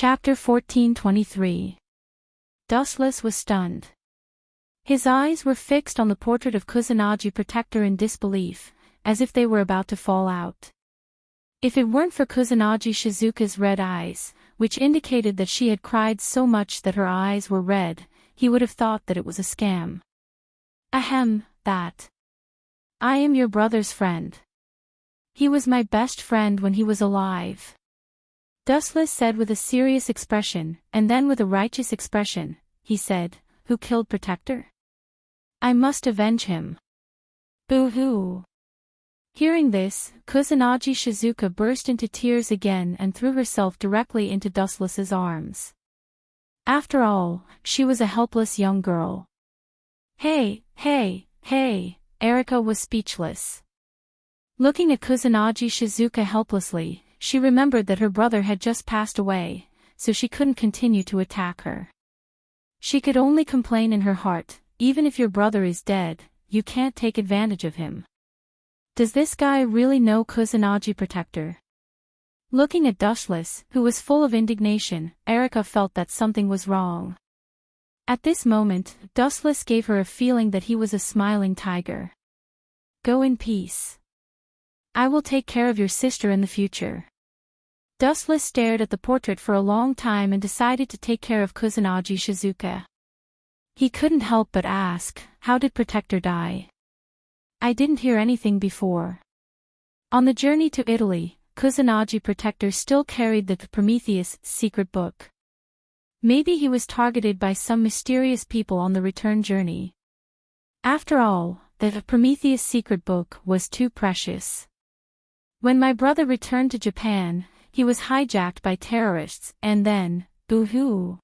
Chapter 1423. Dustless was stunned. His eyes were fixed on the portrait of Kusanagi Protector in disbelief, as if they were about to fall out. If it weren't for Kusanagi Shizuka's red eyes, which indicated that she had cried so much that her eyes were red, he would have thought that it was a scam. Ahem, that. I am your brother's friend. He was my best friend when he was alive. Dustless said with a serious expression, and then with a righteous expression, he said, "Who killed Protector? I must avenge him." Boo-hoo. Hearing this, Kusanagi Shizuka burst into tears again and threw herself directly into Dustless's arms. After all, she was a helpless young girl. Hey, Erika was speechless. Looking at Kusanagi Shizuka helplessly, she remembered that her brother had just passed away, so she couldn't continue to attack her. She could only complain in her heart, even if your brother is dead, you can't take advantage of him. Does this guy really know Kusanagi Protector? Looking at Dustless, who was full of indignation, Erika felt that something was wrong. At this moment, Dustless gave her a feeling that he was a smiling tiger. Go in peace. I will take care of your sister in the future. Dustless stared at the portrait for a long time and decided to take care of Kusanagi Shizuka. He couldn't help but ask, how did Protector die? I didn't hear anything before. On the journey to Italy, Kusanagi Protector still carried the Prometheus secret book. Maybe he was targeted by some mysterious people on the return journey. After all, the Prometheus secret book was too precious. When my brother returned to Japan, he was hijacked by terrorists, and then, boo-hoo.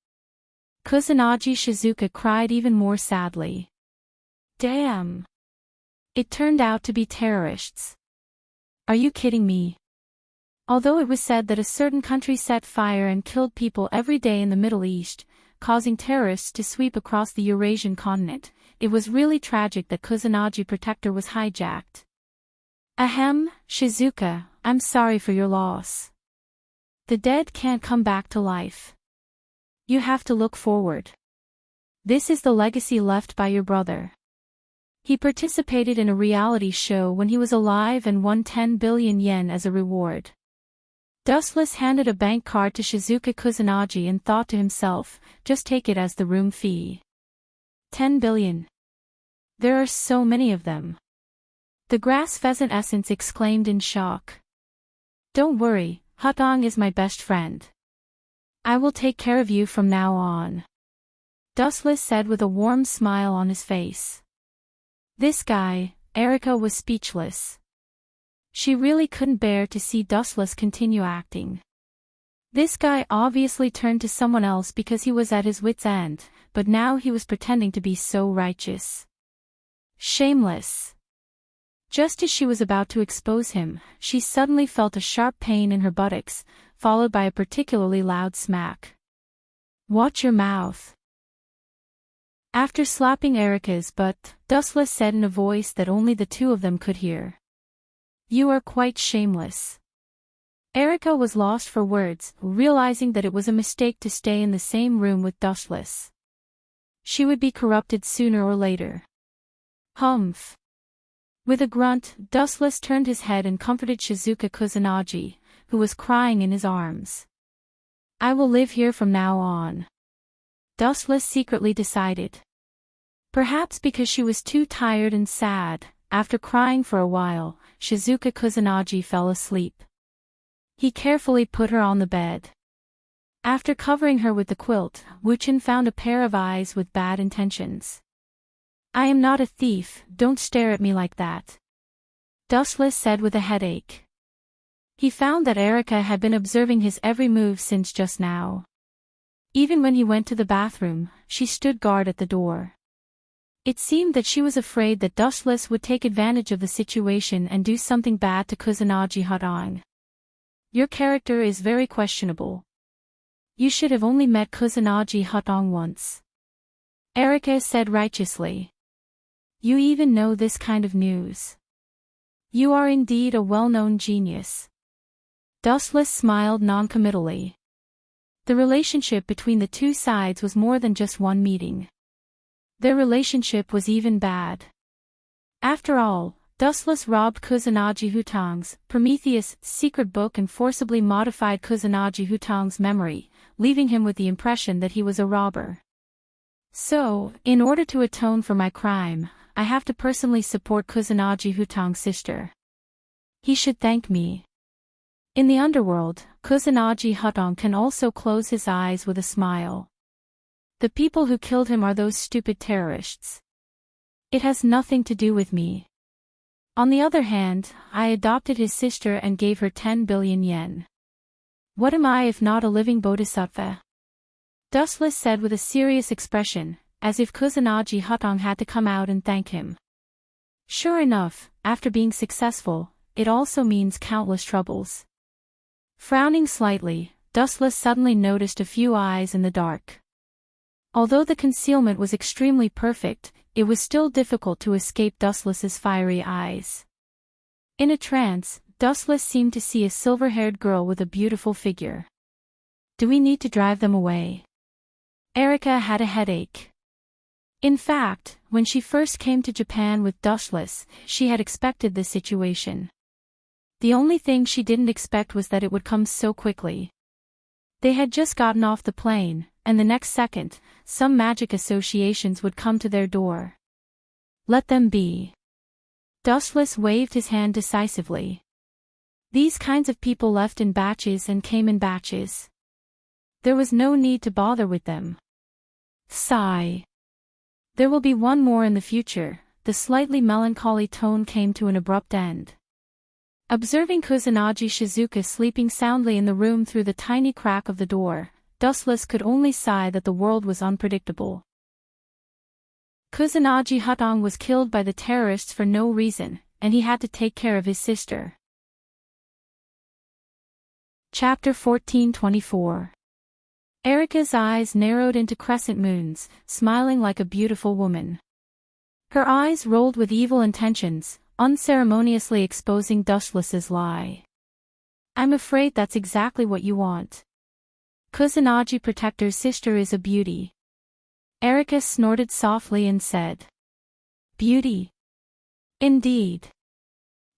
Kusanagi Shizuka cried even more sadly. Damn. It turned out to be terrorists. Are you kidding me? Although it was said that a certain country set fire and killed people every day in the Middle East, causing terrorists to sweep across the Eurasian continent, it was really tragic that Kusanagi Protector was hijacked. Ahem, Shizuka, I'm sorry for your loss. The dead can't come back to life. You have to look forward. This is the legacy left by your brother. He participated in a reality show when he was alive and won 10 billion yen as a reward. Dustless handed a bank card to Shizuka Kusanagi and thought to himself, just take it as the room fee. 10 billion. There are so many of them. The grass pheasant essence exclaimed in shock. Don't worry, Hutong is my best friend. I will take care of you from now on. Dustless said with a warm smile on his face. This guy, Erika was speechless. She really couldn't bear to see Dustless continue acting. This guy obviously turned to someone else because he was at his wit's end, but now he was pretending to be so righteous. Shameless. Just as she was about to expose him, she suddenly felt a sharp pain in her buttocks, followed by a particularly loud smack. Watch your mouth. After slapping Erika's butt, Dustless said in a voice that only the two of them could hear. You are quite shameless. Erika was lost for words, realizing that it was a mistake to stay in the same room with Dustless. She would be corrupted sooner or later. Humph. With a grunt, Dustless turned his head and comforted Shizuka Kusanagi, who was crying in his arms. I will live here from now on. Dustless secretly decided. Perhaps because she was too tired and sad, after crying for a while, Shizuka Kusanagi fell asleep. He carefully put her on the bed. After covering her with the quilt, Wuchen found a pair of eyes with bad intentions. I am not a thief, don't stare at me like that. Dustless said with a headache. He found that Erika had been observing his every move since just now. Even when he went to the bathroom, she stood guard at the door. It seemed that she was afraid that Dustless would take advantage of the situation and do something bad to Kusanagi Hutong. Your character is very questionable. You should have only met Kusanagi Hutong once. Erika said righteously. You even know this kind of news. You are indeed a well-known genius. Dustless smiled noncommittally. The relationship between the two sides was more than just one meeting. Their relationship was even bad. After all, Dustless robbed Kusanagi Hutang's, Prometheus' secret book and forcibly modified Kusanagi Hutang's memory, leaving him with the impression that he was a robber. So, in order to atone for my crime, I have to personally support Kusanagi Hutang's sister. He should thank me. In the underworld, Kusanagi Hutang can also close his eyes with a smile. The people who killed him are those stupid terrorists. It has nothing to do with me. On the other hand, I adopted his sister and gave her 10 billion yen. What am I if not a living bodhisattva? Dustless said with a serious expression, as if Kusanagi Hutang had to come out and thank him. Sure enough, after being successful, it also means countless troubles. Frowning slightly, Dustless suddenly noticed a few eyes in the dark. Although the concealment was extremely perfect, it was still difficult to escape Dustless's fiery eyes. In a trance, Dustless seemed to see a silver-haired girl with a beautiful figure. Do we need to drive them away? Erica had a headache. In fact, when she first came to Japan with Dustless, she had expected this situation. The only thing she didn't expect was that it would come so quickly. They had just gotten off the plane, and the next second, some magic associations would come to their door. Let them be. Dustless waved his hand decisively. These kinds of people left in batches and came in batches. There was no need to bother with them. Sigh. There will be one more in the future. The slightly melancholy tone came to an abrupt end. Observing Kusanagi Shizuka sleeping soundly in the room through the tiny crack of the door, Dustless could only sigh that the world was unpredictable. Kusanagi Hutang was killed by the terrorists for no reason, and he had to take care of his sister. Chapter 1424. Erica's eyes narrowed into crescent moons, smiling like a beautiful woman. Her eyes rolled with evil intentions, unceremoniously exposing Dustless's lie. I'm afraid that's exactly what you want. Kusanagi Protector's sister is a beauty. Erica snorted softly and said. Beauty? Indeed.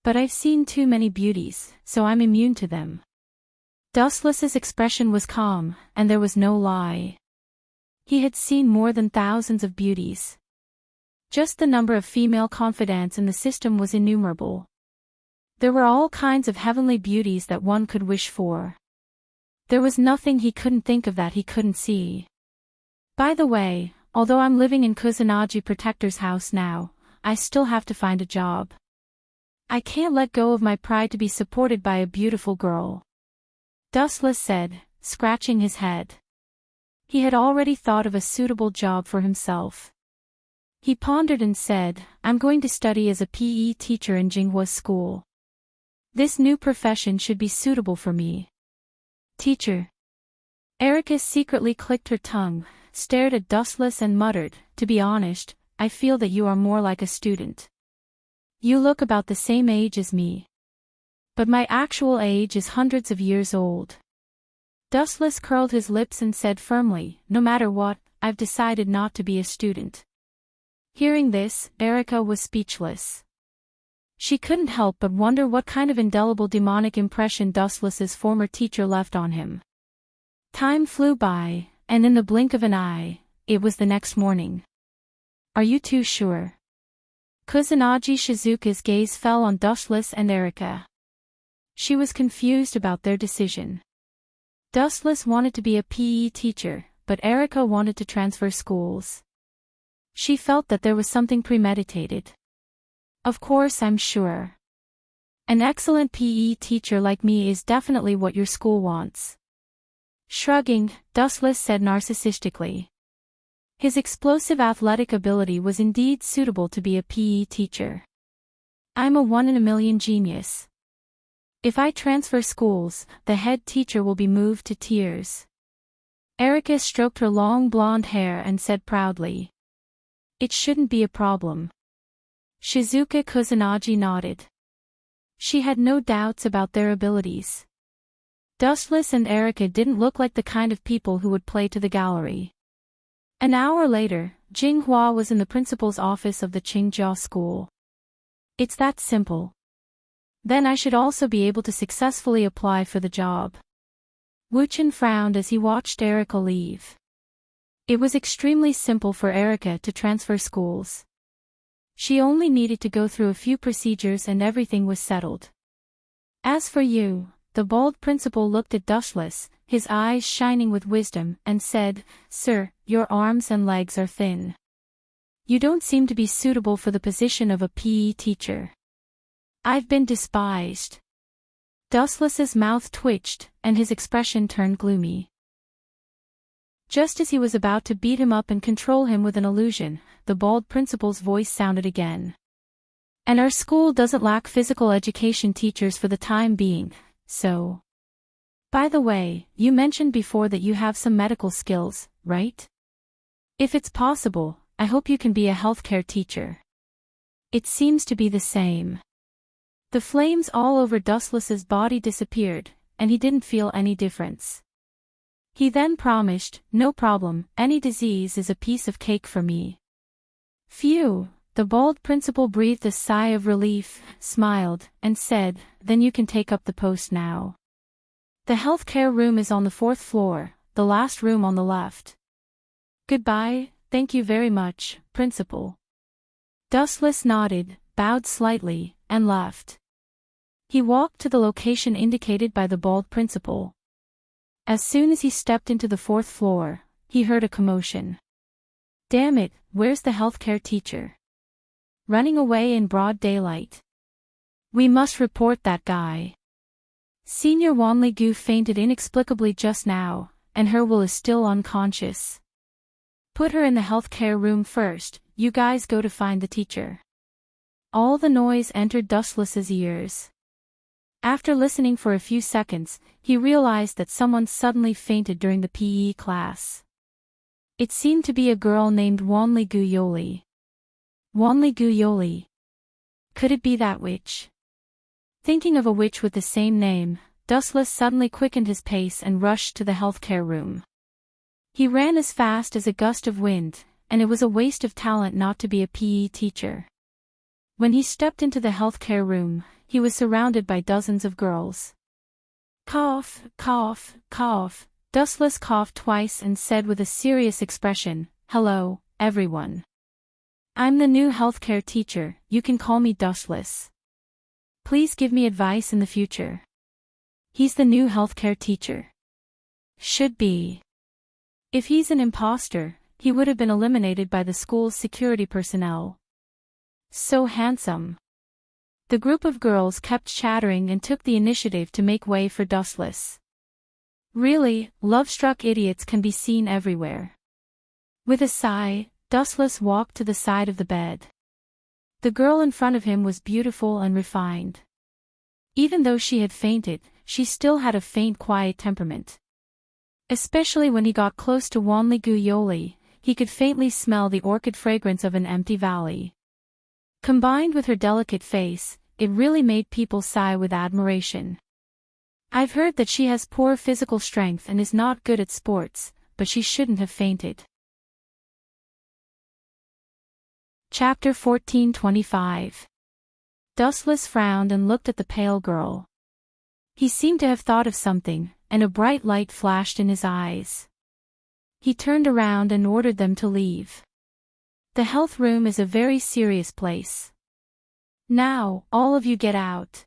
But I've seen too many beauties, so I'm immune to them. Dustless's expression was calm, and there was no lie. He had seen more than thousands of beauties. Just the number of female confidants in the system was innumerable. There were all kinds of heavenly beauties that one could wish for. There was nothing he couldn't think of that he couldn't see. By the way, although I'm living in Kusanagi Protector's house now, I still have to find a job. I can't let go of my pride to be supported by a beautiful girl. Dustless said, scratching his head. He had already thought of a suitable job for himself. He pondered and said, I'm going to study as a PE teacher in Jinghua's school. This new profession should be suitable for me. Teacher. Erica secretly clicked her tongue, stared at Dustless and muttered, to be honest, I feel that you are more like a student. You look about the same age as me. But my actual age is hundreds of years old. Dustless curled his lips and said firmly, no matter what, I've decided not to be a student. Hearing this, Erica was speechless. She couldn't help but wonder what kind of indelible demonic impression Dustless's former teacher left on him. Time flew by, and in the blink of an eye, it was the next morning. Are you too sure? Kusanagi Shizuka's gaze fell on Dustless and Erica. She was confused about their decision. Dustless wanted to be a PE teacher, but Erica wanted to transfer schools. She felt that there was something premeditated. Of course, I'm sure. An excellent PE teacher like me is definitely what your school wants. Shrugging, Dustless said narcissistically. His explosive athletic ability was indeed suitable to be a PE teacher. I'm a one-in-a-million genius. If I transfer schools, the head teacher will be moved to tears. Erica stroked her long blonde hair and said proudly. It shouldn't be a problem. Shizuka Kusanagi nodded. She had no doubts about their abilities. Dustless and Erica didn't look like the kind of people who would play to the gallery. An hour later, Jinghua was in the principal's office of the Qingjia school. It's that simple. Then I should also be able to successfully apply for the job. Wu Chen frowned as he watched Erica leave. It was extremely simple for Erica to transfer schools. She only needed to go through a few procedures and everything was settled. As for you, the bald principal looked at Dustless, his eyes shining with wisdom, and said, "Sir, your arms and legs are thin. You don't seem to be suitable for the position of a PE teacher. I've been despised." Dustless's mouth twitched, and his expression turned gloomy. Just as he was about to beat him up and control him with an illusion, the bald principal's voice sounded again. "And our school doesn't lack physical education teachers for the time being, so... By the way, you mentioned before that you have some medical skills, right? If it's possible, I hope you can be a healthcare teacher." It seems to be the same. The flames all over Dustless's body disappeared, and he didn't feel any difference. He then promised, "No problem, any disease is a piece of cake for me." Phew, the bald principal breathed a sigh of relief, smiled, and said, "Then you can take up the post now. The healthcare room is on the 4th floor, the last room on the left." "Goodbye, thank you very much, Principal." Dustless nodded, bowed slightly, and left. He walked to the location indicated by the bald principal. As soon as he stepped into the 4th floor, he heard a commotion. Damn it, where's the healthcare teacher? Running away in broad daylight. We must report that guy. Senior Wanligu fainted inexplicably just now, and her will is still unconscious. Put her in the healthcare room first, you guys go to find the teacher. All the noise entered Dustless's ears. After listening for a few seconds, he realized that someone suddenly fainted during the PE class. It seemed to be a girl named Wanligu Yoli. Wanligu Yoli. Could it be that witch? Thinking of a witch with the same name, Dustless suddenly quickened his pace and rushed to the healthcare room. He ran as fast as a gust of wind, and it was a waste of talent not to be a PE teacher. When he stepped into the healthcare room, he was surrounded by dozens of girls. Cough, cough, cough. Dustless coughed twice and said with a serious expression, "Hello, everyone. I'm the new healthcare teacher, you can call me Dustless. Please give me advice in the future." He's the new healthcare teacher. Should be. If he's an imposter, he would have been eliminated by the school's security personnel. So handsome. The group of girls kept chattering and took the initiative to make way for Dustless. Really, love-struck idiots can be seen everywhere. With a sigh, Dustless walked to the side of the bed. The girl in front of him was beautiful and refined. Even though she had fainted, she still had a faint quiet temperament. Especially when he got close to Wanligu Yoli, he could faintly smell the orchid fragrance of an empty valley. Combined with her delicate face, it really made people sigh with admiration. I've heard that she has poor physical strength and is not good at sports, but she shouldn't have fainted. Chapter 14:25. Dustless frowned and looked at the pale girl. He seemed to have thought of something, and a bright light flashed in his eyes. He turned around and ordered them to leave. The health room is a very serious place. Now, all of you get out.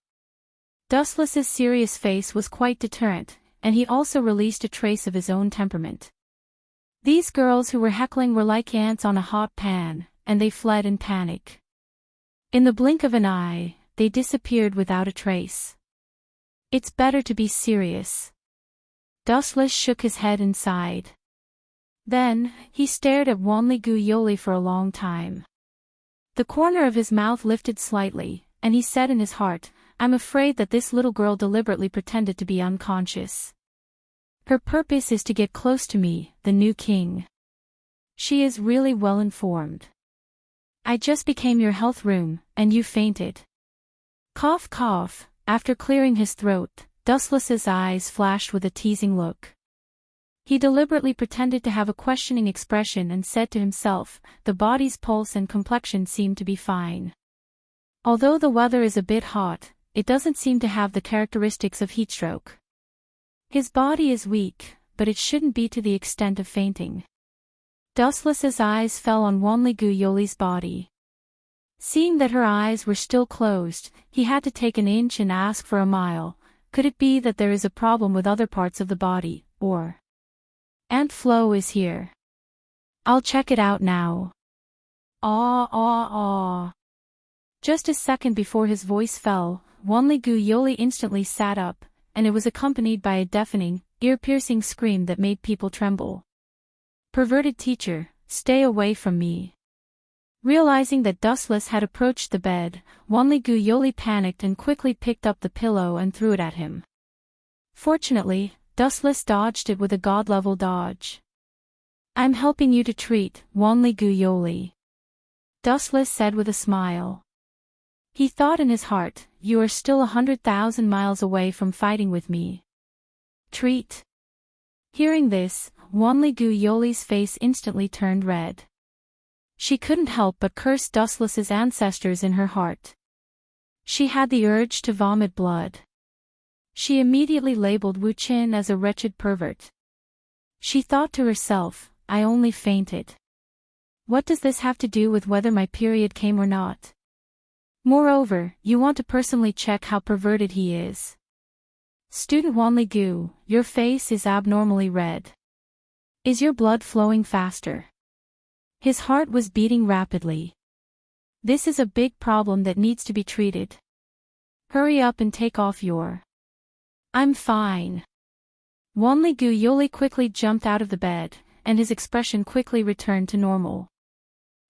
Dustless's serious face was quite deterrent, and he also released a trace of his own temperament. These girls who were heckling were like ants on a hot pan, and they fled in panic. In the blink of an eye, they disappeared without a trace. It's better to be serious. Dustless shook his head and sighed. Then, he stared at Wanligu Yoli for a long time. The corner of his mouth lifted slightly, and he said in his heart, "I'm afraid that this little girl deliberately pretended to be unconscious. Her purpose is to get close to me, the new king. She is really well informed. I just became your health room, and you fainted." Cough cough. After clearing his throat, Dustless's eyes flashed with a teasing look. He deliberately pretended to have a questioning expression and said to himself, the body's pulse and complexion seem to be fine. Although the weather is a bit hot, it doesn't seem to have the characteristics of heatstroke. His body is weak, but it shouldn't be to the extent of fainting. Dustless's eyes fell on Wanli-gu Yoli's body. Seeing that her eyes were still closed, he had to take an inch and ask for a mile. Could it be that there is a problem with other parts of the body, or... Aunt Flo is here. I'll check it out now. Ah. Just a second before his voice fell, Wanli-gu Yoli instantly sat up, and it was accompanied by a deafening, ear-piercing scream that made people tremble. Perverted teacher, stay away from me. Realizing that Dustless had approached the bed, Wanli-gu Yoli panicked and quickly picked up the pillow and threw it at him. Fortunately, Dustless dodged it with a god-level dodge. I'm helping you to treat, Wanli-gu Yoli. Dustless said with a smile. He thought in his heart, you are still 100,000 miles away from fighting with me. Treat. Hearing this, Wanli-gu Yoli's face instantly turned red. She couldn't help but curse Dustless's ancestors in her heart. She had the urge to vomit blood. She immediately labeled Wu Qin as a wretched pervert. She thought to herself, I only fainted. What does this have to do with whether my period came or not? Moreover, you want to personally check how perverted he is. Student Wanli-gu, your face is abnormally red. Is your blood flowing faster? His heart was beating rapidly. This is a big problem that needs to be treated. Hurry up and take off your... I'm fine. Wanli-gu Yoli quickly jumped out of the bed, and his expression quickly returned to normal.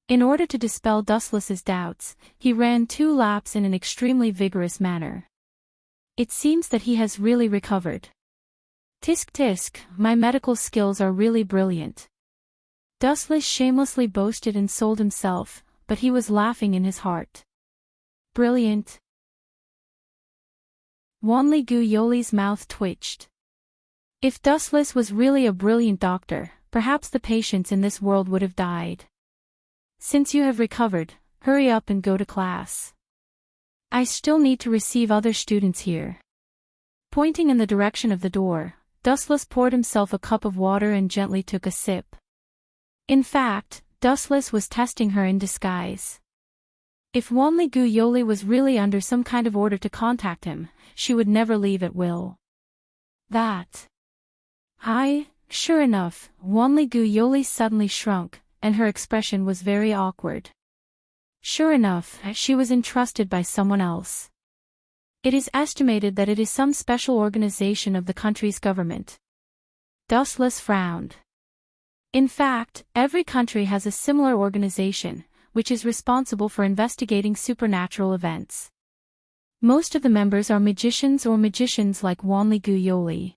In order to dispel Dustless's doubts, he ran 2 laps in an extremely vigorous manner. It seems that he has really recovered. Tisk tisk, my medical skills are really brilliant. Dustless shamelessly boasted and sold himself, but he was laughing in his heart. Brilliant. Wanli-gu Yoli's mouth twitched. If Dustless was really a brilliant doctor, perhaps the patients in this world would have died. Since you have recovered, hurry up and go to class. I still need to receive other students here. Pointing in the direction of the door, Dustless poured himself a cup of water and gently took a sip. In fact, Dustless was testing her in disguise. If Wanli-gu Yoli was really under some kind of order to contact him, she would never leave at will. Sure enough, Wanli-gu Yoli suddenly shrunk, and her expression was very awkward. Sure enough, she was entrusted by someone else. It is estimated that it is some special organization of the country's government. Dustless frowned. In fact, every country has a similar organization, which is responsible for investigating supernatural events. Most of the members are magicians or magicians like Wanli-gu Yoli.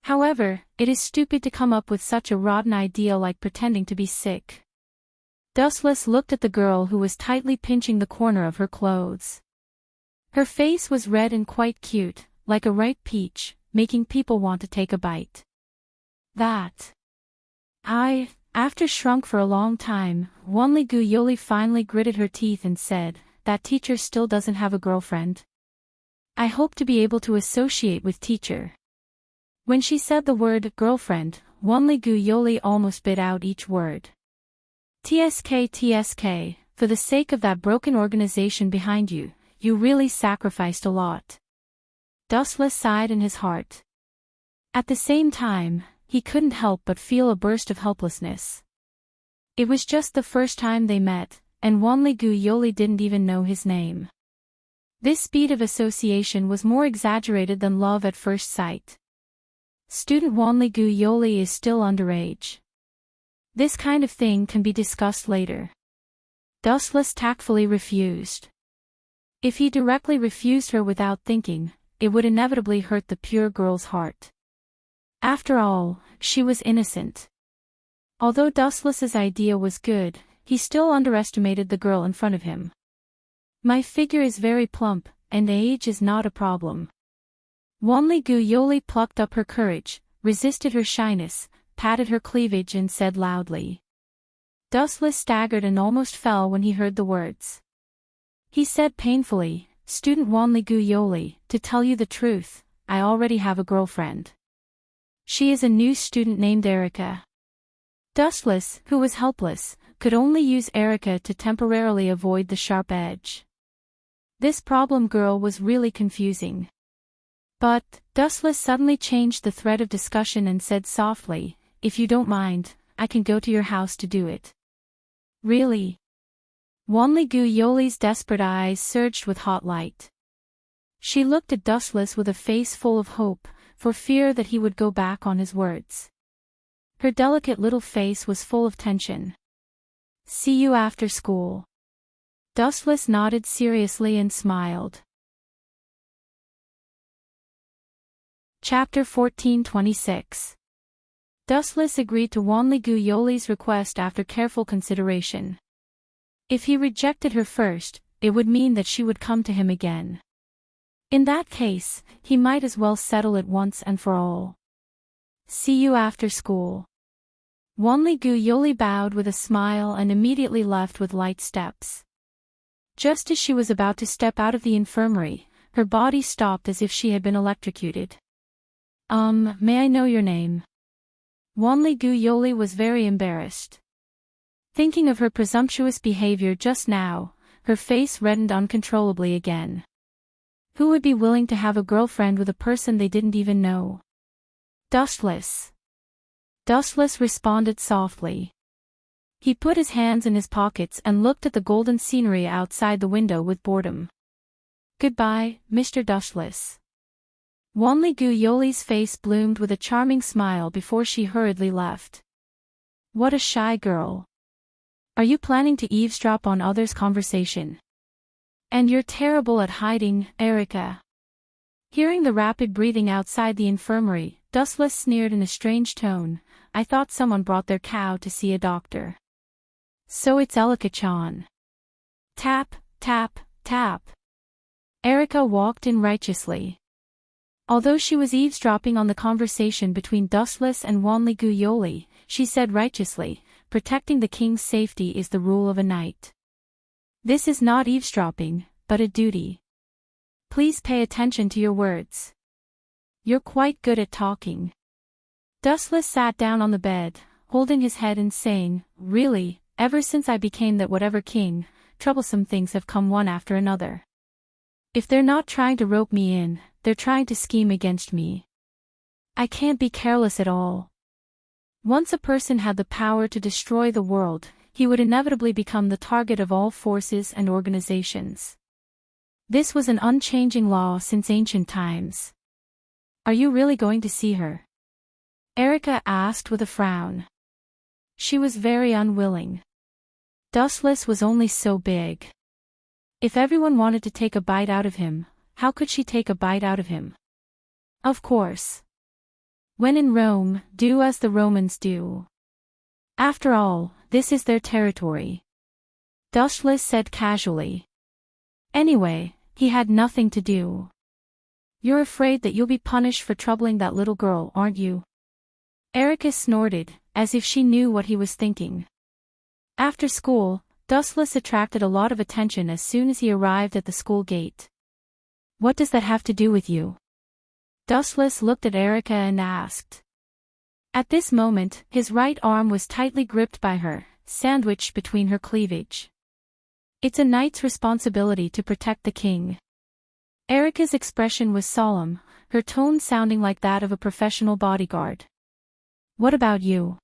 However, it is stupid to come up with such a rotten idea like pretending to be sick. Dustless looked at the girl who was tightly pinching the corner of her clothes. Her face was red and quite cute, like a ripe peach, making people want to take a bite. After shrunk for a long time, Wanli-gu Yoli finally gritted her teeth and said, that teacher still doesn't have a girlfriend? I hope to be able to associate with teacher. When she said the word girlfriend, Wanli-gu Yoli almost bit out each word. TSK, for the sake of that broken organization behind you, you really sacrificed a lot. Dustless sighed in his heart. At the same time, he couldn't help but feel a burst of helplessness. It was just the first time they met, and Wanli-gu Yoli didn't even know his name. This speed of association was more exaggerated than love at first sight. Student Wanli-gu Yoli is still underage. This kind of thing can be discussed later. Dustless tactfully refused. If he directly refused her without thinking, it would inevitably hurt the pure girl's heart. After all, she was innocent. Although Dustless's idea was good, he still underestimated the girl in front of him. My figure is very plump, and age is not a problem. Wanli Gu Yoli plucked up her courage, resisted her shyness, patted her cleavage and said loudly. Dustless staggered and almost fell when he heard the words. He said painfully, "Student Wanli Gu Yoli, to tell you the truth, I already have a girlfriend. She is a new student named Erica." Dustless, who was helpless, could only use Erica to temporarily avoid the sharp edge. This problem girl was really confusing. But, Dustless suddenly changed the thread of discussion and said softly, "If you don't mind, I can go to your house to do it." "Really?" Wanli Gu Yoli's desperate eyes surged with hot light. She looked at Dustless with a face full of hope, for fear that he would go back on his words. Her delicate little face was full of tension. "See you after school." Dustless nodded seriously and smiled. Chapter 14:26. Dustless agreed to Wanli Gu Yoli's request after careful consideration. If he rejected her first, it would mean that she would come to him again. In that case, he might as well settle it once and for all. "See you after school." Wanli Gu Yoli bowed with a smile and immediately left with light steps. Just as she was about to step out of the infirmary, her body stopped as if she had been electrocuted. May I know your name?" Wanli Gu Yoli was very embarrassed. Thinking of her presumptuous behavior just now, her face reddened uncontrollably again. Who would be willing to have a girlfriend with a person they didn't even know? Dustless. Dustless responded softly. He put his hands in his pockets and looked at the golden scenery outside the window with boredom. "Goodbye, Mr. Dustless." Wanli Gu Yoli's face bloomed with a charming smile before she hurriedly left. What a shy girl. Are you planning to eavesdrop on others' conversation? And you're terrible at hiding, Erica. Hearing the rapid breathing outside the infirmary, Dustless sneered in a strange tone. "I thought someone brought their cow to see a doctor." "So it's Elika-chan." Tap, tap, tap. Erica walked in righteously. Although she was eavesdropping on the conversation between Dustless and Wanli Gu Yoli, she said righteously, "Protecting the king's safety is the rule of a knight. This is not eavesdropping, but a duty. Please pay attention to your words. You're quite good at talking." Dustless sat down on the bed, holding his head and saying, "Really, ever since I became that whatever king, troublesome things have come one after another. If they're not trying to rope me in, they're trying to scheme against me. I can't be careless at all. Once a person had the power to destroy the world, he would inevitably become the target of all forces and organizations. This was an unchanging law since ancient times." "Are you really going to see her?" Erica asked with a frown. She was very unwilling. Dustless was only so big. If everyone wanted to take a bite out of him, how could she take a bite out of him? Of course. When in Rome, do as the Romans do. After all, this is their territory. Dustless said casually. Anyway, he had nothing to do. "You're afraid that you'll be punished for troubling that little girl, aren't you?" Erica snorted, as if she knew what he was thinking. After school, Dustless attracted a lot of attention as soon as he arrived at the school gate. "What does that have to do with you?" Dustless looked at Erica and asked. At this moment, his right arm was tightly gripped by her, sandwiched between her cleavage. "It's a knight's responsibility to protect the king." Erica's expression was solemn, her tone sounding like that of a professional bodyguard. "What about you?"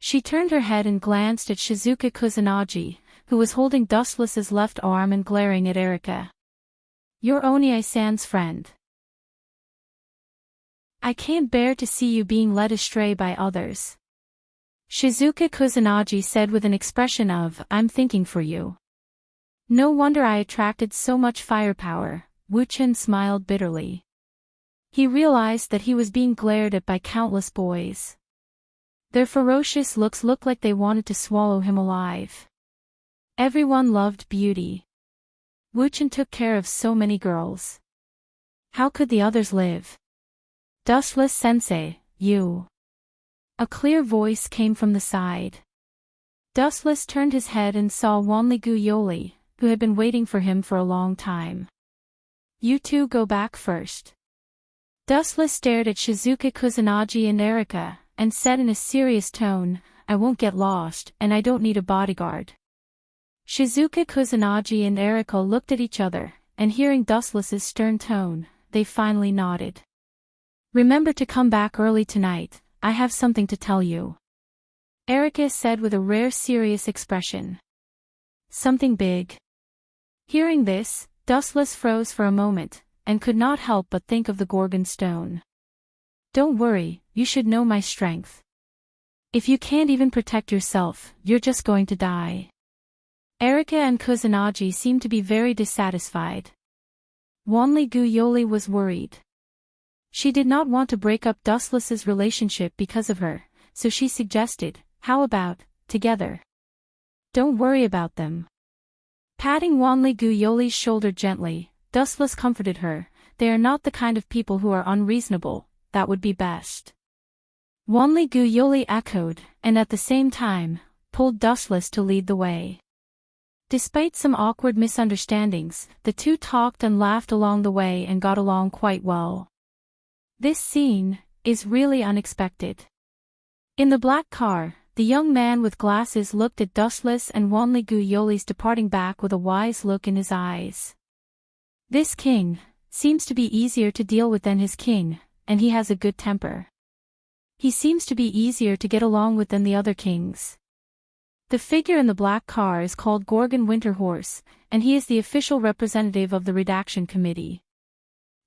She turned her head and glanced at Shizuka Kusanagi, who was holding Dustless's left arm and glaring at Erica. "You're Oni-san's friend. I can't bear to see you being led astray by others." Shizuka Kusanagi said with an expression of, "I'm thinking for you." "No wonder I attracted so much firepower," Wu-chan smiled bitterly. He realized that he was being glared at by countless boys. Their ferocious looks looked like they wanted to swallow him alive. Everyone loved beauty. Wu-chan took care of so many girls. How could the others live? Dustless sensei, you. A clear voice came from the side. Dustless turned his head and saw Wanligu Yoli, who had been waiting for him for a long time. You two go back first. Dustless stared at Shizuka Kusanagi and Erika, and said in a serious tone, I won't get lost, and I don't need a bodyguard. Shizuka Kusanagi and Erika looked at each other, and hearing Dustless's stern tone, they finally nodded. Remember to come back early tonight, I have something to tell you. Erika said with a rare serious expression. Something big? Hearing this, Dustless froze for a moment, and could not help but think of the Gorgon stone. Don't worry, you should know my strength. If you can't even protect yourself, you're just going to die. Erika and Kusanagi seemed to be very dissatisfied. Wanligu Yoli was worried. She did not want to break up Dustless's relationship because of her, so she suggested, how about, together? Don't worry about them. Patting Wanligu Yoli's shoulder gently, Dustless comforted her, they are not the kind of people who are unreasonable, that would be best. Wanligu Yoli echoed, and at the same time, pulled Dustless to lead the way. Despite some awkward misunderstandings, the two talked and laughed along the way and got along quite well. This scene is really unexpected. In the black car, the young man with glasses looked at Dustless and Wanligu Yoli's departing back with a wise look in his eyes. This king seems to be easier to deal with than his king, and he has a good temper. He seems to be easier to get along with than the other kings. The figure in the black car is called Gorgon Winterhorse, and he is the official representative of the redaction committee.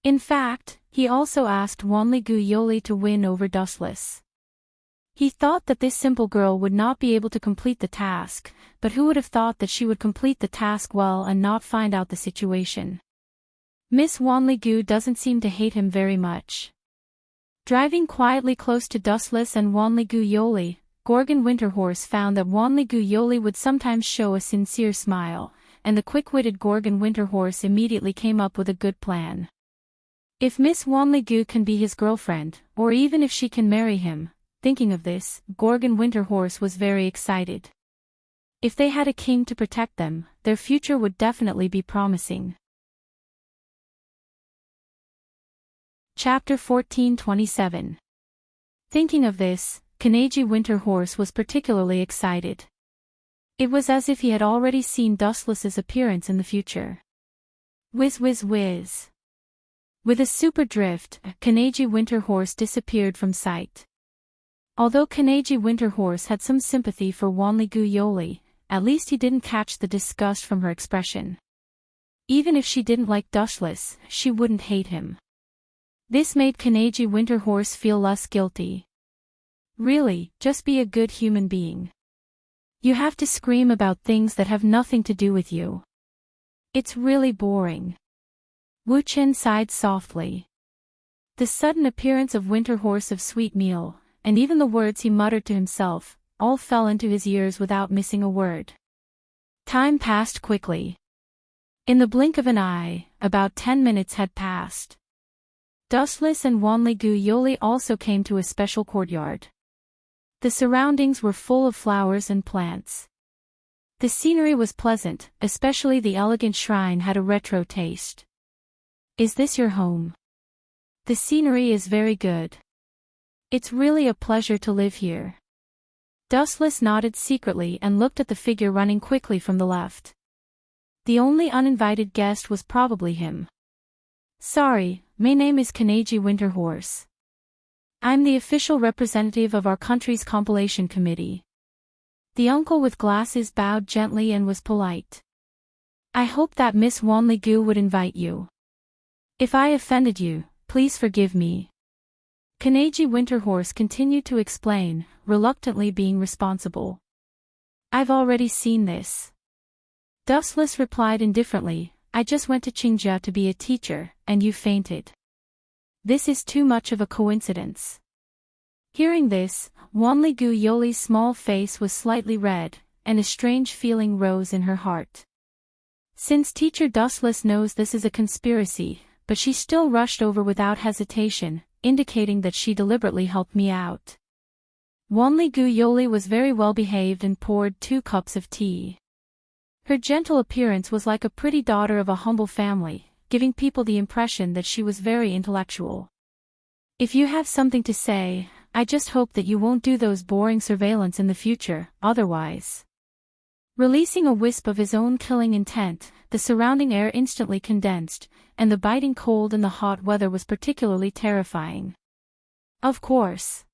In fact, he also asked Wanligu Yoli to win over Dustless. He thought that this simple girl would not be able to complete the task, but who would have thought that she would complete the task well and not find out the situation? Miss Wanligu doesn't seem to hate him very much. Driving quietly close to Dustless and Wanligu Yoli, Gorgon Winterhorse found that Wanligu Yoli would sometimes show a sincere smile, and the quick-witted Gorgon Winterhorse immediately came up with a good plan. If Miss Wanligu can be his girlfriend, or even if she can marry him, thinking of this, Gorgon Winterhorse was very excited. If they had a king to protect them, their future would definitely be promising. Chapter 1427. Thinking of this, Kaneji Winterhorse was particularly excited. It was as if he had already seen Dustless's appearance in the future. Whiz whiz whiz. With a super drift, Kaneji Winterhorse disappeared from sight. Although Kaneji Winterhorse had some sympathy for Wanligu Yoli, at least he didn't catch the disgust from her expression. Even if she didn't like Dustless, she wouldn't hate him. This made Kaneji Winterhorse feel less guilty. Really, just be a good human being. You have to scream about things that have nothing to do with you. It's really boring. Wu Chen sighed softly. The sudden appearance of Winterhorse of Sweet Meal, and even the words he muttered to himself, all fell into his ears without missing a word. Time passed quickly. In the blink of an eye, about 10 minutes had passed. Dustless and Wanligu Yoli also came to a special courtyard. The surroundings were full of flowers and plants. The scenery was pleasant, especially the elegant shrine had a retro taste. Is this your home? The scenery is very good. It's really a pleasure to live here. Dustless nodded secretly and looked at the figure running quickly from the left. The only uninvited guest was probably him. Sorry, my name is Kaneji Winterhorse. I'm the official representative of our country's compilation committee. The uncle with glasses bowed gently and was polite. I hope that Miss Wanligu would invite you. If I offended you, please forgive me. Kaneji Winterhorse continued to explain, reluctantly being responsible. I've already seen this. Dustless replied indifferently, I just went to Qingjia to be a teacher, and you fainted. This is too much of a coincidence. Hearing this, Wanligu Yoli's small face was slightly red, and a strange feeling rose in her heart. Since teacher Dustless knows this is a conspiracy, but she still rushed over without hesitation, indicating that she deliberately helped me out. Wanli Gu Yoli was very well behaved and poured 2 cups of tea. Her gentle appearance was like a pretty daughter of a humble family, giving people the impression that she was very intellectual. If you have something to say, I just hope that you won't do those boring surveillance in the future, otherwise. Releasing a wisp of his own killing intent, the surrounding air instantly condensed, and the biting cold in the hot weather was particularly terrifying. Of course.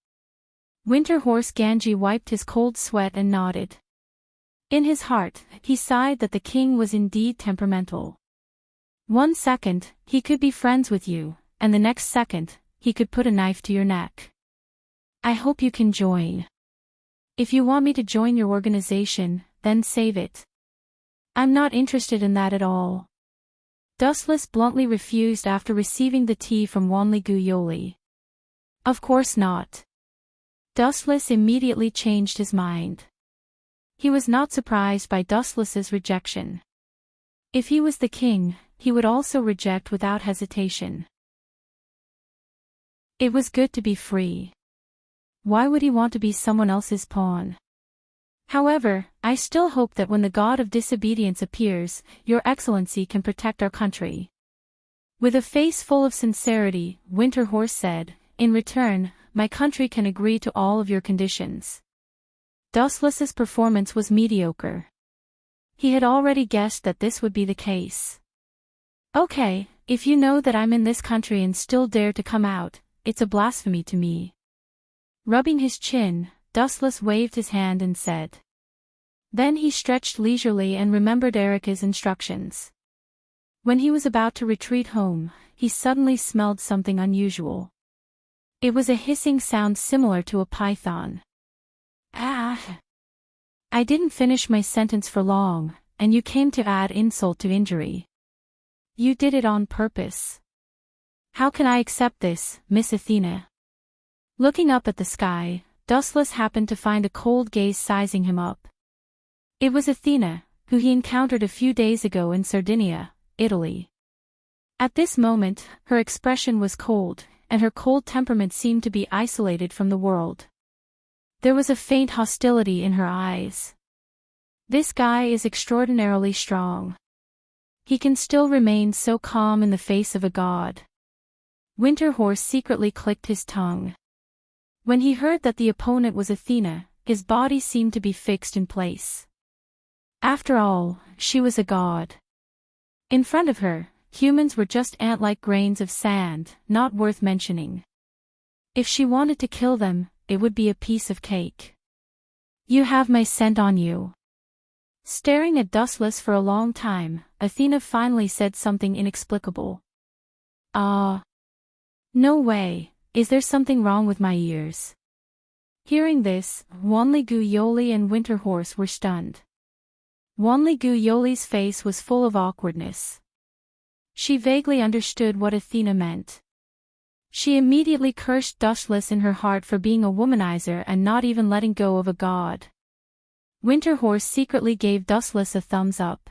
Winter Horse Ganji wiped his cold sweat and nodded. In his heart, he sighed that the king was indeed temperamental. 1 second, he could be friends with you, and the next second, he could put a knife to your neck. I hope you can join. If you want me to join your organization, then save it. I'm not interested in that at all. Dustless bluntly refused after receiving the tea from Wanli Gu Yoli. Of course not. Dustless immediately changed his mind. He was not surprised by Dustless's rejection. If he was the king, he would also reject without hesitation. It was good to be free. Why would he want to be someone else's pawn? However, I still hope that when the god of disobedience appears, your excellency can protect our country. With a face full of sincerity, Winter Horse said, in return, my country can agree to all of your conditions. Dustless's performance was mediocre. He had already guessed that this would be the case. Okay, if you know that I'm in this country and still dare to come out, it's a blasphemy to me. Rubbing his chin, Dustless waved his hand and said. Then he stretched leisurely and remembered Erica's instructions. When he was about to retreat home, he suddenly smelled something unusual. It was a hissing sound similar to a python. Ah! I didn't finish my sentence for long, and you came to add insult to injury. You did it on purpose. How can I accept this, Miss Athena? Looking up at the sky, Dustless happened to find a cold gaze sizing him up. It was Athena, who he encountered a few days ago in Sardinia, Italy. At this moment, her expression was cold, and her cold temperament seemed to be isolated from the world. There was a faint hostility in her eyes. This guy is extraordinarily strong. He can still remain so calm in the face of a god. Winter Horse secretly clicked his tongue. When he heard that the opponent was Athena, his body seemed to be fixed in place. After all, she was a god. In front of her, humans were just ant-like grains of sand, not worth mentioning. If she wanted to kill them, it would be a piece of cake. You have my scent on you. Staring at Dustless for a long time, Athena finally said something inexplicable. No way, is there something wrong with my ears? Hearing this, Wanli Gu Yoli and Winter Horse were stunned. Wanli Gu Yoli's face was full of awkwardness. She vaguely understood what Athena meant. She immediately cursed Dustless in her heart for being a womanizer and not even letting go of a god. Winter Horse secretly gave Dustless a thumbs up.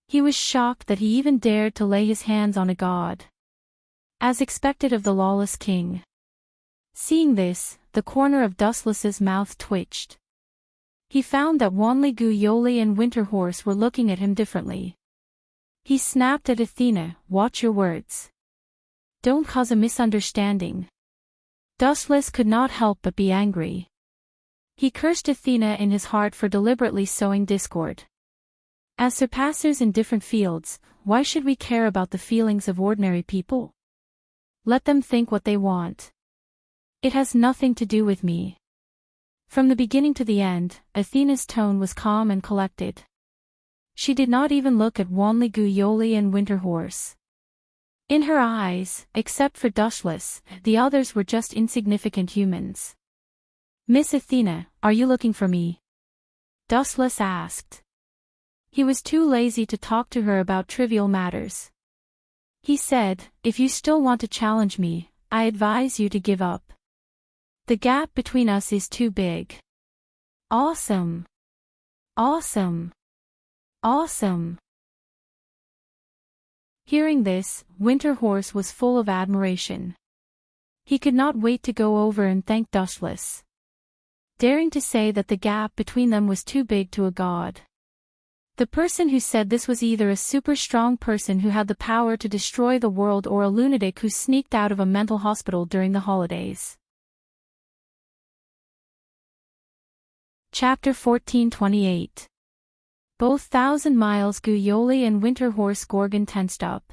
He was shocked that he even dared to lay his hands on a god. As expected of the lawless king. Seeing this, the corner of Dustless's mouth twitched. He found that Wanli Gu Yoli and Winter Horse were looking at him differently. He snapped at Athena, watch your words. Don't cause a misunderstanding. Dustless could not help but be angry. He cursed Athena in his heart for deliberately sowing discord. As surpassers in different fields, why should we care about the feelings of ordinary people? Let them think what they want. It has nothing to do with me. From the beginning to the end, Athena's tone was calm and collected. She did not even look at Wanli Gu Yoli and Winter Horse. In her eyes, except for Dustless, the others were just insignificant humans. Miss Athena, are you looking for me? Dustless asked. He was too lazy to talk to her about trivial matters. He said, if you still want to challenge me, I advise you to give up. The gap between us is too big. Awesome. Awesome. Awesome. Hearing this, Winterhorse was full of admiration. He could not wait to go over and thank Dustless, daring to say that the gap between them was too big to a god. The person who said this was either a super strong person who had the power to destroy the world or a lunatic who sneaked out of a mental hospital during the holidays. Chapter 1428. Both 1,000 Miles Guyoli and Winterhorse Gorgon tensed up.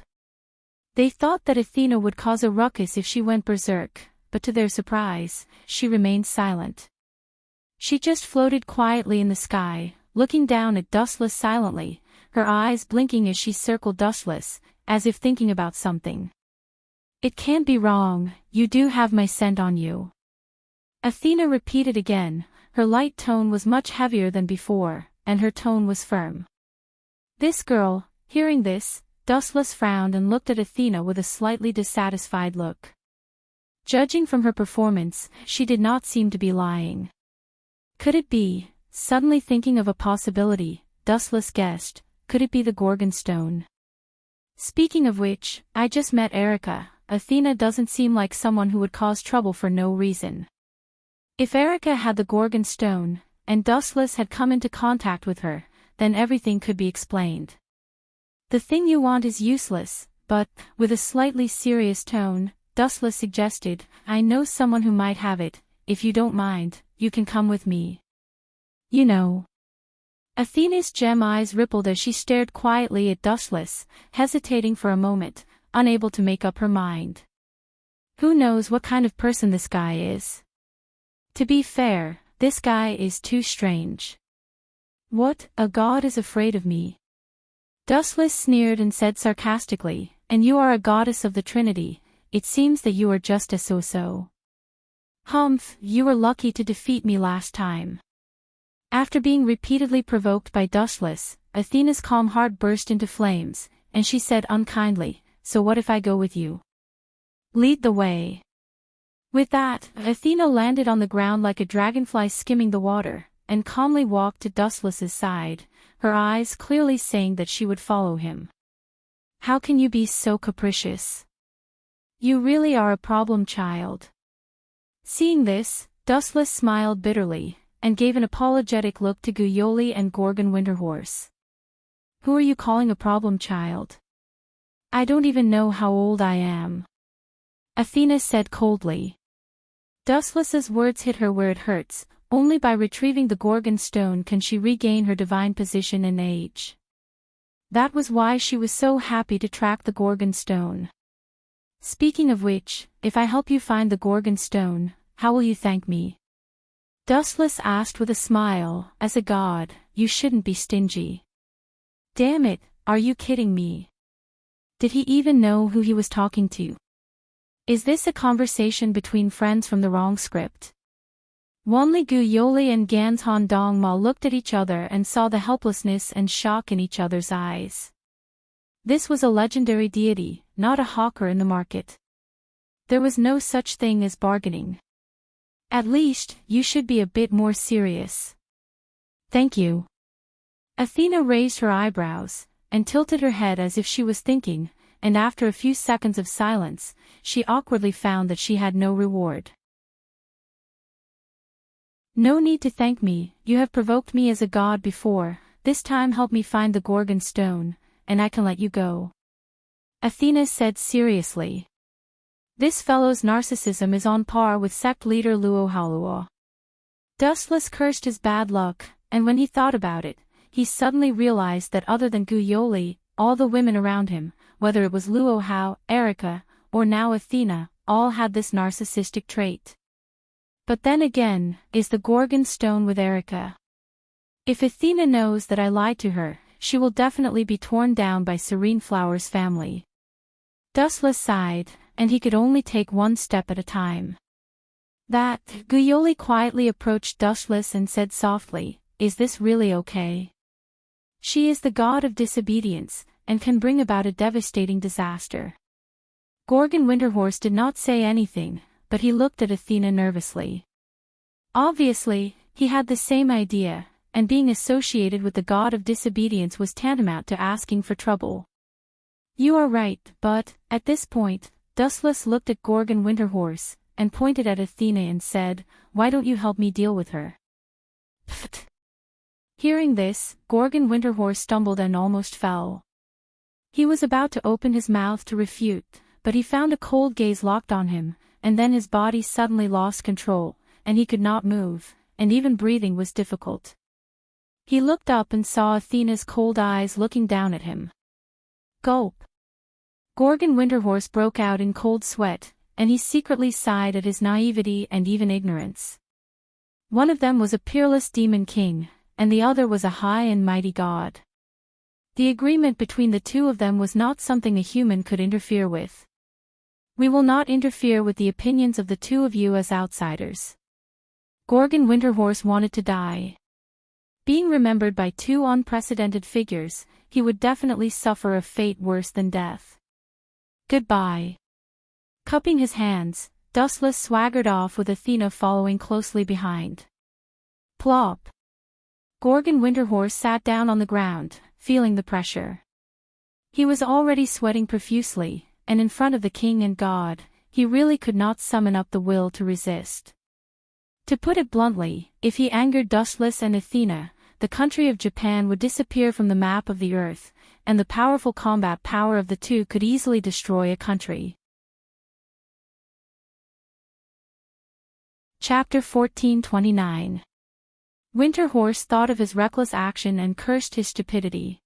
They thought that Athena would cause a ruckus if she went berserk, but to their surprise, she remained silent. She just floated quietly in the sky, looking down at Dustless silently, her eyes blinking as she circled Dustless, as if thinking about something. "It can't be wrong, you do have my scent on you," Athena repeated again. Her light tone was much heavier than before, and her tone was firm. This girl, hearing this, Dustless frowned and looked at Athena with a slightly dissatisfied look. Judging from her performance, she did not seem to be lying. Could it be, suddenly thinking of a possibility, Dustless guessed, could it be the Gorgon stone? Speaking of which, I just met Erica. Athena doesn't seem like someone who would cause trouble for no reason. If Erica had the Gorgon stone, and Dustless had come into contact with her, then everything could be explained. "The thing you want is useless, but," with a slightly serious tone, Dustless suggested, "I know someone who might have it. If you don't mind, you can come with me. You know." Athena's gem eyes rippled as she stared quietly at Dustless, hesitating for a moment, unable to make up her mind. Who knows what kind of person this guy is? To be fair, this guy is too strange. "What, a god is afraid of me?" Dustless sneered and said sarcastically, "And you are a goddess of the Trinity, it seems that you are just a so-so." "Humph, you were lucky to defeat me last time." After being repeatedly provoked by Dustless, Athena's calm heart burst into flames, and she said unkindly, "So what if I go with you? Lead the way." With that, Athena landed on the ground like a dragonfly skimming the water, and calmly walked to Dustless's side, her eyes clearly saying that she would follow him. "How can you be so capricious? You really are a problem child." Seeing this, Dustless smiled bitterly, and gave an apologetic look to Guyoli and Gorgon Winterhorse. "Who are you calling a problem child? I don't even know how old I am," Athena said coldly. Dustless's words hit her where it hurts. Only by retrieving the Gorgon stone can she regain her divine position and age. That was why she was so happy to track the Gorgon stone. "Speaking of which, if I help you find the Gorgon stone, how will you thank me?" Dustless asked with a smile. "As a god, you shouldn't be stingy." Damn it, are you kidding me? Did he even know who he was talking to? Is this a conversation between friends from the wrong script? Wanli Guyoli and Ganzhan Dongma looked at each other and saw the helplessness and shock in each other's eyes. This was a legendary deity, not a hawker in the market. There was no such thing as bargaining. At least, you should be a bit more serious. "Thank you." Athena raised her eyebrows, and tilted her head as if she was thinking, and after a few seconds of silence, she awkwardly found that she had no reward. "No need to thank me, you have provoked me as a god before, this time help me find the Gorgon stone, and I can let you go," Athena said seriously. This fellow's narcissism is on par with sect leader Luo Haoluo. Dustless cursed his bad luck, and when he thought about it, he suddenly realized that other than Guyoli, all the women around him, whether it was Luo Hao, Erica, or now Athena, all had this narcissistic trait. But then again, is the Gorgon stone with Erica? If Athena knows that I lied to her, she will definitely be torn down by Serene Flower's family. Dustless sighed, and he could only take one step at a time. Guyoli quietly approached Dustless and said softly, "Is this really okay? She is the god of disobedience, and can bring about a devastating disaster." Gorgon Winterhorse did not say anything, but he looked at Athena nervously. Obviously, he had the same idea, and being associated with the god of disobedience was tantamount to asking for trouble. You are right, but, at this point, Dustless looked at Gorgon Winterhorse, and pointed at Athena and said, "Why don't you help me deal with her?" Pfft. Hearing this, Gorgon Winterhorse stumbled and almost fell. He was about to open his mouth to refute, but he found a cold gaze locked on him, and then his body suddenly lost control, and he could not move, and even breathing was difficult. He looked up and saw Athena's cold eyes looking down at him. Gulp. Gorgon Winterhorse broke out in cold sweat, and he secretly sighed at his naivety and even ignorance. One of them was a peerless demon king, and the other was a high and mighty god. The agreement between the two of them was not something a human could interfere with. We will not interfere with the opinions of the two of you as outsiders. Gorgon Winterhorse wanted to die. Being remembered by two unprecedented figures, he would definitely suffer a fate worse than death. Goodbye. Cupping his hands, Dustless swaggered off with Athena following closely behind. Plop. Gorgon Winterhorse sat down on the ground, feeling the pressure. He was already sweating profusely, and in front of the king and god, he really could not summon up the will to resist. To put it bluntly, if he angered Dustless and Athena, the country of Japan would disappear from the map of the earth, and the powerful combat power of the two could easily destroy a country. Chapter 1429. Winterhorse thought of his reckless action and cursed his stupidity.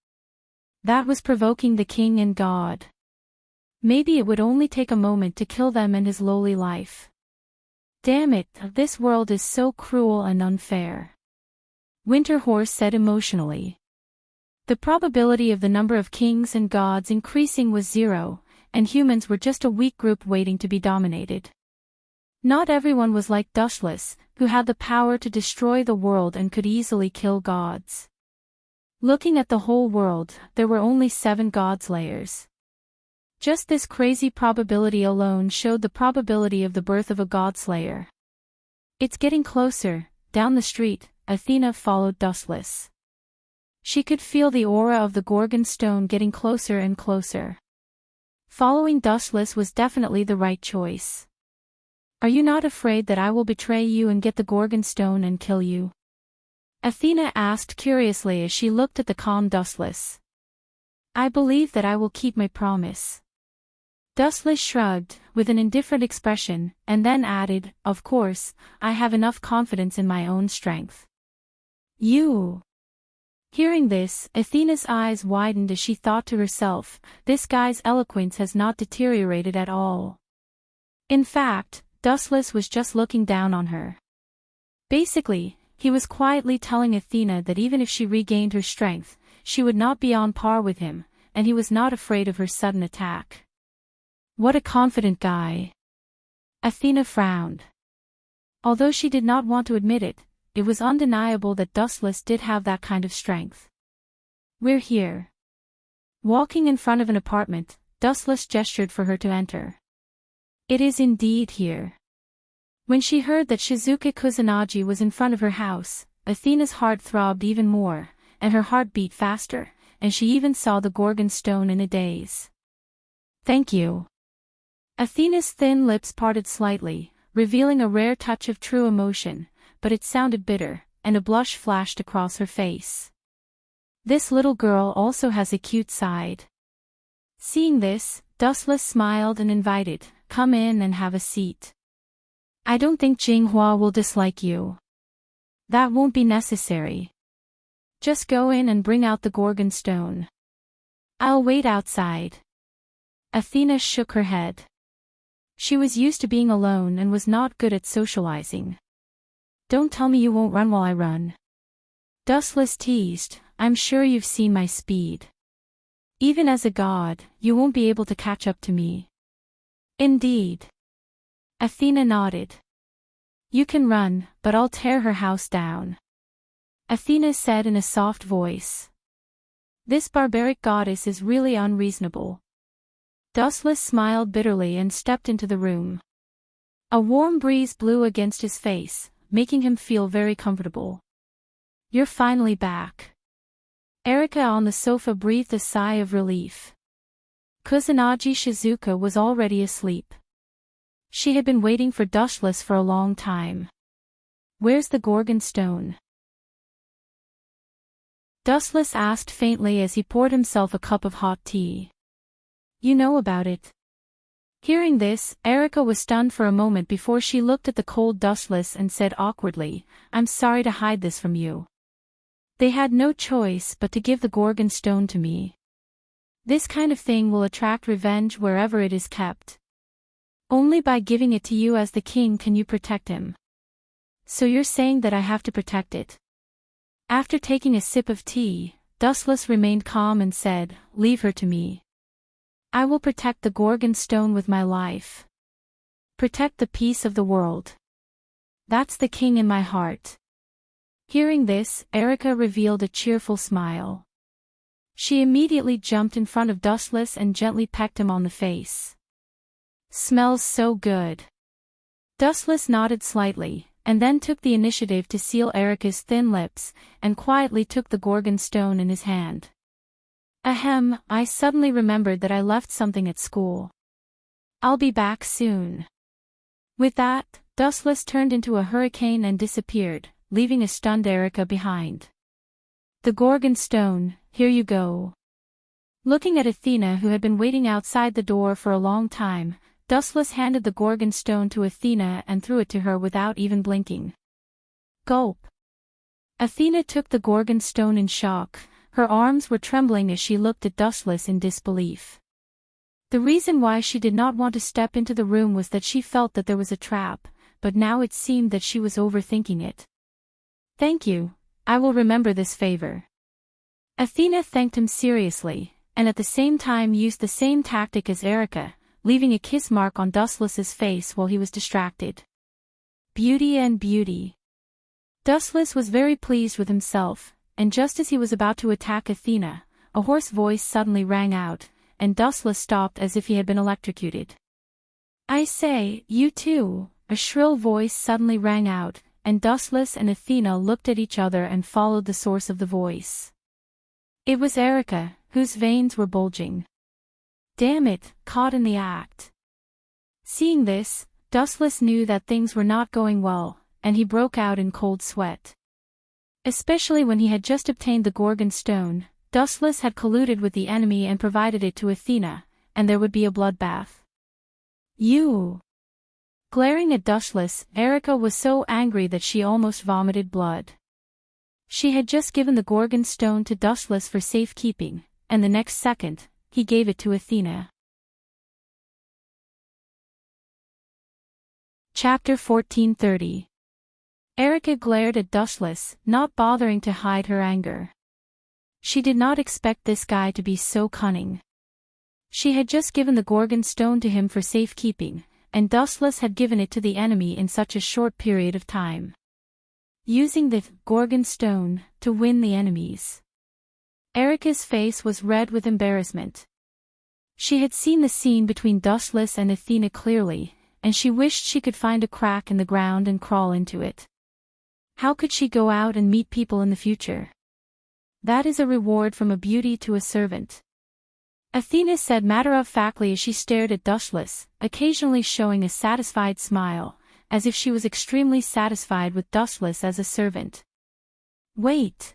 That was provoking the king and god. Maybe it would only take a moment to kill them and his lowly life. Damn it, this world is so cruel and unfair. Winterhorse said emotionally. The probability of the number of kings and gods increasing was 0, and humans were just a weak group waiting to be dominated. Not everyone was like Dustless, who had the power to destroy the world and could easily kill gods. Looking at the whole world, there were only 7 god-slayers. Just this crazy probability alone showed the probability of the birth of a god-slayer. It's getting closer. Down the street, Athena followed Dustless. She could feel the aura of the Gorgon stone getting closer and closer. Following Dustless was definitely the right choice. Are you not afraid that I will betray you and get the Gorgon stone and kill you? Athena asked curiously as she looked at the calm Dustless. I believe that I will keep my promise. Dustless shrugged, with an indifferent expression, and then added, of course, I have enough confidence in my own strength. You. Hearing this, Athena's eyes widened as she thought to herself, this guy's eloquence has not deteriorated at all. In fact, Dustless was just looking down on her. Basically, he was quietly telling Athena that even if she regained her strength, she would not be on par with him, and he was not afraid of her sudden attack. What a confident guy. Athena frowned. Although she did not want to admit it, it was undeniable that Dustless did have that kind of strength. We're here. Walking in front of an apartment, Dustless gestured for her to enter. It is indeed here. When she heard that Shizuke Kusanagi was in front of her house, Athena's heart throbbed even more, and her heart beat faster, and she even saw the Gorgon stone in a daze. Thank you. Athena's thin lips parted slightly, revealing a rare touch of true emotion, but it sounded bitter, and a blush flashed across her face. This little girl also has a cute side. Seeing this, Dustless smiled and invited, come in and have a seat. I don't think Jinghua will dislike you. That won't be necessary. Just go in and bring out the Gorgon stone. I'll wait outside. Athena shook her head. She was used to being alone and was not good at socializing. Don't tell me you won't run while I run. Dustless teased, I'm sure you've seen my speed. Even as a god, you won't be able to catch up to me. Indeed. Athena nodded. You can run, but I'll tear her house down. Athena said in a soft voice. This barbaric goddess is really unreasonable. Dustless smiled bitterly and stepped into the room. A warm breeze blew against his face, making him feel very comfortable. You're finally back. Erica on the sofa breathed a sigh of relief. Kusanagi Shizuka was already asleep. She had been waiting for Dustless for a long time. "Where's the Gorgon stone?" Dustless asked faintly as he poured himself a cup of hot tea. "You know about it." Hearing this, Erica was stunned for a moment before she looked at the cold Dustless and said awkwardly, "I'm sorry to hide this from you. They had no choice but to give the Gorgon stone to me. This kind of thing will attract revenge wherever it is kept. Only by giving it to you as the king can you protect him. So you're saying that I have to protect it?" After taking a sip of tea, Dustless remained calm and said, "Leave her to me. I will protect the Gorgon stone with my life. Protect the peace of the world. That's the king in my heart." Hearing this, Erica revealed a cheerful smile. She immediately jumped in front of Dustless and gently pecked him on the face. "Smells so good." Dustless nodded slightly, and then took the initiative to seal Erica's thin lips, and quietly took the Gorgon stone in his hand. "Ahem, I suddenly remembered that I left something at school. I'll be back soon." With that, Dustless turned into a hurricane and disappeared, leaving a stunned Erica behind. "The Gorgon stone, here you go." Looking at Athena, who had been waiting outside the door for a long time, Dustless handed the Gorgon stone to Athena and threw it to her without even blinking. Gulp. Athena took the Gorgon stone in shock. Her arms were trembling as she looked at Dustless in disbelief. The reason why she did not want to step into the room was that she felt that there was a trap, but now it seemed that she was overthinking it. "Thank you, I will remember this favor." Athena thanked him seriously, and at the same time used the same tactic as Erica, leaving a kiss mark on Dustless's face while he was distracted. Beauty and beauty. Dustless was very pleased with himself, and just as he was about to attack Athena, a hoarse voice suddenly rang out, and Dustless stopped as if he had been electrocuted. "I say, you too," a shrill voice suddenly rang out, and Dustless and Athena looked at each other and followed the source of the voice. It was Erica, whose veins were bulging. Damn it, caught in the act. Seeing this, Dustless knew that things were not going well, and he broke out in cold sweat. Especially when he had just obtained the Gorgon stone, Dustless had colluded with the enemy and provided it to Athena, and there would be a bloodbath. "You!" Glaring at Dustless, Erica was so angry that she almost vomited blood. She had just given the Gorgon stone to Dustless for safekeeping, and the next second, he gave it to Athena. Chapter 1430. Erica glared at Dustless, not bothering to hide her anger. She did not expect this guy to be so cunning. She had just given the Gorgon stone to him for safekeeping, and Dustless had given it to the enemy in such a short period of time. Using the Gorgon stone to win the enemies. Erica's face was red with embarrassment. She had seen the scene between Dustless and Athena clearly, and she wished she could find a crack in the ground and crawl into it. How could she go out and meet people in the future? That is a reward from a beauty to a servant. Athena said matter-of-factly as she stared at Dustless, occasionally showing a satisfied smile, as if she was extremely satisfied with Dustless as a servant. "Wait."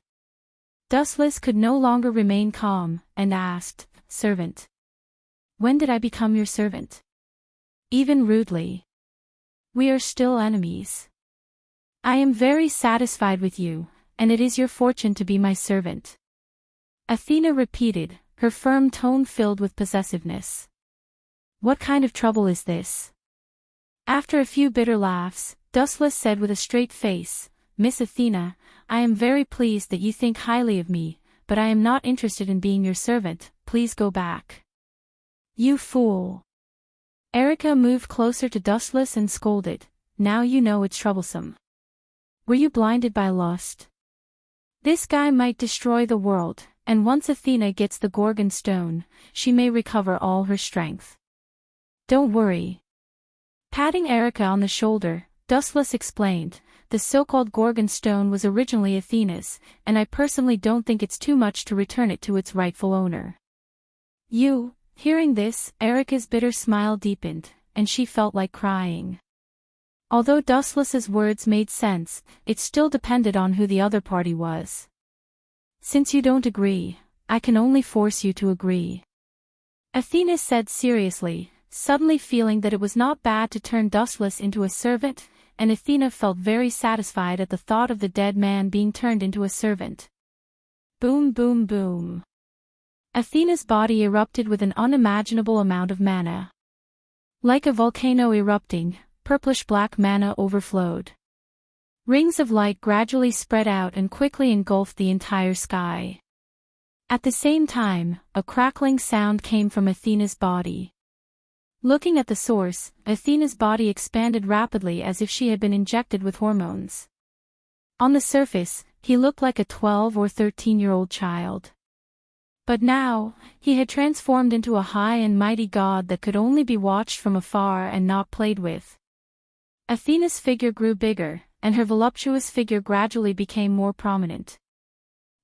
Dustless could no longer remain calm, and asked, "Servant? When did I become your servant?" Even rudely. "We are still enemies. I am very satisfied with you, and it is your fortune to be my servant." Athena repeated, her firm tone filled with possessiveness. "What kind of trouble is this?" After a few bitter laughs, Dustless said with a straight face, "Miss Athena, I am very pleased that you think highly of me, but I am not interested in being your servant, please go back." "You fool." Erica moved closer to Dustless and scolded, "Now you know it's troublesome. Were you blinded by lust? This guy might destroy the world, and once Athena gets the Gorgon stone, she may recover all her strength. Don't worry." Patting Erica on the shoulder, Dustless explained, "The so-called Gorgon stone was originally Athena's, and I personally don't think it's too much to return it to its rightful owner. You, Hearing this, Erica's bitter smile deepened, and she felt like crying. Although Dustless's words made sense, it still depended on who the other party was. Since you don't agree, I can only force you to agree. Athena said seriously, suddenly feeling that it was not bad to turn Dustless into a servant, and Athena felt very satisfied at the thought of the dead man being turned into a servant. Boom boom boom. Athena's body erupted with an unimaginable amount of mana. Like a volcano erupting, purplish-black mana overflowed. Rings of light gradually spread out and quickly engulfed the entire sky. At the same time, a crackling sound came from Athena's body. Looking at the source, Athena's body expanded rapidly as if she had been injected with hormones. On the surface, he looked like a 12 or 13-year-old child. But now, he had transformed into a high and mighty god that could only be watched from afar and not played with. Athena's figure grew bigger, and her voluptuous figure gradually became more prominent.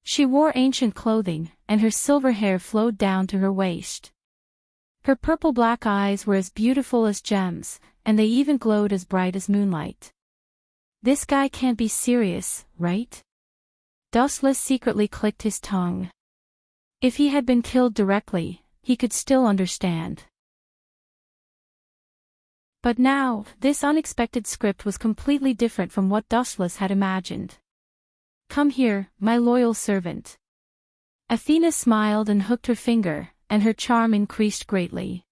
She wore ancient clothing, and her silver hair flowed down to her waist. Her purple-black eyes were as beautiful as gems, and they even glowed as bright as moonlight. This guy can't be serious, right? Dustless secretly clicked his tongue. If he had been killed directly, he could still understand. But now, this unexpected script was completely different from what Dustless had imagined. Come here, my loyal servant. Athena smiled and hooked her finger, and her charm increased greatly.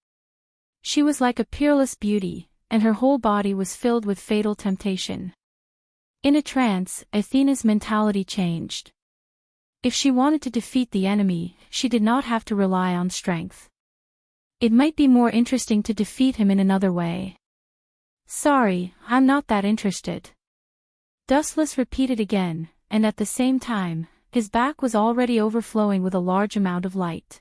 She was like a peerless beauty, and her whole body was filled with fatal temptation. In a trance, Athena's mentality changed. If she wanted to defeat the enemy, she did not have to rely on strength. It might be more interesting to defeat him in another way. Sorry, I'm not that interested. Dustless repeated again, and at the same time, his back was already overflowing with a large amount of light.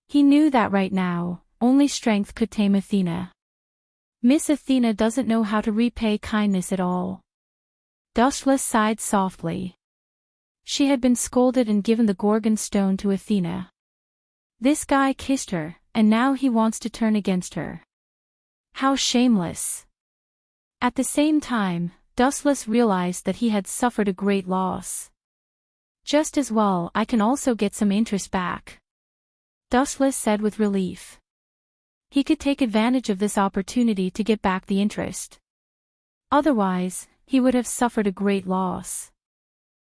He knew that right now, only strength could tame Athena. Miss Athena doesn't know how to repay kindness at all. Dustless sighed softly. She had been scolded and given the Gorgon stone to Athena. This guy kissed her, and now he wants to turn against her. How shameless. At the same time, Dustless realized that he had suffered a great loss. Just as well, I can also get some interest back. Dustless said with relief. He could take advantage of this opportunity to get back the interest. Otherwise, he would have suffered a great loss.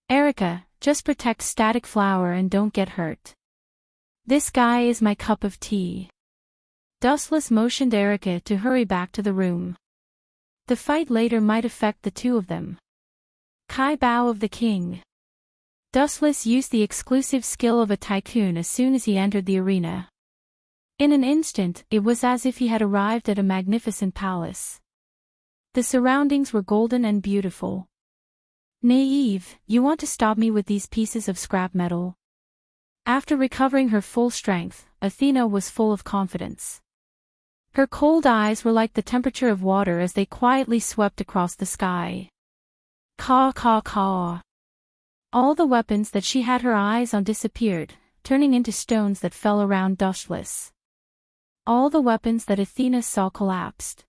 Erica, just protect Static Flower and don't get hurt. This guy is my cup of tea. Dustless motioned Erica to hurry back to the room. The fight later might affect the two of them. Kai Bao of the King. Dustless used the exclusive skill of a tycoon as soon as he entered the arena. In an instant, it was as if he had arrived at a magnificent palace. The surroundings were golden and beautiful. Naive, you want to stop me with these pieces of scrap metal? After recovering her full strength, Athena was full of confidence. Her cold eyes were like the temperature of water as they quietly swept across the sky. Caw caw caw. All the weapons that she had her eyes on disappeared, turning into stones that fell around Dustless. All the weapons that Athena saw collapsed.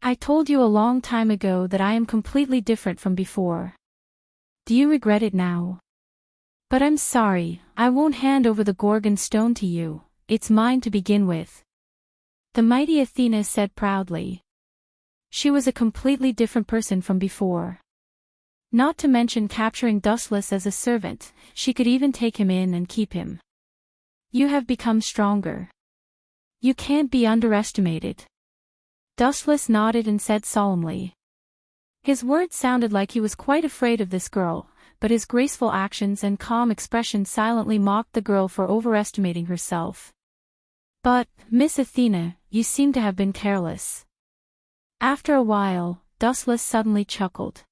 I told you a long time ago that I am completely different from before. Do you regret it now? But I'm sorry, I won't hand over the Gorgon stone to you, it's mine to begin with. The mighty Athena said proudly. She was a completely different person from before. Not to mention capturing Dustless as a servant, she could even take him in and keep him. You have become stronger. You can't be underestimated. Dustless nodded and said solemnly. His words sounded like he was quite afraid of this girl, but his graceful actions and calm expression silently mocked the girl for overestimating herself. But, Miss Athena, you seem to have been careless. After a while, Dustless suddenly chuckled.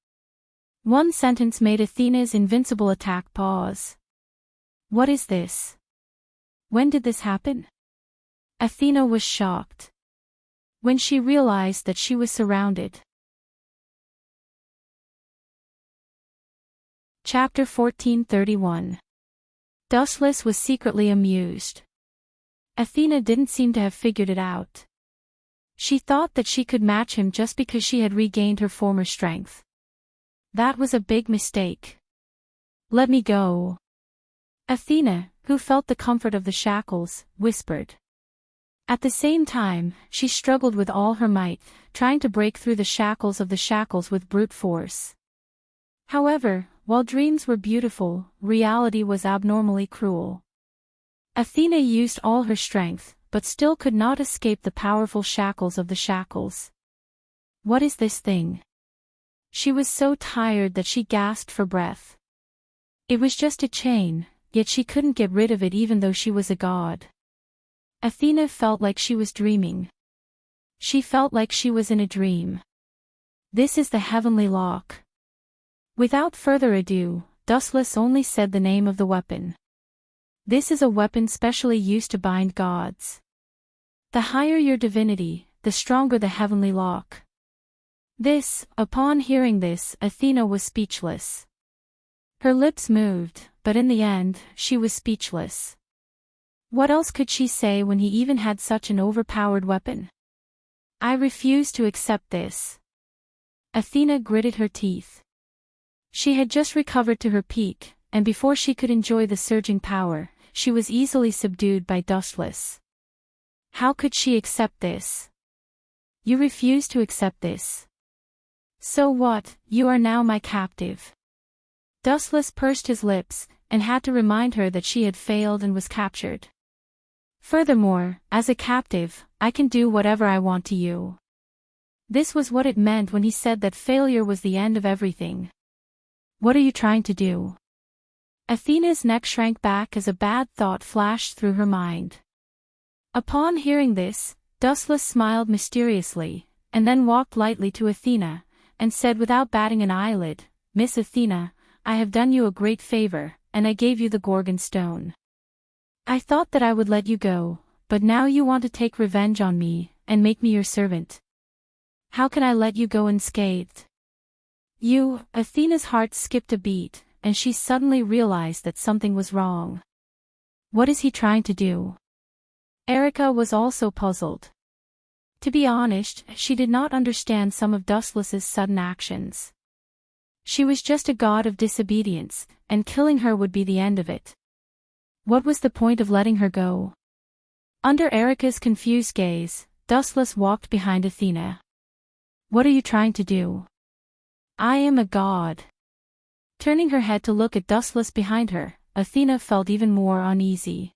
One sentence made Athena's invincible attack pause. What is this? When did this happen? Athena was shocked. When she realized that she was surrounded. Chapter 1431. Dustless was secretly amused. Athena didn't seem to have figured it out. She thought that she could match him just because she had regained her former strength. That was a big mistake. "Let me go." Athena, who felt the comfort of the shackles, whispered. At the same time, she struggled with all her might, trying to break through the shackles with brute force. However, while dreams were beautiful, reality was abnormally cruel. Athena used all her strength, but still could not escape the powerful shackles of the shackles. What is this thing? She was so tired that she gasped for breath. It was just a chain, yet she couldn't get rid of it even though she was a god. Athena felt like she was dreaming. She felt like she was in a dream. This is the heavenly lock. Without further ado, Dustless only said the name of the weapon. This is a weapon specially used to bind gods. The higher your divinity, the stronger the heavenly lock. Upon hearing this, Athena was speechless. Her lips moved, but in the end, she was speechless. What else could she say when he even had such an overpowered weapon? "I refuse to accept this." Athena gritted her teeth. She had just recovered to her peak, and before she could enjoy the surging power, she was easily subdued by Dustless. How could she accept this? "You refuse to accept this. So what, you are now my captive." Dustless pursed his lips, and had to remind her that she had failed and was captured. "Furthermore, as a captive, I can do whatever I want to you." This was what it meant when he said that failure was the end of everything. "What are you trying to do?" Athena's neck shrank back as a bad thought flashed through her mind. Upon hearing this, Dustless smiled mysteriously, and then walked lightly to Athena, and said without batting an eyelid, "Miss Athena, I have done you a great favor, and I gave you the Gorgon Stone. I thought that I would let you go, but now you want to take revenge on me, and make me your servant. How can I let you go unscathed?" Athena's heart skipped a beat, and she suddenly realized that something was wrong. What is he trying to do? Erica was also puzzled. To be honest, she did not understand some of Dustless's sudden actions. She was just a god of disobedience, and killing her would be the end of it. What was the point of letting her go? Under Erica's confused gaze, Dustless walked behind Athena. "What are you trying to do?" "I am a god." Turning her head to look at Dustless behind her, Athena felt even more uneasy.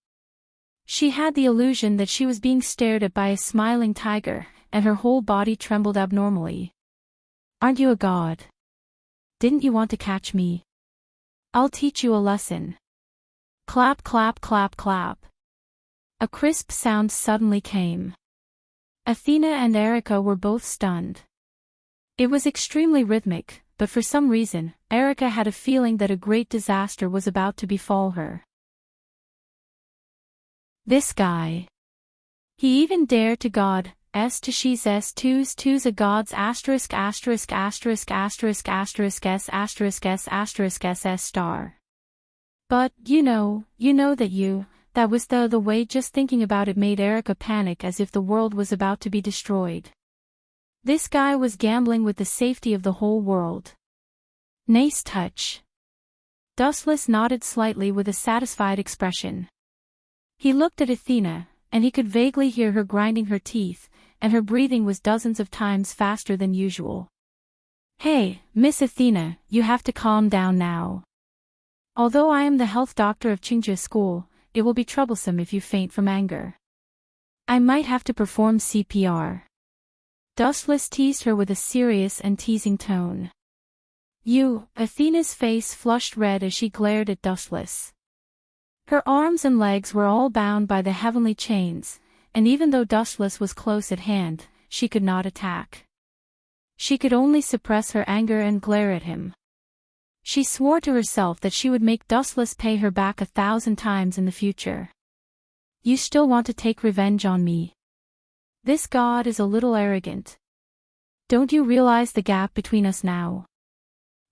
She had the illusion that she was being stared at by a smiling tiger, and her whole body trembled abnormally. "Aren't you a god? Didn't you want to catch me? I'll teach you a lesson." Clap, clap, clap, clap. A crisp sound suddenly came. Athena and Erica were both stunned. It was extremely rhythmic, but for some reason, Erica had a feeling that a great disaster was about to befall her. This guy. He even dared to god, S to she's S twos a god's asterisk asterisk asterisk asterisk asterisk S asterisk S asterisk S S star. But, that was the way just thinking about it made Erica panic as if the world was about to be destroyed. This guy was gambling with the safety of the whole world. Nice touch. Dustless nodded slightly with a satisfied expression. He looked at Athena, and he could vaguely hear her grinding her teeth, and her breathing was dozens of times faster than usual. "Hey, Miss Athena, you have to calm down now. Although I am the health doctor of Qingja School, it will be troublesome if you faint from anger. I might have to perform CPR." Dustless teased her with a serious and teasing tone. Athena's face flushed red as she glared at Dustless. Her arms and legs were all bound by the heavenly chains, and even though Dustless was close at hand, she could not attack. She could only suppress her anger and glare at him. She swore to herself that she would make Dustless pay her back 1,000 times in the future. "You still want to take revenge on me? This god is a little arrogant. Don't you realize the gap between us now?"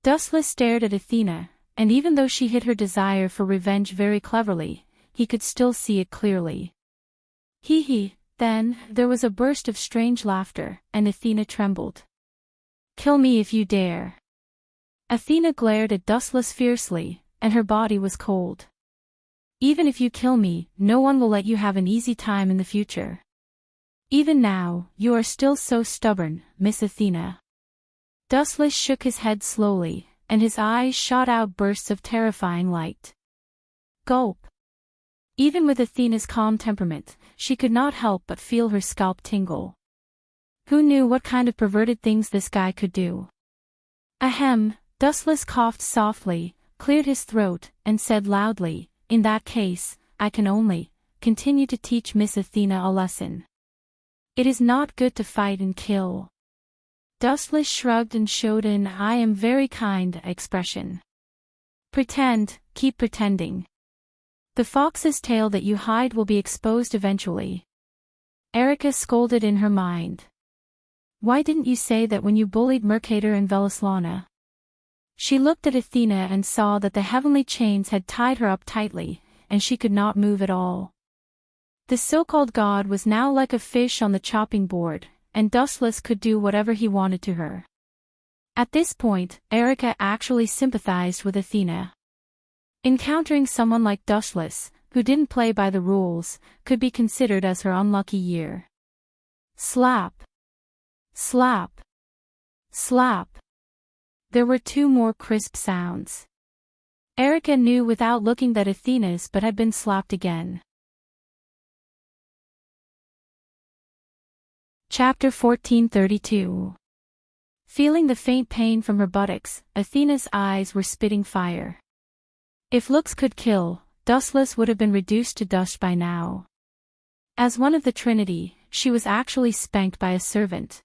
Dustless stared at Athena, and even though she hid her desire for revenge very cleverly, he could still see it clearly. Hee hee. Then, there was a burst of strange laughter, and Athena trembled. Kill me if you dare. Athena glared at Dustless fiercely, and her body was cold. Even if you kill me, no one will let you have an easy time in the future. Even now, you are still so stubborn, Miss Athena. Dustless shook his head slowly, and his eyes shot out bursts of terrifying light. Gulp. Even with Athena's calm temperament, she could not help but feel her scalp tingle. Who knew what kind of perverted things this guy could do? Ahem, Dustless coughed softly, cleared his throat, and said loudly, in that case, I can only continue to teach Miss Athena a lesson. It is not good to fight and kill. Dustless shrugged and showed an I am very kind expression. Pretend, keep pretending. The fox's tail that you hide will be exposed eventually. Erica scolded in her mind. Why didn't you say that when you bullied Mercator and Velislana? She looked at Athena and saw that the heavenly chains had tied her up tightly, and she could not move at all. The so-called god was now like a fish on the chopping board, and Dustless could do whatever he wanted to her. At this point, Erica actually sympathized with Athena. Encountering someone like Dustless, who didn't play by the rules, could be considered as her unlucky year. Slap. Slap. Slap. There were two more crisp sounds. Erica knew without looking that Athena's butt had been slapped again. Chapter 1432. Feeling the faint pain from her buttocks, Athena's eyes were spitting fire. If looks could kill, Dustless would have been reduced to dust by now. As one of the Trinity, she was actually spanked by a servant.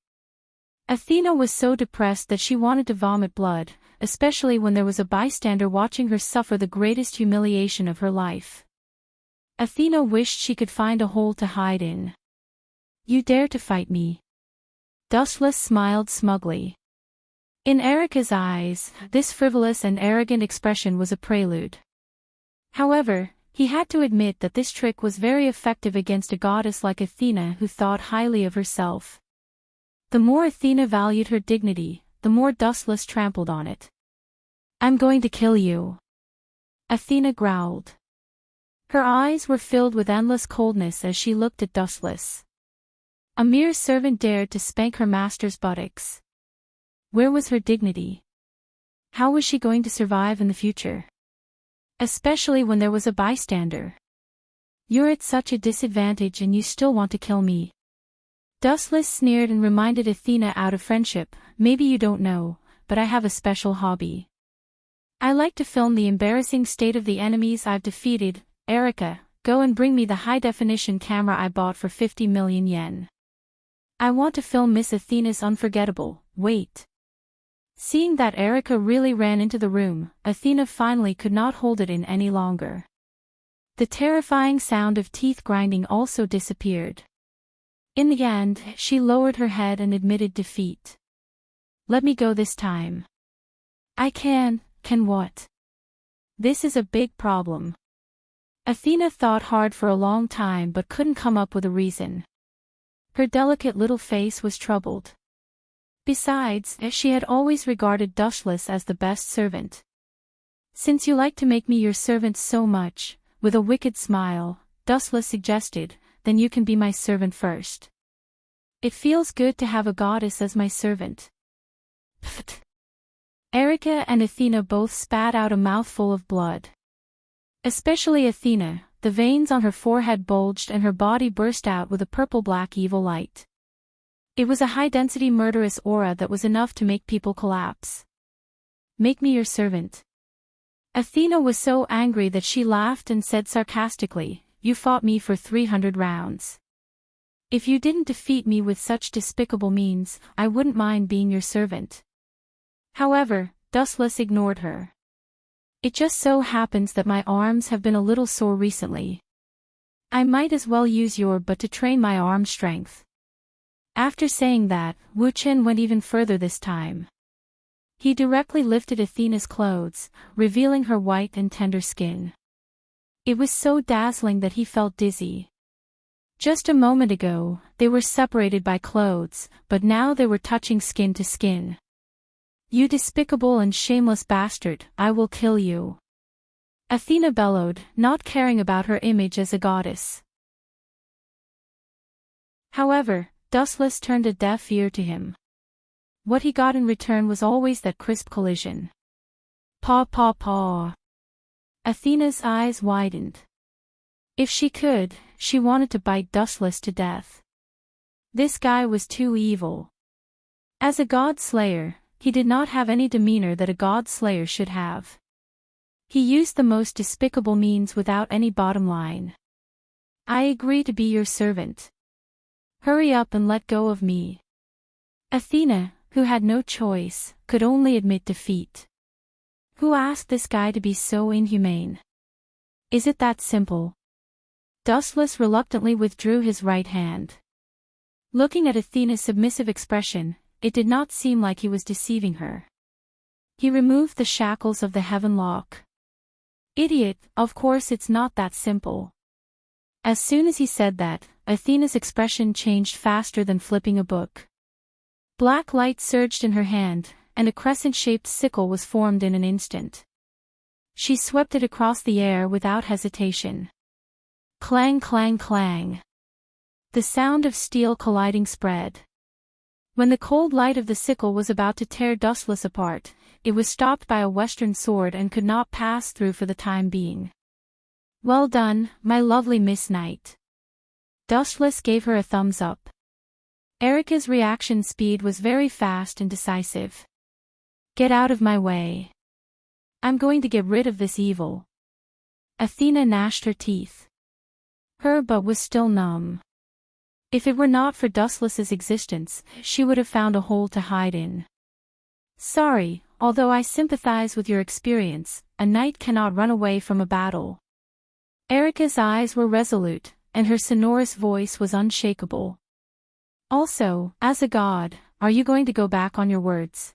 Athena was so depressed that she wanted to vomit blood, especially when there was a bystander watching her suffer the greatest humiliation of her life. Athena wished she could find a hole to hide in. You dare to fight me? Dustless smiled smugly. In Erica's eyes, this frivolous and arrogant expression was a prelude. However, he had to admit that this trick was very effective against a goddess like Athena who thought highly of herself. The more Athena valued her dignity, the more Dustless trampled on it. I'm going to kill you. Athena growled. Her eyes were filled with endless coldness as she looked at Dustless. A mere servant dared to spank her master's buttocks. Where was her dignity? How was she going to survive in the future? Especially when there was a bystander. You're at such a disadvantage and you still want to kill me. Dustless sneered and reminded Athena out of friendship, maybe you don't know, but I have a special hobby. I like to film the embarrassing state of the enemies I've defeated. Erica, go and bring me the high-definition camera I bought for 50 million yen. I want to film Miss Athena's unforgettable, wait. Seeing that Erica really ran into the room, Athena finally could not hold it in any longer. The terrifying sound of teeth grinding also disappeared. In the end, she lowered her head and admitted defeat. Let me go this time. I can what? This is a big problem. Athena thought hard for a long time but couldn't come up with a reason. Her delicate little face was troubled. Besides, she had always regarded Dustless as the best servant. Since you like to make me your servant so much, with a wicked smile, Dustless suggested, then you can be my servant first. It feels good to have a goddess as my servant. Pfft. Erica and Athena both spat out a mouthful of blood. Especially Athena, the veins on her forehead bulged and her body burst out with a purple-black evil light. It was a high-density murderous aura that was enough to make people collapse. Make me your servant. Athena was so angry that she laughed and said sarcastically, you fought me for 300 rounds. If you didn't defeat me with such despicable means, I wouldn't mind being your servant. However, Dustless ignored her. It just so happens that my arms have been a little sore recently. I might as well use your butt to train my arm strength. After saying that, Wu Chen went even further this time. He directly lifted Athena's clothes, revealing her white and tender skin. It was so dazzling that he felt dizzy. Just a moment ago, they were separated by clothes, but now they were touching skin to skin. You despicable and shameless bastard, I will kill you. Athena bellowed, not caring about her image as a goddess. However, Dustless turned a deaf ear to him. What he got in return was always that crisp collision. Paw paw paw. Athena's eyes widened. If she could, she wanted to bite Dustless to death. This guy was too evil. As a god slayer, he did not have any demeanor that a god slayer should have. He used the most despicable means without any bottom line. I agree to be your servant. Hurry up and let go of me. Athena, who had no choice, could only admit defeat. Who asked this guy to be so inhumane? Is it that simple? Dustless reluctantly withdrew his right hand. Looking at Athena's submissive expression, it did not seem like he was deceiving her. He removed the shackles of the heaven lock. Idiot, of course it's not that simple. As soon as he said that, Athena's expression changed faster than flipping a book. Black light surged in her hand, and a crescent-shaped sickle was formed in an instant. She swept it across the air without hesitation. Clang clang clang. The sound of steel colliding spread. When the cold light of the sickle was about to tear Dustless apart, it was stopped by a western sword and could not pass through for the time being. Well done, my lovely Miss Knight. Dustless gave her a thumbs up. Erica's reaction speed was very fast and decisive. Get out of my way. I'm going to get rid of this evil. Athena gnashed her teeth. Her butt was still numb. If it were not for Dustless's existence, she would have found a hole to hide in. Sorry, although I sympathize with your experience, a knight cannot run away from a battle. Erica's eyes were resolute, and her sonorous voice was unshakable. Also, as a god, are you going to go back on your words?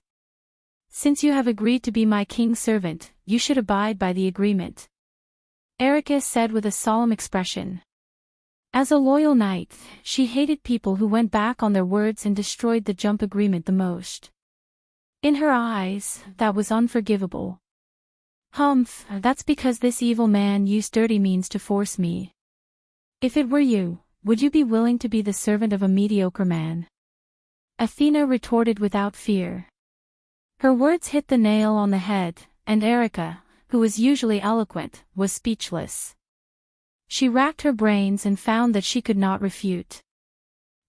Since you have agreed to be my king's servant, you should abide by the agreement. Erica said with a solemn expression. As a loyal knight, she hated people who went back on their words and destroyed the jump agreement the most. In her eyes, that was unforgivable. Humph, that's because this evil man used dirty means to force me. If it were you, would you be willing to be the servant of a mediocre man? Athena retorted without fear. Her words hit the nail on the head, and Erica, who was usually eloquent, was speechless. She racked her brains and found that she could not refute.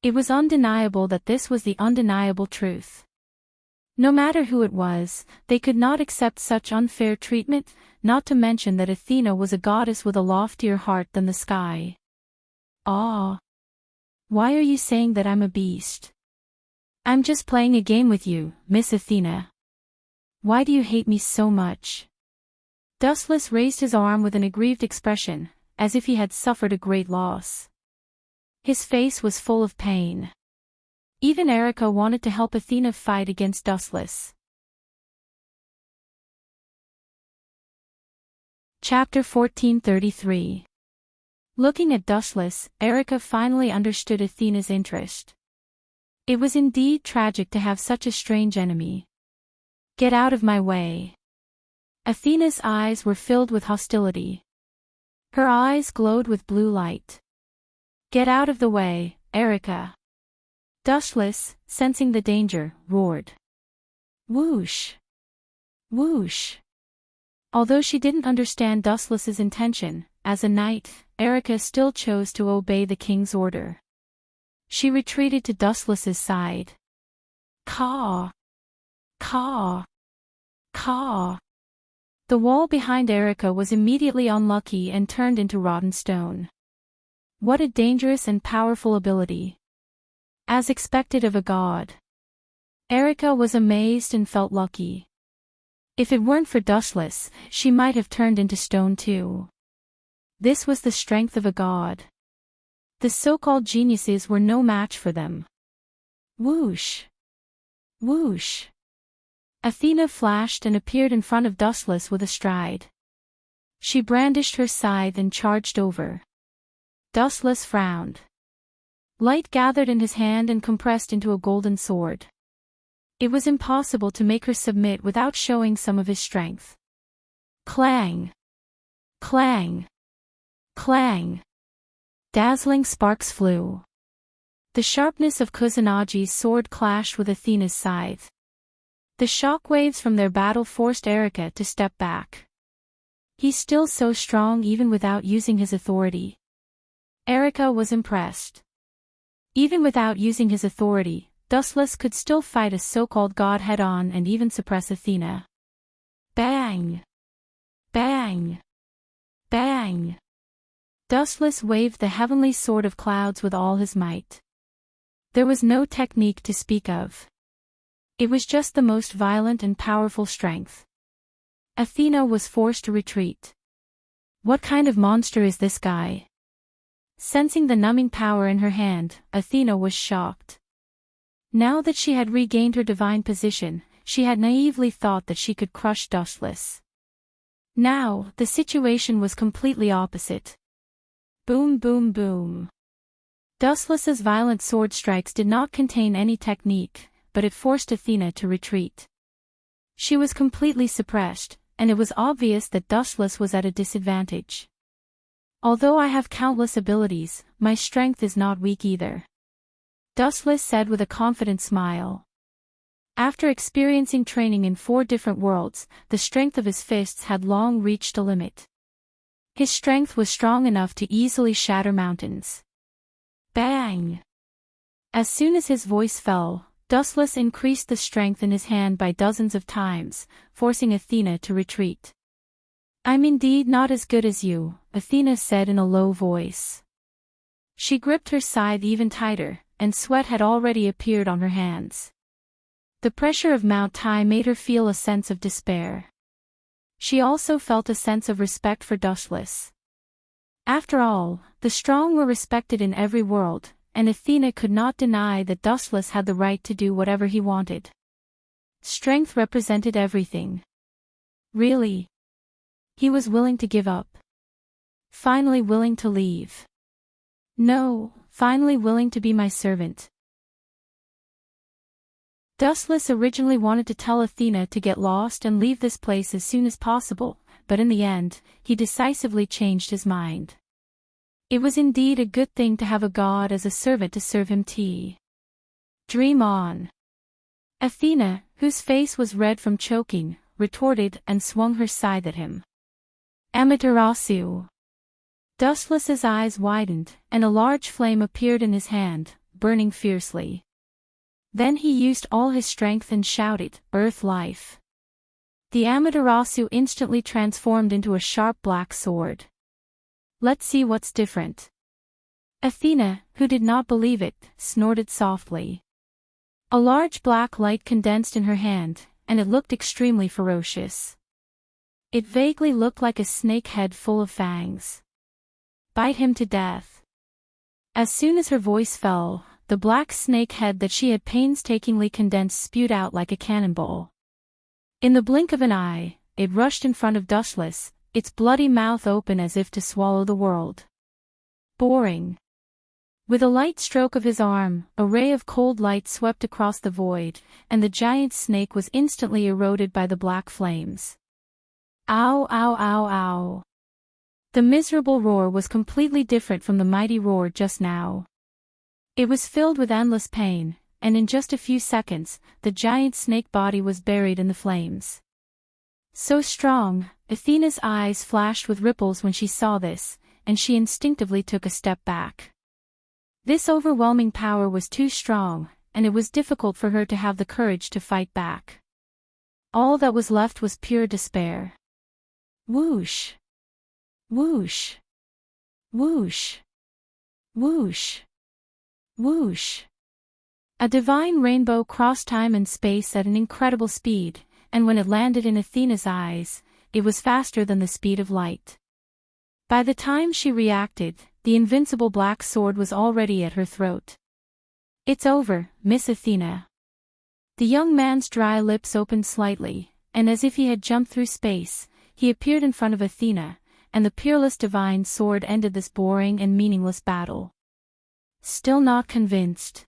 It was undeniable that this was the undeniable truth. No matter who it was, they could not accept such unfair treatment, not to mention that Athena was a goddess with a loftier heart than the sky. Ah. Why are you saying that I'm a beast? I'm just playing a game with you, Miss Athena. Why do you hate me so much? Dustless raised his arm with an aggrieved expression, as if he had suffered a great loss. His face was full of pain. Even Erica wanted to help Athena fight against Dustless. Chapter 1433. Looking at Dustless, Erica finally understood Athena's interest. It was indeed tragic to have such a strange enemy. Get out of my way. Athena's eyes were filled with hostility. Her eyes glowed with blue light. Get out of the way, Erica. Dustless, sensing the danger, roared. Whoosh! Whoosh! Although she didn't understand Dustless's intention, as a knight, Erica still chose to obey the king's order. She retreated to Dustless's side. Caw! Caw! Caw! The wall behind Erica was immediately unlucky and turned into rotten stone. What a dangerous and powerful ability. As expected of a god. Erica was amazed and felt lucky. If it weren't for Dustless, she might have turned into stone too. This was the strength of a god. The so-called geniuses were no match for them. Whoosh! Whoosh! Athena flashed and appeared in front of Dustless with a stride. She brandished her scythe and charged over. Dustless frowned. Light gathered in his hand and compressed into a golden sword. It was impossible to make her submit without showing some of his strength. Clang! Clang! Clang! Dazzling sparks flew. The sharpness of Kusunagi's sword clashed with Athena's scythe. The shockwaves from their battle forced Erika to step back. He's still so strong even without using his authority. Erika was impressed. Even without using his authority, Dustless could still fight a so-called god head-on and even suppress Athena. Bang! Bang! Bang! Dustless waved the heavenly sword of clouds with all his might. There was no technique to speak of. It was just the most violent and powerful strength. Athena was forced to retreat. What kind of monster is this guy? Sensing the numbing power in her hand, Athena was shocked. Now that she had regained her divine position, she had naively thought that she could crush Dustless. Now, the situation was completely opposite. Boom boom boom. Dustless's violent sword strikes did not contain any technique, but it forced Athena to retreat. She was completely suppressed, and it was obvious that Dustless was at a disadvantage. Although I have countless abilities, my strength is not weak either. Dustless said with a confident smile. After experiencing training in 4 different worlds, the strength of his fists had long reached a limit. His strength was strong enough to easily shatter mountains. Bang! As soon as his voice fell, Dustless increased the strength in his hand by dozens of times, forcing Athena to retreat. I'm indeed not as good as you, Athena said in a low voice. She gripped her scythe even tighter, and sweat had already appeared on her hands. The pressure of Mount Tai made her feel a sense of despair. She also felt a sense of respect for Dustless. After all, the strong were respected in every world, and Athena could not deny that Dustless had the right to do whatever he wanted. Strength represented everything. Really? He was willing to give up. Finally willing to leave. No, finally willing to be my servant. Dustless originally wanted to tell Athena to get lost and leave this place as soon as possible, but in the end, he decisively changed his mind. It was indeed a good thing to have a god as a servant to serve him tea. Dream on. Athena, whose face was red from choking, retorted and swung her scythe at him. Amaterasu. Dustless's eyes widened, and a large flame appeared in his hand, burning fiercely. Then he used all his strength and shouted, Earth Life. The Amaterasu instantly transformed into a sharp black sword. Let's see what's different. Athena, who did not believe it, snorted softly. A large black light condensed in her hand, and it looked extremely ferocious. It vaguely looked like a snake head full of fangs. Bite him to death. As soon as her voice fell, the black snake head that she had painstakingly condensed spewed out like a cannonball. In the blink of an eye, it rushed in front of Dustless, its bloody mouth open as if to swallow the world. Boring. With a light stroke of his arm, a ray of cold light swept across the void, and the giant snake was instantly eroded by the black flames. Ow ow ow ow. The miserable roar was completely different from the mighty roar just now. It was filled with endless pain, and in just a few seconds, the giant snake body was buried in the flames. So strong, Athena's eyes flashed with ripples when she saw this, and she instinctively took a step back. This overwhelming power was too strong, and it was difficult for her to have the courage to fight back. All that was left was pure despair. Whoosh! Whoosh! Whoosh! Whoosh! Whoosh! A divine rainbow crossed time and space at an incredible speed, and when it landed in Athena's eyes, it was faster than the speed of light. By the time she reacted, the invincible black sword was already at her throat. It's over, Miss Athena. The young man's dry lips opened slightly, and as if he had jumped through space, he appeared in front of Athena, and the peerless divine sword ended this boring and meaningless battle. Still not convinced.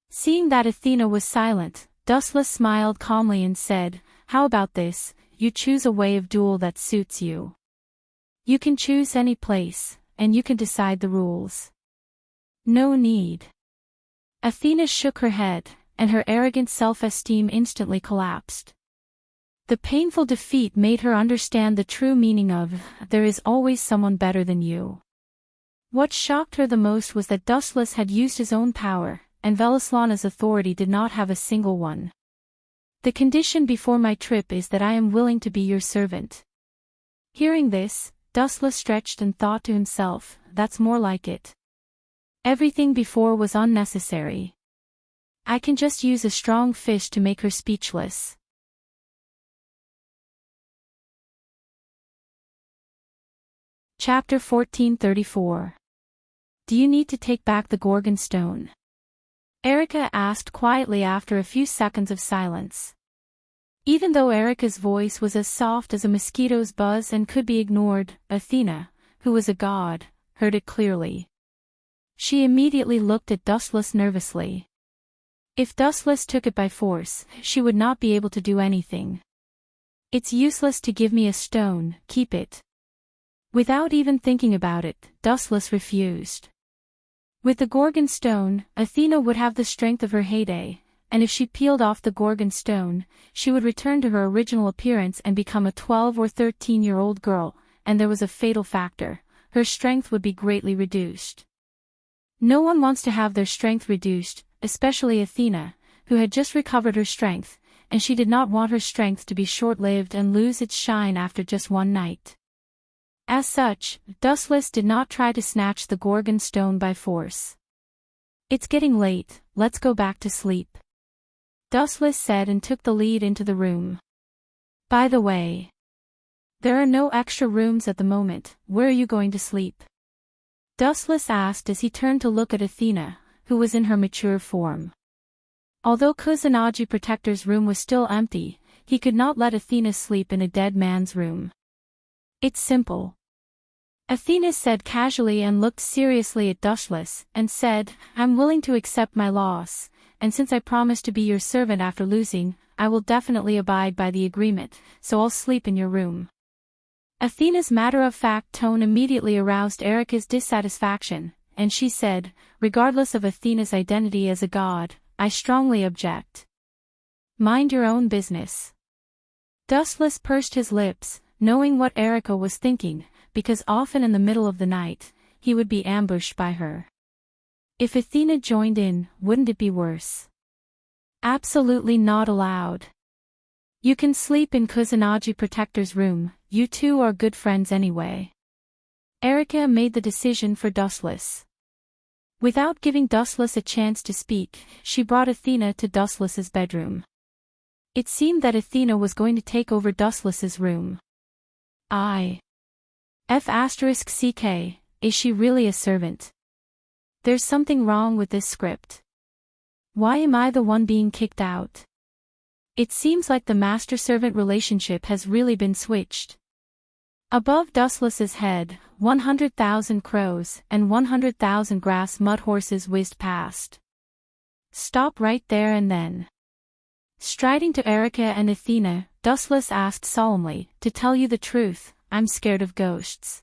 Seeing that Athena was silent, Dustless smiled calmly and said, "How about this, you choose a way of duel that suits you. You can choose any place, and you can decide the rules." "No need." Athena shook her head, and her arrogant self-esteem instantly collapsed. The painful defeat made her understand the true meaning of, "There is always someone better than you." What shocked her the most was that Dustless had used his own power, and Velaslana's authority did not have a single one. "The condition before my trip is that I am willing to be your servant." Hearing this, Dustless stretched and thought to himself, "That's more like it. Everything before was unnecessary. I can just use a strong fish to make her speechless." Chapter 1434. Do you need to take back the Gorgon stone? Erica asked quietly after a few seconds of silence. Even though Erica's voice was as soft as a mosquito's buzz and could be ignored, Athena, who was a god, heard it clearly. She immediately looked at Dustless nervously. If Dustless took it by force, she would not be able to do anything. "It's useless to give me a stone, keep it." Without even thinking about it, Dustless refused. With the Gorgon stone, Athena would have the strength of her heyday, and if she peeled off the Gorgon stone, she would return to her original appearance and become a 12 or 13-year-old girl, and there was a fatal factor: her strength would be greatly reduced. No one wants to have their strength reduced, especially Athena, who had just recovered her strength, and she did not want her strength to be short-lived and lose its shine after just one night. As such, Dustless did not try to snatch the Gorgon stone by force. "It's getting late, let's go back to sleep," Dustless said and took the lead into the room. "By the way, there are no extra rooms at the moment, where are you going to sleep?" Dustless asked as he turned to look at Athena, who was in her mature form. Although Kusanagi Protector's room was still empty, he could not let Athena sleep in a dead man's room. "It's simple," Athena said casually and looked seriously at Dustless, and said, "I'm willing to accept my loss, and since I promised to be your servant after losing, I will definitely abide by the agreement, so I'll sleep in your room." Athena's matter-of-fact tone immediately aroused Erica's dissatisfaction, and she said, regardless of Athena's identity as a god, "I strongly object." "Mind your own business." Dustless pursed his lips, knowing what Erica was thinking, because often in the middle of the night, he would be ambushed by her. If Athena joined in, wouldn't it be worse? "Absolutely not allowed. You can sleep in Kusanagi Protector's room, you two are good friends anyway." Erica made the decision for Dustless. Without giving Dustless a chance to speak, she brought Athena to Dustless's bedroom. It seemed that Athena was going to take over Dustless's room. F***CK, is she really a servant? There's something wrong with this script. Why am I the one being kicked out? It seems like the master-servant relationship has really been switched. Above Dustless's head, 100,000 crows and 100,000 grass mud horses whizzed past. "Stop right there and then." Striding to Erica and Athena, Dustless asked solemnly, "To tell you the truth, I'm scared of ghosts."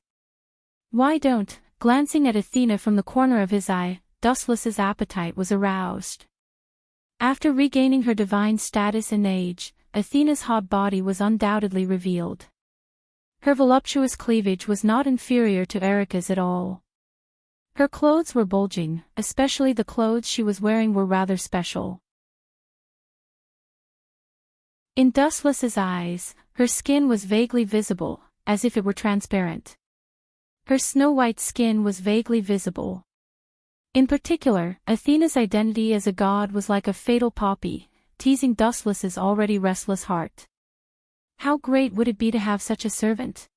"Why don't?" Glancing at Athena from the corner of his eye, Dustless's appetite was aroused. After regaining her divine status and age, Athena's hot body was undoubtedly revealed. Her voluptuous cleavage was not inferior to Erica's at all. Her clothes were bulging, especially the clothes she was wearing were rather special. In Dustless's eyes, her skin was vaguely visible, as if it were transparent. Her snow-white skin was vaguely visible. In particular, Athena's identity as a god was like a fatal poppy, teasing Dustless's already restless heart. How great would it be to have such a servant?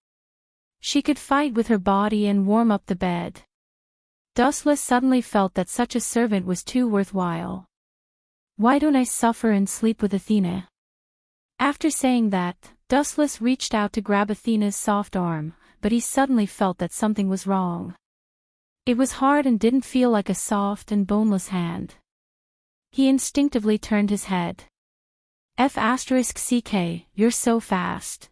She could fight with her body and warm up the bed. Dustless suddenly felt that such a servant was too worthwhile. "Why don't I suffer and sleep with Athena?" After saying that, Dustless reached out to grab Athena's soft arm, but he suddenly felt that something was wrong. It was hard and didn't feel like a soft and boneless hand. He instinctively turned his head. F***ck, you're so fast.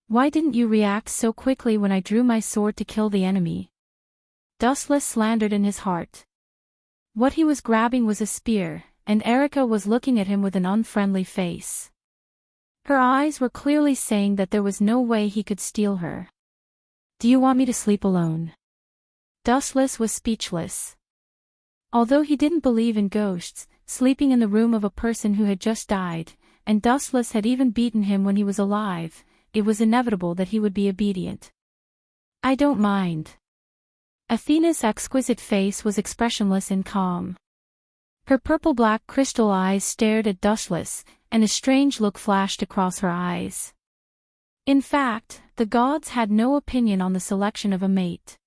Why didn't you react so quickly when I drew my sword to kill the enemy? Dustless slandered in his heart. What he was grabbing was a spear, and Erica was looking at him with an unfriendly face. Her eyes were clearly saying that there was no way he could steal her. Do you want me to sleep alone? Dustless was speechless. Although he didn't believe in ghosts, sleeping in the room of a person who had just died, and Dustless had even beaten him when he was alive, it was inevitable that he would be obedient. I don't mind. Athena's exquisite face was expressionless and calm. Her purple-black crystal eyes stared at Dustless, and a strange look flashed across her eyes. In fact, the gods had no opinion on the selection of a mate.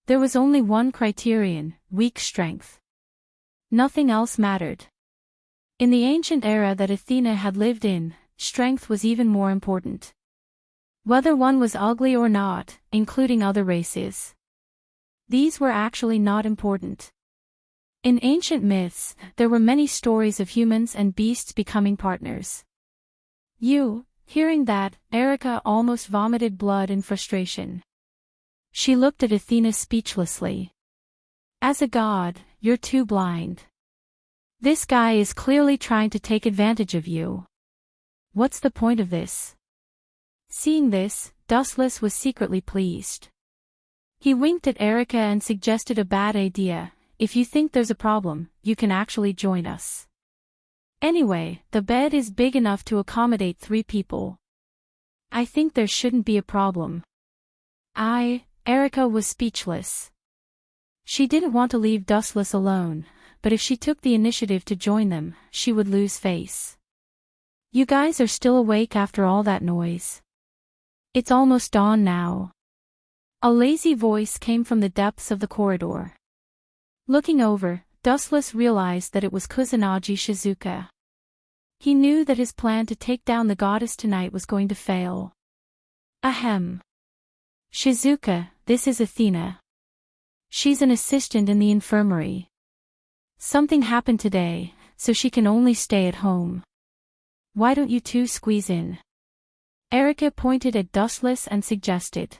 There was only one criterion: weak strength. Nothing else mattered. In the ancient era that Athena had lived in, strength was even more important. Whether one was ugly or not, including other races. These were actually not important. In ancient myths, there were many stories of humans and beasts becoming partners. Hearing that, Erica almost vomited blood in frustration. She looked at Athena speechlessly. As a god, you're too blind. This guy is clearly trying to take advantage of you. What's the point of this? Seeing this, Dustless was secretly pleased. He winked at Erica and suggested a bad idea: if you think there's a problem, you can actually join us. Anyway, the bed is big enough to accommodate 3 people. I think there shouldn't be a problem. Erica was speechless. She didn't want to leave Dustless alone, but if she took the initiative to join them, she would lose face. You guys are still awake after all that noise? It's almost dawn now. A lazy voice came from the depths of the corridor. Looking over, Dustless realized that it was Kusanagi Shizuka. He knew that his plan to take down the goddess tonight was going to fail. Ahem. Shizuka, this is Athena. She's an assistant in the infirmary. Something happened today, so she can only stay at home. Why don't you two squeeze in? Erica pointed at Dustless and suggested.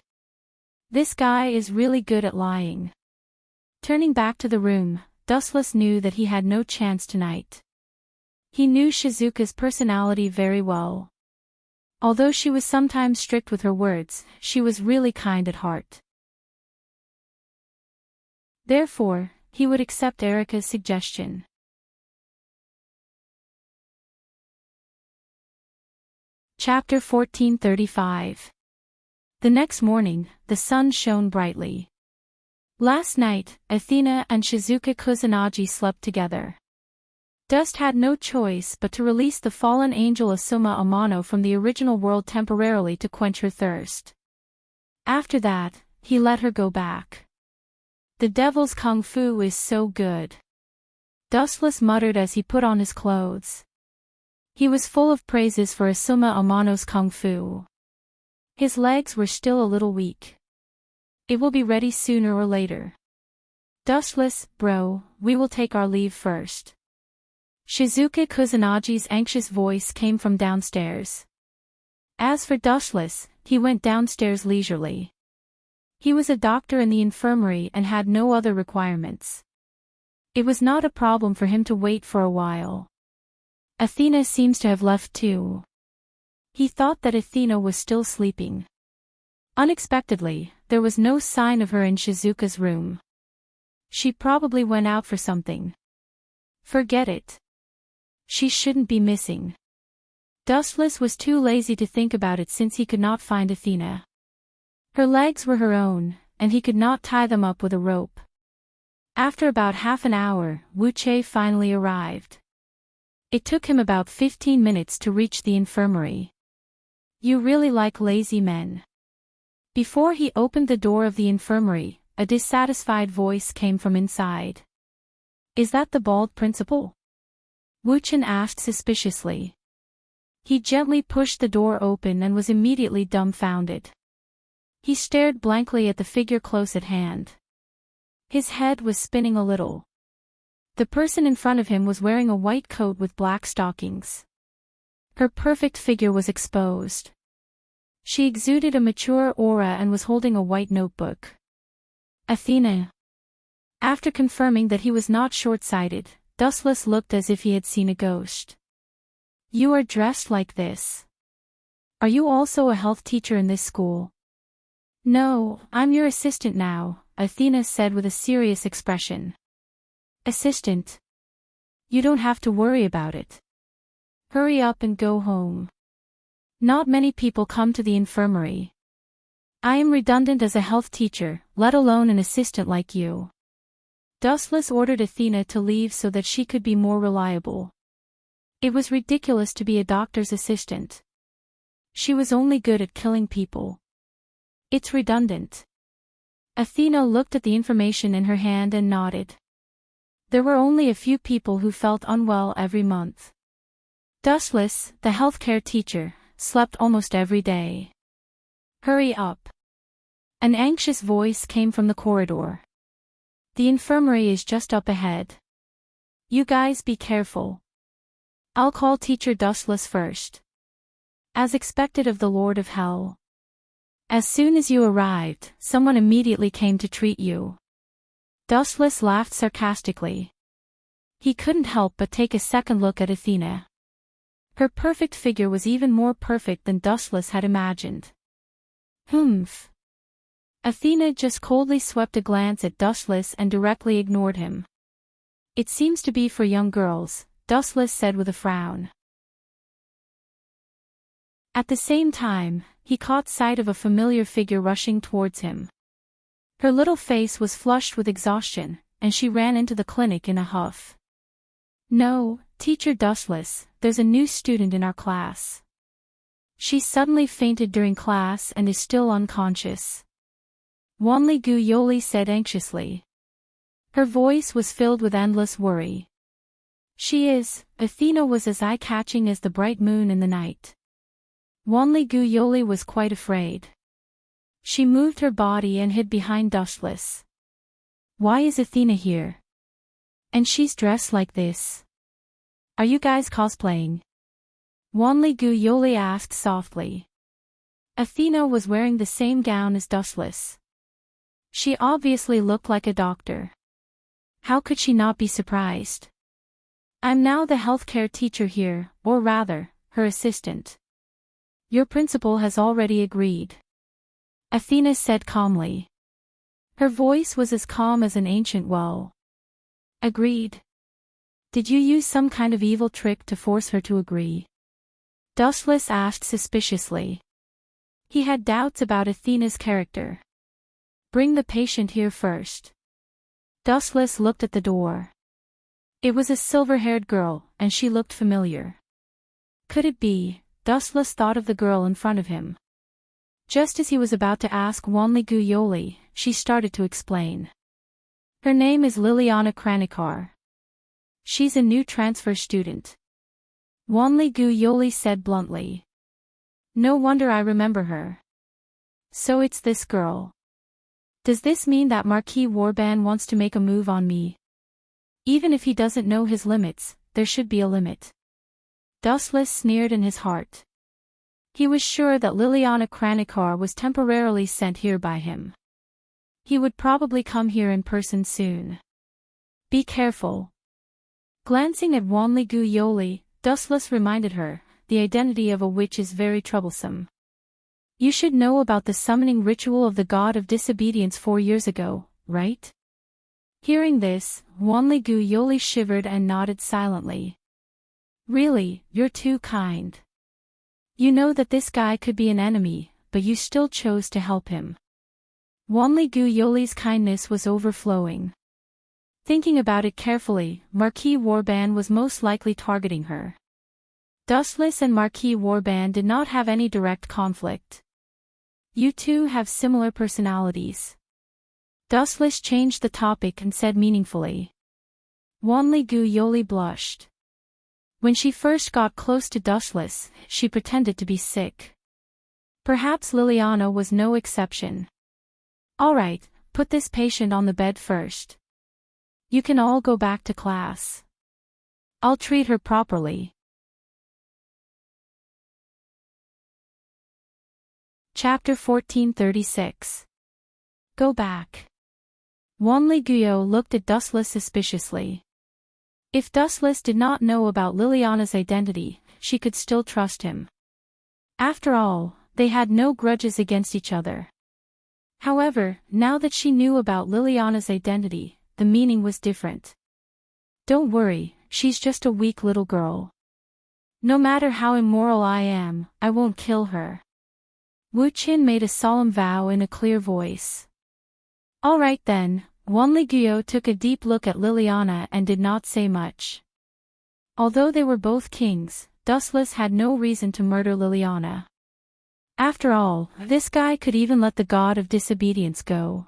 This guy is really good at lying. Turning back to the room, Dustless knew that he had no chance tonight. He knew Shizuka's personality very well. Although she was sometimes strict with her words, she was really kind at heart. Therefore, he would accept Erica's suggestion. Chapter 1435. The next morning, the sun shone brightly. Last night, Athena and Shizuka Kusanagi slept together. Dust had no choice but to release the fallen angel Asuma Amano from the original world temporarily to quench her thirst. After that, he let her go back. The devil's kung fu is so good. Dustless muttered as he put on his clothes. He was full of praises for Asuma Amano's kung fu. His legs were still a little weak. It will be ready sooner or later. Dustless, bro, we will take our leave first. Shizuka Kusanagi's anxious voice came from downstairs. As for Dustless, he went downstairs leisurely. He was a doctor in the infirmary and had no other requirements. It was not a problem for him to wait for a while. Athena seems to have left too. He thought that Athena was still sleeping. Unexpectedly, there was no sign of her in Shizuka's room. She probably went out for something. Forget it. She shouldn't be missing. Dustless was too lazy to think about it since he could not find Athena. Her legs were her own, and he could not tie them up with a rope. After about half an hour, Wuche finally arrived. It took him about 15 minutes to reach the infirmary. You really like lazy men. Before he opened the door of the infirmary, a dissatisfied voice came from inside. Is that the bald principal? Wuchen asked suspiciously. He gently pushed the door open and was immediately dumbfounded. He stared blankly at the figure close at hand. His head was spinning a little. The person in front of him was wearing a white coat with black stockings. Her perfect figure was exposed. She exuded a mature aura and was holding a white notebook. Athena. After confirming that he was not short-sighted, Dustless looked as if he had seen a ghost. You are dressed like this. Are you also a health teacher in this school? No, I'm your assistant now, Athena said with a serious expression. Assistant? You don't have to worry about it. Hurry up and go home. Not many people come to the infirmary. I am redundant as a health teacher, let alone an assistant like you. Dustless ordered Athena to leave so that she could be more reliable. It was ridiculous to be a doctor's assistant. She was only good at killing people. It's redundant. Athena looked at the information in her hand and nodded. There were only a few people who felt unwell every month. Dustless, the healthcare teacher, slept almost every day. Hurry up. An anxious voice came from the corridor. The infirmary is just up ahead. You guys be careful. I'll call Teacher Dustless first. As expected of the Lord of Hell. As soon as you arrived, someone immediately came to treat you. Dustless laughed sarcastically. He couldn't help but take a second look at Athena. Her perfect figure was even more perfect than Dustless had imagined. Humph. Athena just coldly swept a glance at Dustless and directly ignored him. It seems to be for young girls, Dustless said with a frown. At the same time, he caught sight of a familiar figure rushing towards him. Her little face was flushed with exhaustion, and she ran into the clinic in a huff. No, Teacher Dustless, there's a new student in our class. She suddenly fainted during class and is still unconscious. Wanli Gu Yoli said anxiously. Her voice was filled with endless worry. She is, Athena was as eye-catching as the bright moon in the night. Wanli Gu Yoli was quite afraid. She moved her body and hid behind Dustless. Why is Athena here? And she's dressed like this. Are you guys cosplaying? Wanli Gu Yoli asked softly. Athena was wearing the same gown as Dustless. She obviously looked like a doctor. How could she not be surprised? I'm now the healthcare teacher here, or rather, her assistant. Your principal has already agreed. Athena said calmly. Her voice was as calm as an ancient well. Agreed. Did you use some kind of evil trick to force her to agree? Dustless asked suspiciously. He had doubts about Athena's character. Bring the patient here first. Dustless looked at the door. It was a silver-haired girl, and she looked familiar. Could it be? Dustless thought of the girl in front of him. Just as he was about to ask Wanli Gu Yoli, she started to explain. Her name is Liliana Kranikar. She's a new transfer student. Wanli Gu Yoli said bluntly. No wonder I remember her. So it's this girl. Does this mean that Marquis Warban wants to make a move on me? Even if he doesn't know his limits, there should be a limit. Dustless sneered in his heart. He was sure that Liliana Kranikar was temporarily sent here by him. He would probably come here in person soon. Be careful. Glancing at Wanli Gu Yoli, Dustless reminded her, the identity of a witch is very troublesome. You should know about the summoning ritual of the god of disobedience 4 years ago, right? Hearing this, Wanli Gu Yoli shivered and nodded silently. Really, you're too kind. You know that this guy could be an enemy, but you still chose to help him. Wanli Gu Yoli's kindness was overflowing. Thinking about it carefully, Marquis Warban was most likely targeting her. Dustless and Marquis Warban did not have any direct conflict. You two have similar personalities. Dustless changed the topic and said meaningfully. Wanli Gu Yoli blushed. When she first got close to Dustless, she pretended to be sick. Perhaps Liliana was no exception. Alright, Put this patient on the bed first. You can all go back to class. I'll treat her properly. Chapter 1436. Go back. Wanli Guyo looked at Dustless suspiciously. If Dustless did not know about Liliana's identity, she could still trust him. After all, they had no grudges against each other. However, now that she knew about Liliana's identity, the meaning was different. Don't worry, she's just a weak little girl. No matter how immoral I am, I won't kill her. Wu Qin made a solemn vow in a clear voice. All right then. Wanli Guyo took a deep look at Liliana and did not say much. Although they were both kings, Dustless had no reason to murder Liliana. After all, this guy could even let the god of disobedience go.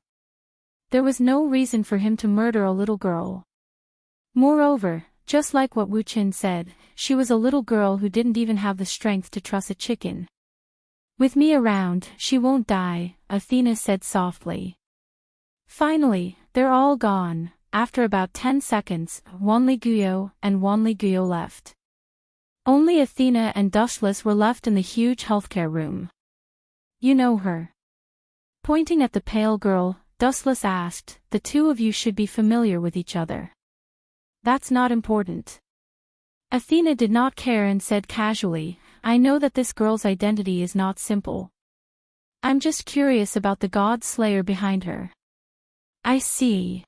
There was no reason for him to murder a little girl. Moreover, just like what Wu Qin said, she was a little girl who didn't even have the strength to truss a chicken. With me around, she won't die, Athena said softly. Finally, they're all gone. After about 10 seconds, Wanli Guyo and Wanli Guyo left. Only Athena and Dustless were left in the huge healthcare room. You know her? Pointing at the pale girl, Dustless asked, the two of you should be familiar with each other. That's not important. Athena did not care and said casually, I know that this girl's identity is not simple. I'm just curious about the god slayer behind her. I see.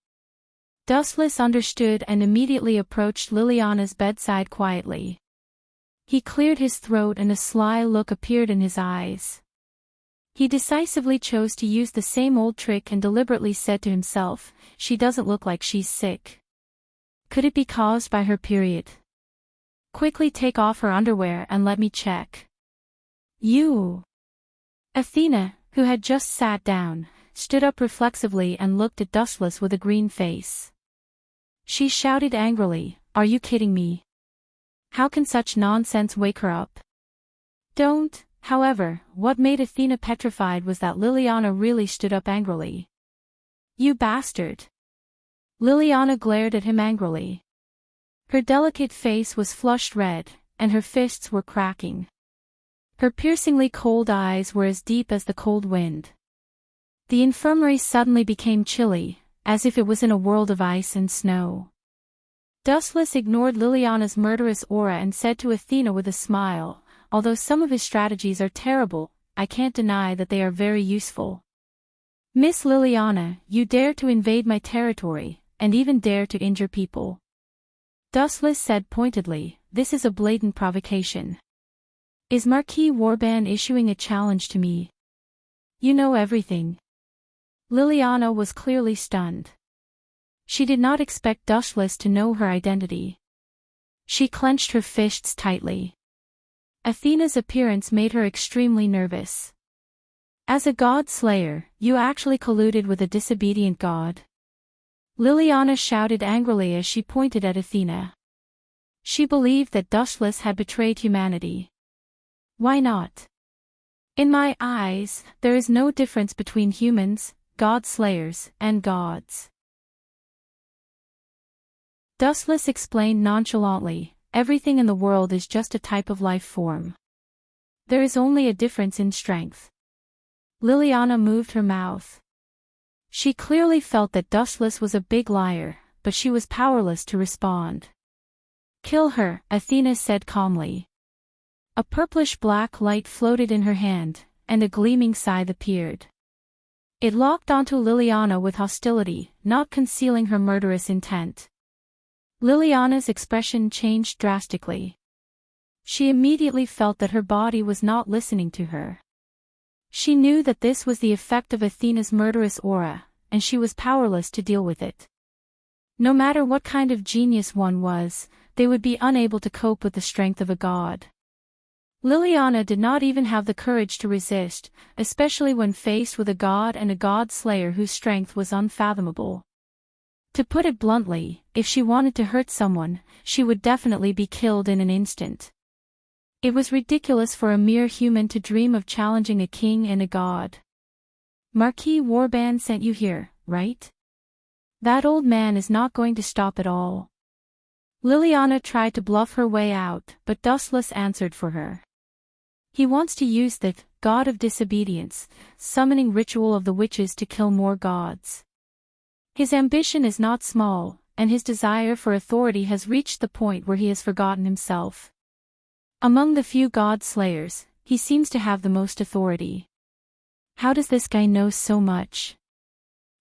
Dustless understood and immediately approached Liliana's bedside quietly. He cleared his throat and a sly look appeared in his eyes. He decisively chose to use the same old trick and deliberately said to himself, she doesn't look like she's sick. Could it be caused by her period? Quickly take off her underwear and let me check. You. Athena, who had just sat down, stood up reflexively and looked at Dustless with a green face. She shouted angrily, are you kidding me? How can such nonsense wake her up? Don't. However, what made Athena petrified was that Liliana really stood up angrily. You bastard. Liliana glared at him angrily. Her delicate face was flushed red, and her fists were cracking. Her piercingly cold eyes were as deep as the cold wind. The infirmary suddenly became chilly, as if it was in a world of ice and snow. Dustless ignored Liliana's murderous aura and said to Athena with a smile, although some of his strategies are terrible, I can't deny that they are very useful. Miss Liliana, you dare to invade my territory, and even dare to injure people. Dustless said pointedly, this is a blatant provocation. Is Marquis Warban issuing a challenge to me? You know everything. Liliana was clearly stunned. She did not expect Dustless to know her identity. She clenched her fists tightly. Athena's appearance made her extremely nervous. As a god slayer, you actually colluded with a disobedient god? Liliana shouted angrily as she pointed at Athena. She believed that Dustless had betrayed humanity. Why not? In my eyes, there is no difference between humans, god slayers, and gods. Dustless explained nonchalantly, everything in the world is just a type of life form. There is only a difference in strength. Liliana moved her mouth. She clearly felt that Dustless was a big liar, but she was powerless to respond. Kill her, Athena said calmly. A purplish-black light floated in her hand, and a gleaming scythe appeared. It locked onto Liliana with hostility, not concealing her murderous intent. Liliana's expression changed drastically. She immediately felt that her body was not listening to her. She knew that this was the effect of Athena's murderous aura, and she was powerless to deal with it. No matter what kind of genius one was, they would be unable to cope with the strength of a god. Liliana did not even have the courage to resist, especially when faced with a god and a god slayer whose strength was unfathomable. To put it bluntly, if she wanted to hurt someone, she would definitely be killed in an instant. It was ridiculous for a mere human to dream of challenging a king and a god. Marquis Warban sent you here, right? That old man is not going to stop at all. Liliana tried to bluff her way out, but Dustless answered for her. He wants to use the god of disobedience, summoning ritual of the witches to kill more gods. His ambition is not small, and his desire for authority has reached the point where he has forgotten himself. Among the few god slayers, he seems to have the most authority. How does this guy know so much?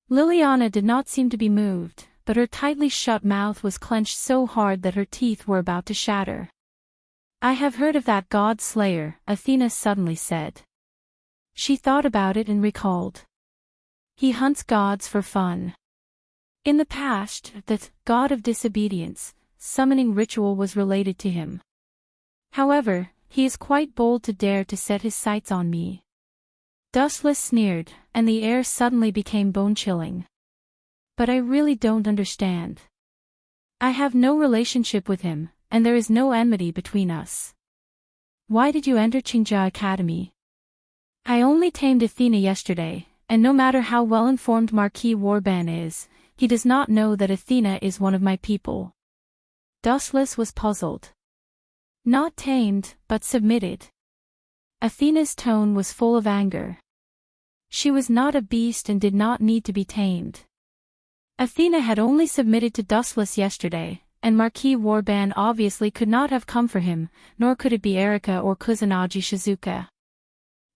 Liliana did not seem to be moved, but her tightly shut mouth was clenched so hard that her teeth were about to shatter. I have heard of that god slayer, Athena suddenly said. She thought about it and recalled. He hunts gods for fun. In the past, the god of disobedience, summoning ritual was related to him. However, he is quite bold to dare to set his sights on me. Dustless sneered, and the air suddenly became bone-chilling. But I really don't understand. I have no relationship with him, and there is no enmity between us. Why did you enter Qingja Academy? I only tamed Athena yesterday, and no matter how well-informed Marquis Warban is, he does not know that Athena is one of my people. Dustless was puzzled. Not tamed, but submitted. Athena's tone was full of anger. She was not a beast and did not need to be tamed. Athena had only submitted to Dustless yesterday, and Marquis Warban obviously could not have come for him, nor could it be Erika or Kusanagi Shizuka.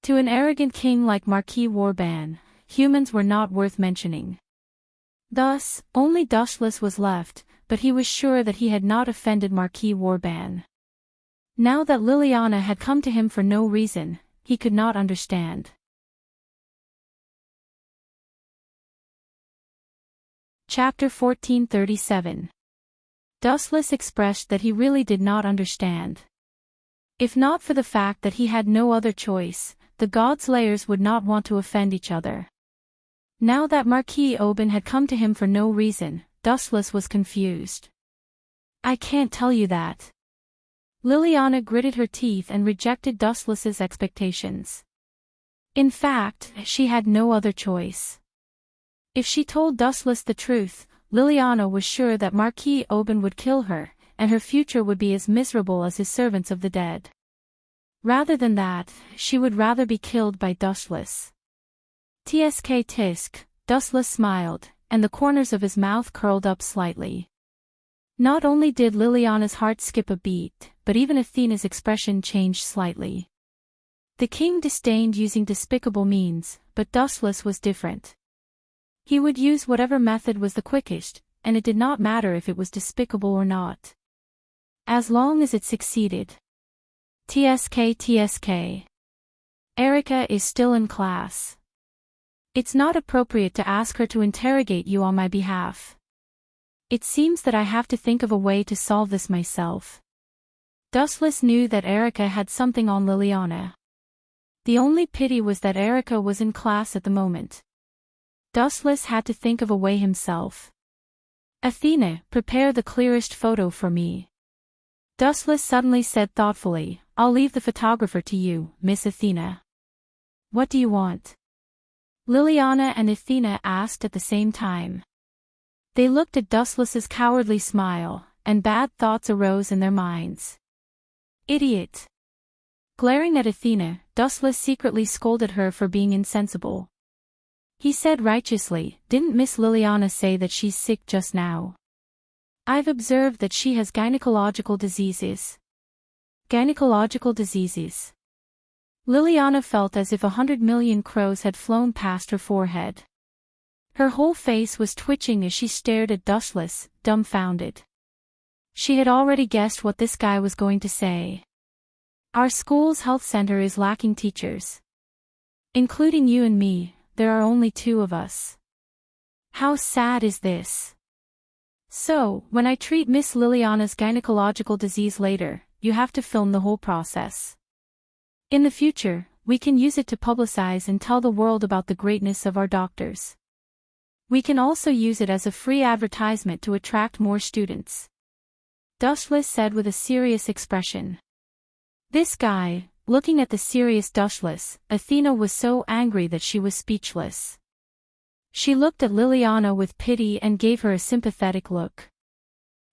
To an arrogant king like Marquis Warban, humans were not worth mentioning. Thus, only Dustless was left, but he was sure that he had not offended Marquis Warban. Now that Liliana had come to him for no reason, he could not understand. Chapter 1437. Dustless expressed that he really did not understand. If not for the fact that he had no other choice, the Godslayers would not want to offend each other. Now that Marquis Oban had come to him for no reason, Dustless was confused. I can't tell you that. Liliana gritted her teeth and rejected Dustless's expectations. In fact, she had no other choice. If she told Dustless the truth, Liliana was sure that Marquis Oban would kill her, and her future would be as miserable as his servants of the dead. Rather than that, she would rather be killed by Dustless. Tsk tisk, Dustless smiled, and the corners of his mouth curled up slightly. Not only did Liliana's heart skip a beat, but even Athena's expression changed slightly. The king disdained using despicable means, but Dustless was different. He would use whatever method was the quickest, and it did not matter if it was despicable or not. As long as it succeeded. Tsk. Erika is still in class. It's not appropriate to ask her to interrogate you on my behalf. It seems that I have to think of a way to solve this myself. Dustless knew that Erika had something on Liliana. The only pity was that Erika was in class at the moment. Dustless had to think of a way himself. Athena, prepare the clearest photo for me. Dustless suddenly said thoughtfully, I'll leave the photographer to you, Miss Athena. What do you want? Liliana and Athena asked at the same time. They looked at Dustless's cowardly smile, and bad thoughts arose in their minds. Idiot! Glaring at Athena, Dustless secretly scolded her for being insensible. He said righteously, didn't Miss Liliana say that she's sick just now? I've observed that she has gynecological diseases. Gynecological diseases. Liliana felt as if 100 million crows had flown past her forehead. Her whole face was twitching as she stared at Dustless, dumbfounded. She had already guessed what this guy was going to say. Our school's health center is lacking teachers. Including you and me, there are only 2 of us. How sad is this? So, when I treat Miss Liliana's gynecological disease later, you have to film the whole process. In the future, we can use it to publicize and tell the world about the greatness of our doctors. We can also use it as a free advertisement to attract more students. Dustless said with a serious expression. This guy, looking at the serious Dustless, Athena was so angry that she was speechless. She looked at Liliana with pity and gave her a sympathetic look.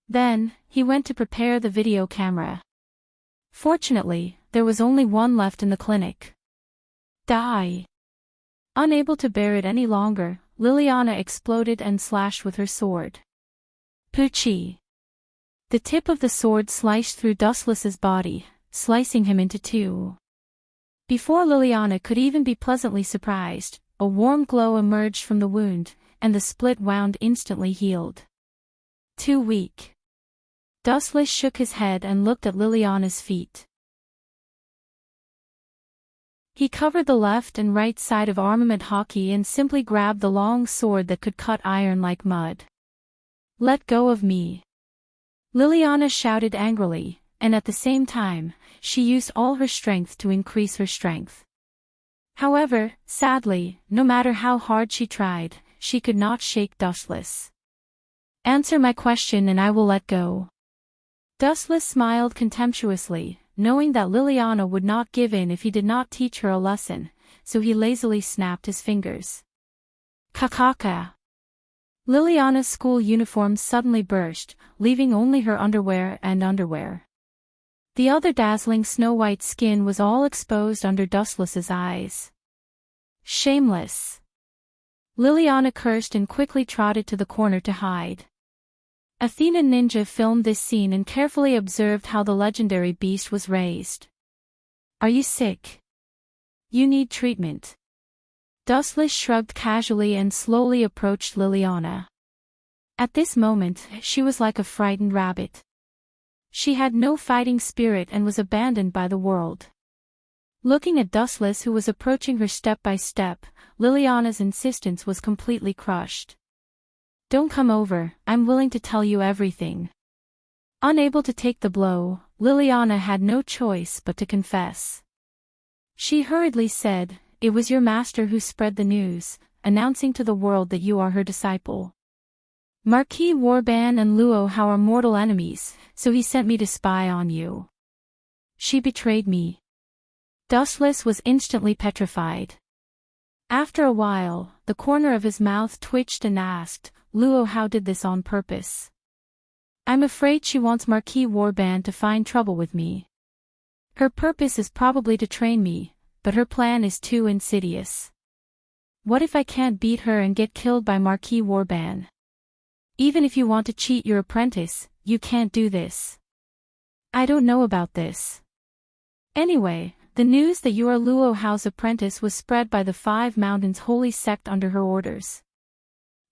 Then, he went to prepare the video camera. Fortunately, there was only one left in the clinic. Die! Unable to bear it any longer, Liliana exploded and slashed with her sword. Poochie! The tip of the sword sliced through Dustless's body, slicing him into two. Before Liliana could even be pleasantly surprised, a warm glow emerged from the wound, and the split wound instantly healed. Too weak. Dustless shook his head and looked at Liliana's feet. He covered the left and right side of armament hockey and simply grabbed the long sword that could cut iron like mud. Let go of me! Liliana shouted angrily, and at the same time, she used all her strength to increase her strength. However, sadly, no matter how hard she tried, she could not shake Dustless. Answer my question and I will let go. Dustless smiled contemptuously, knowing that Liliana would not give in if he did not teach her a lesson, so he lazily snapped his fingers. Kakaka! Liliana's school uniform suddenly burst, leaving only her underwear and underwear. The other dazzling snow-white skin was all exposed under Dustless's eyes. Shameless! Liliana cursed and quickly trotted to the corner to hide. Athena Ninja filmed this scene and carefully observed how the legendary beast was raised. Are you sick? You need treatment. Dustless shrugged casually and slowly approached Liliana. At this moment, she was like a frightened rabbit. She had no fighting spirit and was abandoned by the world. Looking at Dustless who was approaching her step by step, Liliana's insistence was completely crushed. Don't come over, I'm willing to tell you everything. Unable to take the blow, Liliana had no choice but to confess. She hurriedly said, "It was your master who spread the news, announcing to the world that you are her disciple. Marquis Warban and Luo Hao are mortal enemies, so he sent me to spy on you. She betrayed me." Dustless was instantly petrified. After a while, the corner of his mouth twitched and asked, "Luo Hao did this on purpose. I'm afraid she wants Marquis Warban to find trouble with me. Her purpose is probably to train me, but her plan is too insidious. What if I can't beat her and get killed by Marquis Warban? Even if you want to cheat your apprentice, you can't do this. I don't know about this. Anyway, the news that you are Luo Hao's apprentice was spread by the Five Mountains Holy Sect under her orders.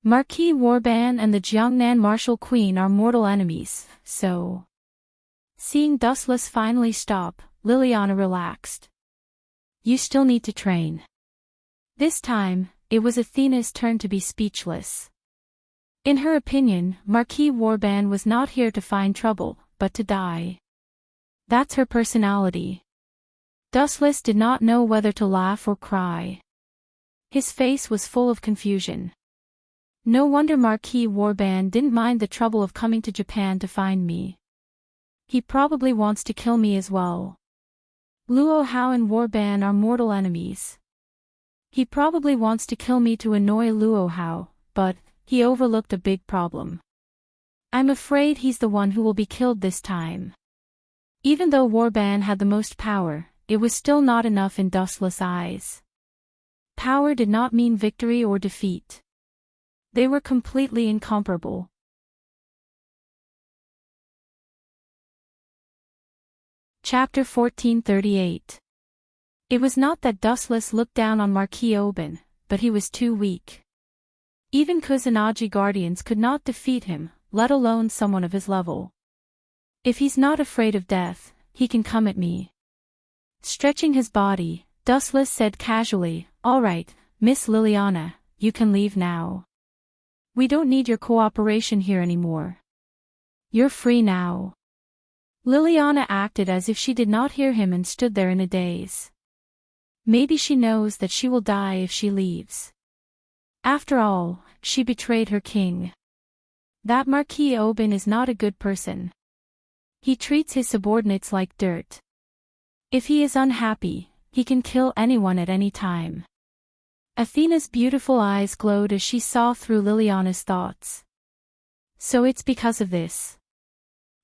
Marquis Warban and the Jiangnan Martial Queen are mortal enemies, so..." Seeing Dustless finally stop, Liliana relaxed. "You still need to train." This time, it was Athena's turn to be speechless. In her opinion, Marquis Warban was not here to find trouble, but to die. That's her personality. Dustless did not know whether to laugh or cry. His face was full of confusion. No wonder Marquis Warban didn't mind the trouble of coming to Japan to find me. He probably wants to kill me as well. Luo Hao and Warban are mortal enemies. He probably wants to kill me to annoy Luo Hao, but he overlooked a big problem. I'm afraid he's the one who will be killed this time. Even though Warban had the most power, it was still not enough in Dustless' eyes. Power did not mean victory or defeat. They were completely incomparable. Chapter 1438. It was not that Dustless looked down on Marquis Oben, but he was too weak. Even Kusanagi guardians could not defeat him, let alone someone of his level. If he's not afraid of death, he can come at me. Stretching his body, Dustless said casually, "All right, Miss Liliana, you can leave now. We don't need your cooperation here anymore. You're free now." Liliana acted as if she did not hear him and stood there in a daze. Maybe she knows that she will die if she leaves. After all, she betrayed her king. That Marquis Oben is not a good person. He treats his subordinates like dirt. If he is unhappy, he can kill anyone at any time. Athena's beautiful eyes glowed as she saw through Liliana's thoughts. So it's because of this.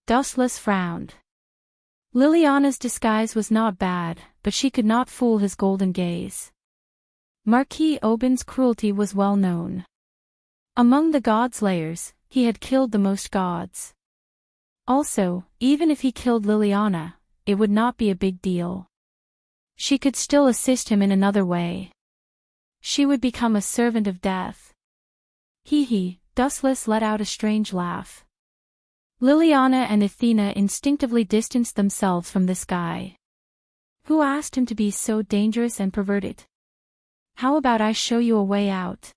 Dustless frowned. Liliana's disguise was not bad, but she could not fool his golden gaze. Marquis Oben's cruelty was well known. Among the god-slayers, he had killed the most gods. Also, even if he killed Liliana, it would not be a big deal. She could still assist him in another way. She would become a servant of death. Hee, Dustless let out a strange laugh. Liliana and Athena instinctively distanced themselves from this guy. Who asked him to be so dangerous and perverted? How about I show you a way out?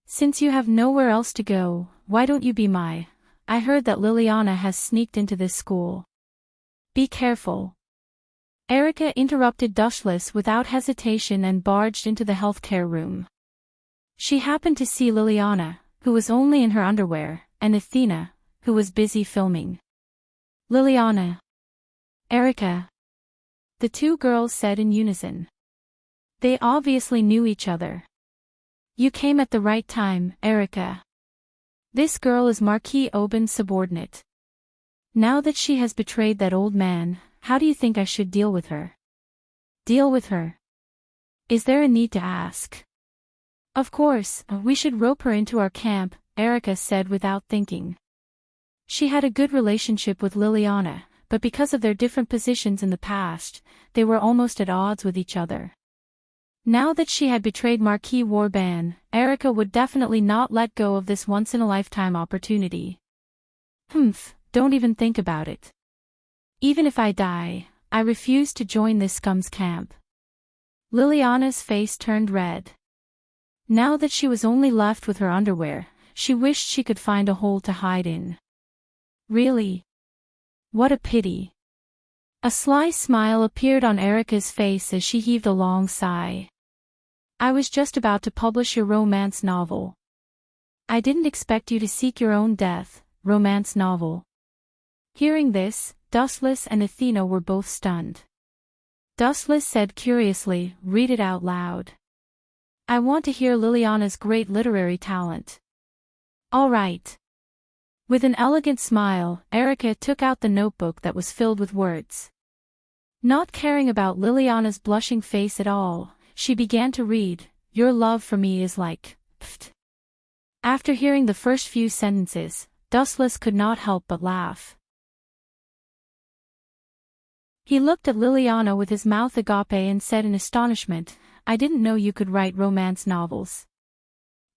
Since you have nowhere else to go, why don't you be I heard that Liliana has sneaked into this school. Be careful. Erica interrupted Dustless without hesitation and barged into the healthcare room. She happened to see Liliana, who was only in her underwear, and Athena, who was busy filming. Liliana. Erica. The two girls said in unison. They obviously knew each other. You came at the right time, Erica. This girl is Marquis Oben's subordinate. Now that she has betrayed that old man, how do you think I should deal with her? Deal with her? Is there a need to ask? Of course, we should rope her into our camp, Erica said without thinking. She had a good relationship with Liliana, but because of their different positions in the past, they were almost at odds with each other. Now that she had betrayed Marquis Warban, Erica would definitely not let go of this once-in-a-lifetime opportunity. Don't even think about it. Even if I die, I refuse to join this scum's camp. Liliana's face turned red. Now that she was only left with her underwear, she wished she could find a hole to hide in. Really? What a pity. A sly smile appeared on Erica's face as she heaved a long sigh. I was just about to publish your romance novel. I didn't expect you to seek your own death, romance novel. Hearing this, Dustless and Athena were both stunned. Dustless said curiously, read it out loud. I want to hear Liliana's great literary talent. All right. With an elegant smile, Erica took out the notebook that was filled with words. Not caring about Liliana's blushing face at all, she began to read, Your love for me is like, pfft. After hearing the first few sentences, Dustless could not help but laugh. He looked at Liliana with his mouth agape and said in astonishment, I didn't know you could write romance novels.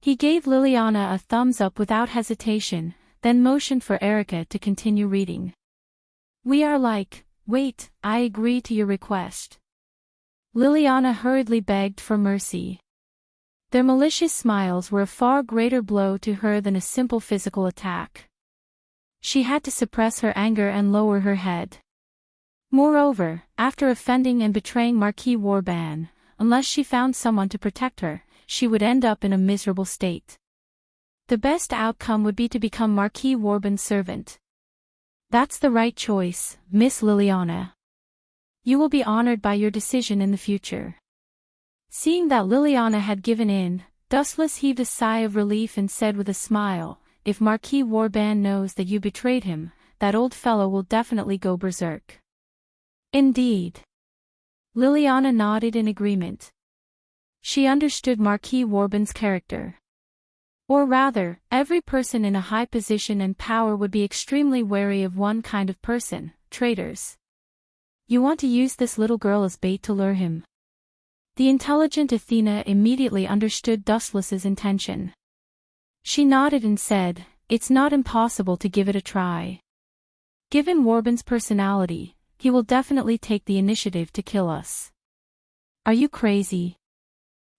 He gave Liliana a thumbs up without hesitation, then motioned for Erica to continue reading. We are like, wait, I agree to your request. Liliana hurriedly begged for mercy. Their malicious smiles were a far greater blow to her than a simple physical attack. She had to suppress her anger and lower her head. Moreover, after offending and betraying Marquis Warban, unless she found someone to protect her, she would end up in a miserable state. The best outcome would be to become Marquis Warban's servant. That's the right choice, Miss Liliana. You will be honored by your decision in the future. Seeing that Liliana had given in, Dustless heaved a sigh of relief and said with a smile, If Marquis Warban knows that you betrayed him, that old fellow will definitely go berserk. Indeed. Liliana nodded in agreement. She understood Marquis Warban's character. Or rather, every person in a high position and power would be extremely wary of one kind of person, traitors. You want to use this little girl as bait to lure him. The intelligent Athena immediately understood Dustless's intention. She nodded and said, It's not impossible to give it a try. Given Warban's personality, he will definitely take the initiative to kill us. Are you crazy?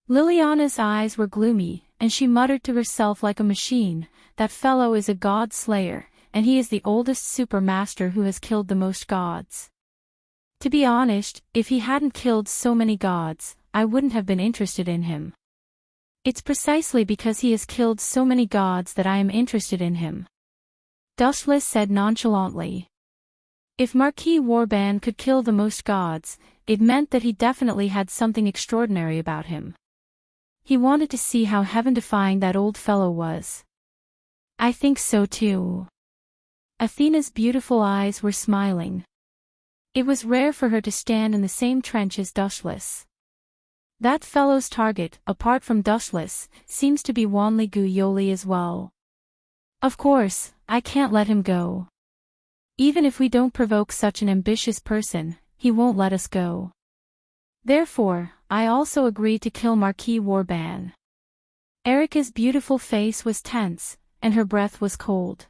Liliana's eyes were gloomy, and she muttered to herself like a machine, That fellow is a god slayer, and he is the oldest supermaster who has killed the most gods. To be honest, if he hadn't killed so many gods, I wouldn't have been interested in him. It's precisely because he has killed so many gods that I am interested in him. Dustless said nonchalantly. If Marquis Warban could kill the most gods, it meant that he definitely had something extraordinary about him. He wanted to see how heaven-defying that old fellow was. I think so too. Athena's beautiful eyes were smiling. It was rare for her to stand in the same trench as Dushless. That fellow's target, apart from Dushless, seems to be Wanli Gu Yoli as well. Of course, I can't let him go. Even if we don't provoke such an ambitious person, he won't let us go. Therefore, I also agreed to kill Marquis Warban. Erica's beautiful face was tense, and her breath was cold.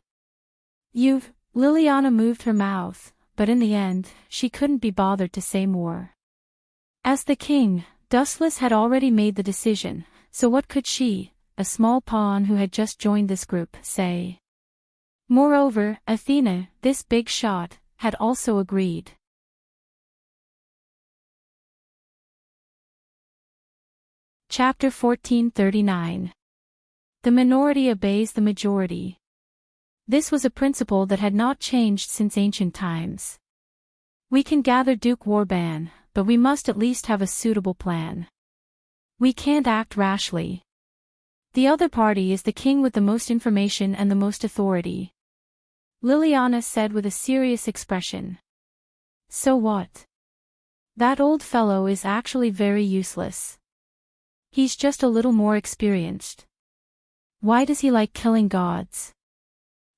Liliana moved her mouth, but in the end, she couldn't be bothered to say more. As the king, Dustless had already made the decision, so what could she, a small pawn who had just joined this group, say? Moreover, Athena, this big shot, had also agreed. Chapter 1439. The minority obeys the majority. This was a principle that had not changed since ancient times. We can gather Duke Warban, but we must at least have a suitable plan. We can't act rashly. The other party is the king with the most information and the most authority. Liliana said with a serious expression. So what? That old fellow is actually very useless. He's just a little more experienced. Why does he like killing gods?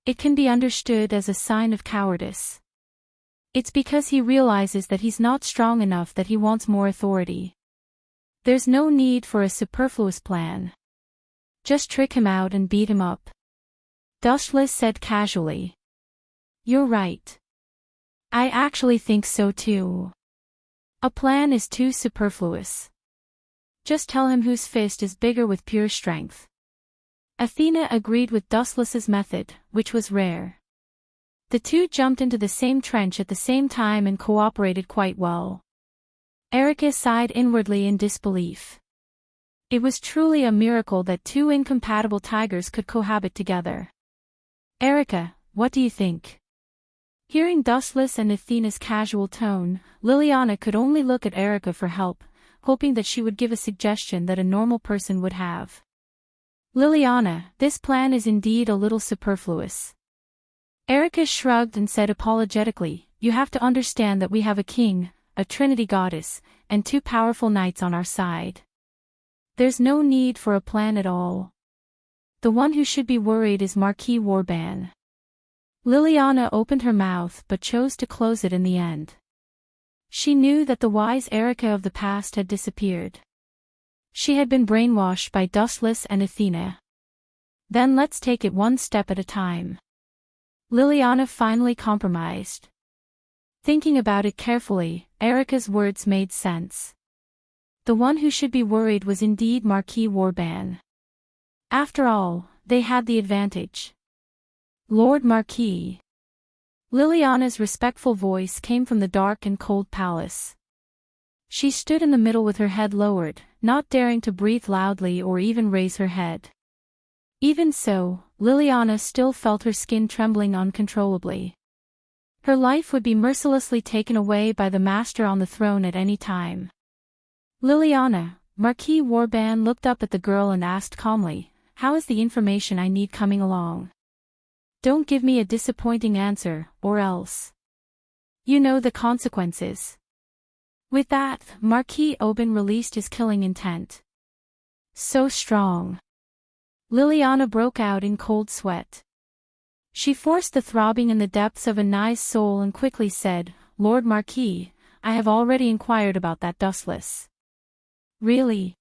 It can be understood as a sign of cowardice. It's because he realizes that he's not strong enough that he wants more authority. There's no need for a superfluous plan. Just trick him out and beat him up. Dushless said casually. You're right. I actually think so too. A plan is too superfluous. Just tell him whose fist is bigger with pure strength. Athena agreed with Dustless's method, which was rare. The two jumped into the same trench at the same time and cooperated quite well. Erica sighed inwardly in disbelief. It was truly a miracle that two incompatible tigers could cohabit together. Erica, what do you think? Hearing Dustless and Athena's casual tone, Liliana could only look at Erica for help, hoping that she would give a suggestion that a normal person would have. Liliana, this plan is indeed a little superfluous. Erica shrugged and said apologetically, you have to understand that we have a king, a trinity goddess, and two powerful knights on our side. There's no need for a plan at all. The one who should be worried is Marquis Warban. Liliana opened her mouth but chose to close it in the end. She knew that the wise Erica of the past had disappeared. She had been brainwashed by Dustless and Athena. Then let's take it one step at a time. Liliana finally compromised. Thinking about it carefully, Erica's words made sense. The one who should be worried was indeed Marquis Warban. After all, they had the advantage. Lord Marquis. Liliana's respectful voice came from the dark and cold palace. She stood in the middle with her head lowered, not daring to breathe loudly or even raise her head. Even so, Liliana still felt her skin trembling uncontrollably. Her life would be mercilessly taken away by the master on the throne at any time. Liliana, Marquis Warban looked up at the girl and asked calmly, how is the information I need coming along? Don't give me a disappointing answer, or else. You know the consequences. With that, Marquis Oban released his killing intent. So strong. Liliana broke out in cold sweat. She forced the throbbing in the depths of Anai's soul and quickly said, Lord Marquis, I have already inquired about that Dustless. Really?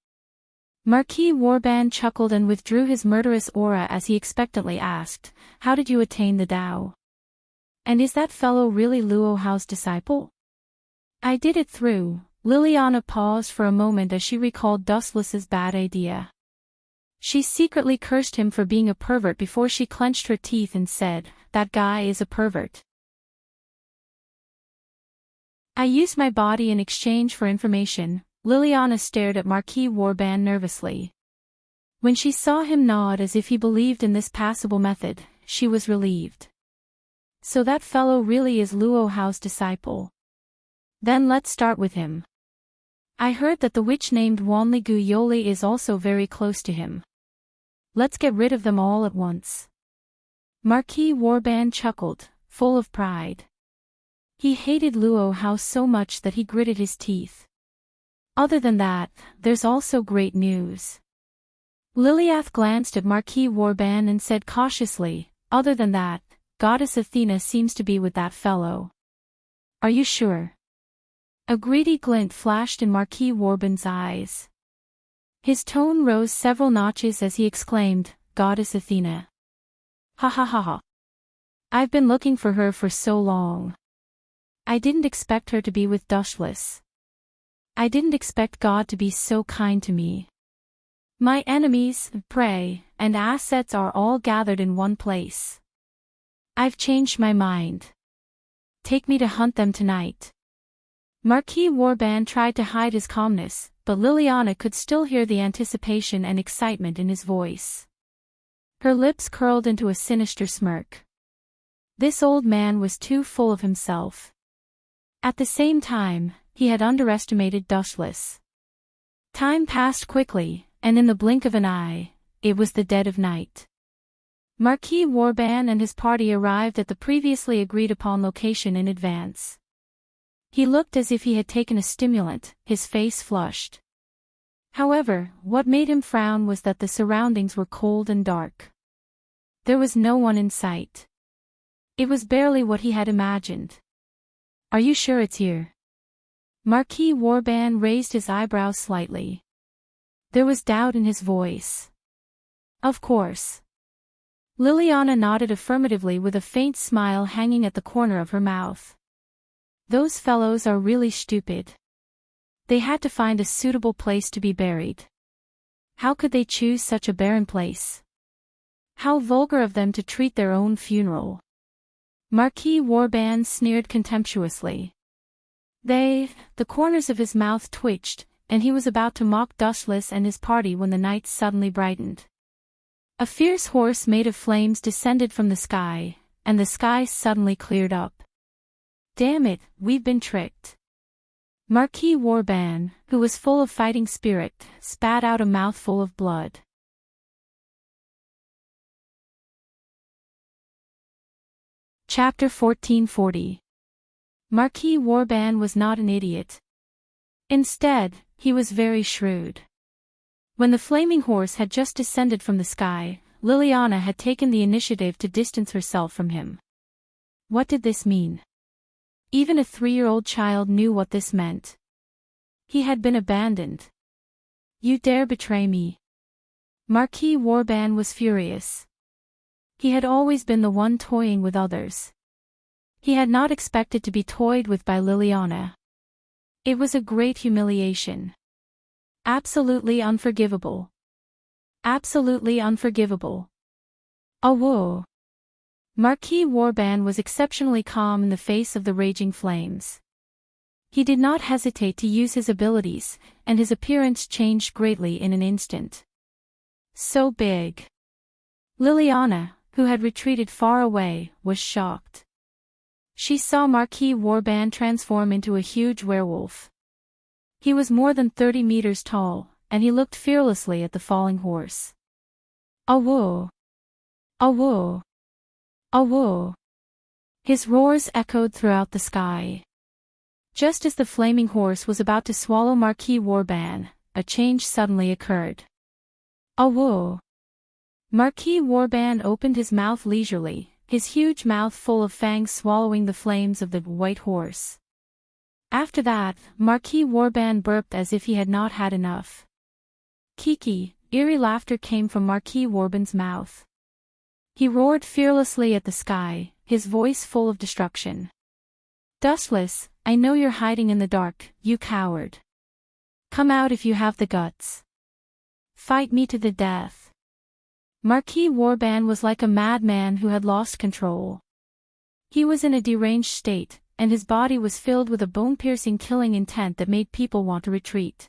Marquis Warban chuckled and withdrew his murderous aura as he expectantly asked, how did you attain the Tao? And is that fellow really Luo Hao's disciple? I did it through. Liliana paused for a moment as she recalled Dustless's bad idea. She secretly cursed him for being a pervert before she clenched her teeth and said, that guy is a pervert. I used my body in exchange for information. Liliana stared at Marquis Warban nervously. When she saw him nod as if he believed in this passable method, she was relieved. So that fellow really is Luo Hao's disciple. Then let's start with him. I heard that the witch named Wanligu Yoli is also very close to him. Let's get rid of them all at once. Marquis Warban chuckled, full of pride. He hated Luo Hao so much that he gritted his teeth. Other than that, there's also great news. Liliath glanced at Marquis Warban and said cautiously, other than that, Goddess Athena seems to be with that fellow. Are you sure? A greedy glint flashed in Marquis Warban's eyes. His tone rose several notches as he exclaimed, Goddess Athena. Ha ha ha ha. I've been looking for her for so long. I didn't expect her to be with Dushless. I didn't expect God to be so kind to me. My enemies, prey, and assets are all gathered in one place. I've changed my mind. Take me to hunt them tonight. Marquis Warban tried to hide his calmness, but Liliana could still hear the anticipation and excitement in his voice. Her lips curled into a sinister smirk. This old man was too full of himself. At the same time, he had underestimated Dushless. Time passed quickly, and in the blink of an eye, it was the dead of night. Marquis Warban and his party arrived at the previously agreed-upon location in advance. He looked as if he had taken a stimulant, his face flushed. However, what made him frown was that the surroundings were cold and dark. There was no one in sight. It was barely what he had imagined. Are you sure it's here? Marquis Warban raised his eyebrows slightly. There was doubt in his voice. Of course. Liliana nodded affirmatively with a faint smile hanging at the corner of her mouth. Those fellows are really stupid. They had to find a suitable place to be buried. How could they choose such a barren place? How vulgar of them to treat their own funeral. Marquis Warban sneered contemptuously. The corners of his mouth twitched, and he was about to mock Dushless and his party when the night suddenly brightened. A fierce horse made of flames descended from the sky, and the sky suddenly cleared up. Damn it, we've been tricked. Marquis Warban, who was full of fighting spirit, spat out a mouthful of blood. Chapter 1440. Marquis Warban was not an idiot. Instead, he was very shrewd. When the flaming horse had just descended from the sky, Liliana had taken the initiative to distance herself from him. What did this mean? Even a 3-year-old child knew what this meant. He had been abandoned. You dare betray me? Marquis Warban was furious. He had always been the one toying with others. He had not expected to be toyed with by Liliana. It was a great humiliation. Absolutely unforgivable. Absolutely unforgivable. Whoa. Marquis Warban was exceptionally calm in the face of the raging flames. He did not hesitate to use his abilities, and his appearance changed greatly in an instant. So big. Liliana, who had retreated far away, was shocked. She saw Marquis Warban transform into a huge werewolf. He was more than 30 meters tall, and he looked fearlessly at the falling horse. Whoa. Whoa. Whoa. His roars echoed throughout the sky. Just as the flaming horse was about to swallow Marquis Warban, a change suddenly occurred. Whoa. Marquis Warban opened his mouth leisurely, his huge mouth full of fangs swallowing the flames of the white horse. After that, Marquis Warban burped as if he had not had enough. Kiki, eerie laughter came from Marquis Warban's mouth. He roared fearlessly at the sky, his voice full of destruction. Dustless, I know you're hiding in the dark, you coward. Come out if you have the guts. Fight me to the death. Marquis Warban was like a madman who had lost control. He was in a deranged state, and his body was filled with a bone-piercing killing intent that made people want to retreat.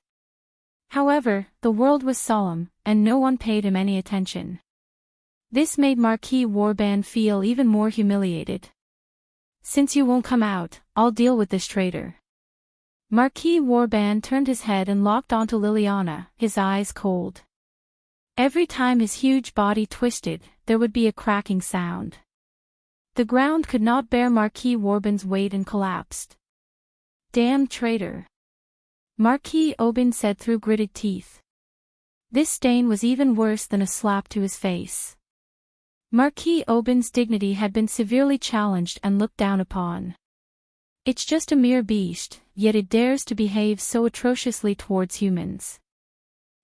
However, the world was solemn, and no one paid him any attention. This made Marquis Warban feel even more humiliated. Since you won't come out, I'll deal with this traitor. Marquis Warban turned his head and locked onto Liliana, his eyes cold. Every time his huge body twisted, there would be a cracking sound. The ground could not bear Marquis Warban's weight and collapsed. "Damn traitor," Marquis Oban said through gritted teeth. This stain was even worse than a slap to his face. Marquis Oban's dignity had been severely challenged and looked down upon. It's just a mere beast, yet it dares to behave so atrociously towards humans.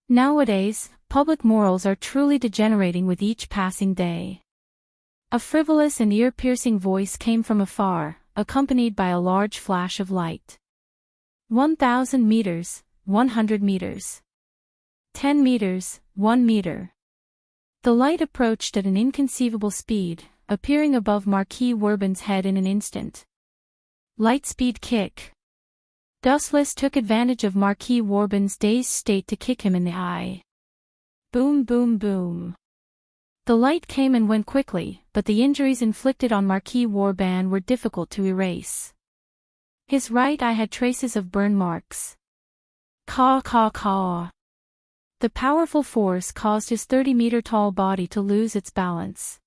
Nowadays, public morals are truly degenerating with each passing day. A frivolous and ear-piercing voice came from afar, accompanied by a large flash of light. 1,000 meters, 100 meters. 10 meters, 1 meter. The light approached at an inconceivable speed, appearing above Marquis Warban's head in an instant. Lightspeed kick. Dustless took advantage of Marquis Warban's dazed state to kick him in the eye. Boom boom boom. The light came and went quickly, but the injuries inflicted on Marquis Warban were difficult to erase. His right eye had traces of burn marks. Caw caw caw. The powerful force caused his 30-meter-tall body to lose its balance.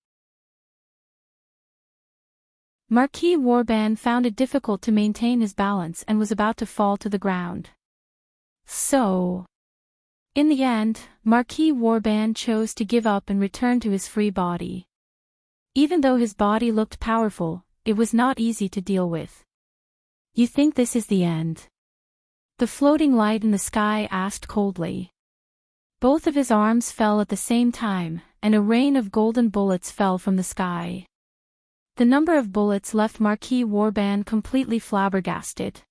Marquis Warban found it difficult to maintain his balance and was about to fall to the ground. In the end, Marquis Warban chose to give up and return to his free body. Even though his body looked powerful, it was not easy to deal with. "You think this is the end?" The floating light in the sky asked coldly. Both of his arms fell at the same time, and a rain of golden bullets fell from the sky. The number of bullets left Marquis Warban completely flabbergasted.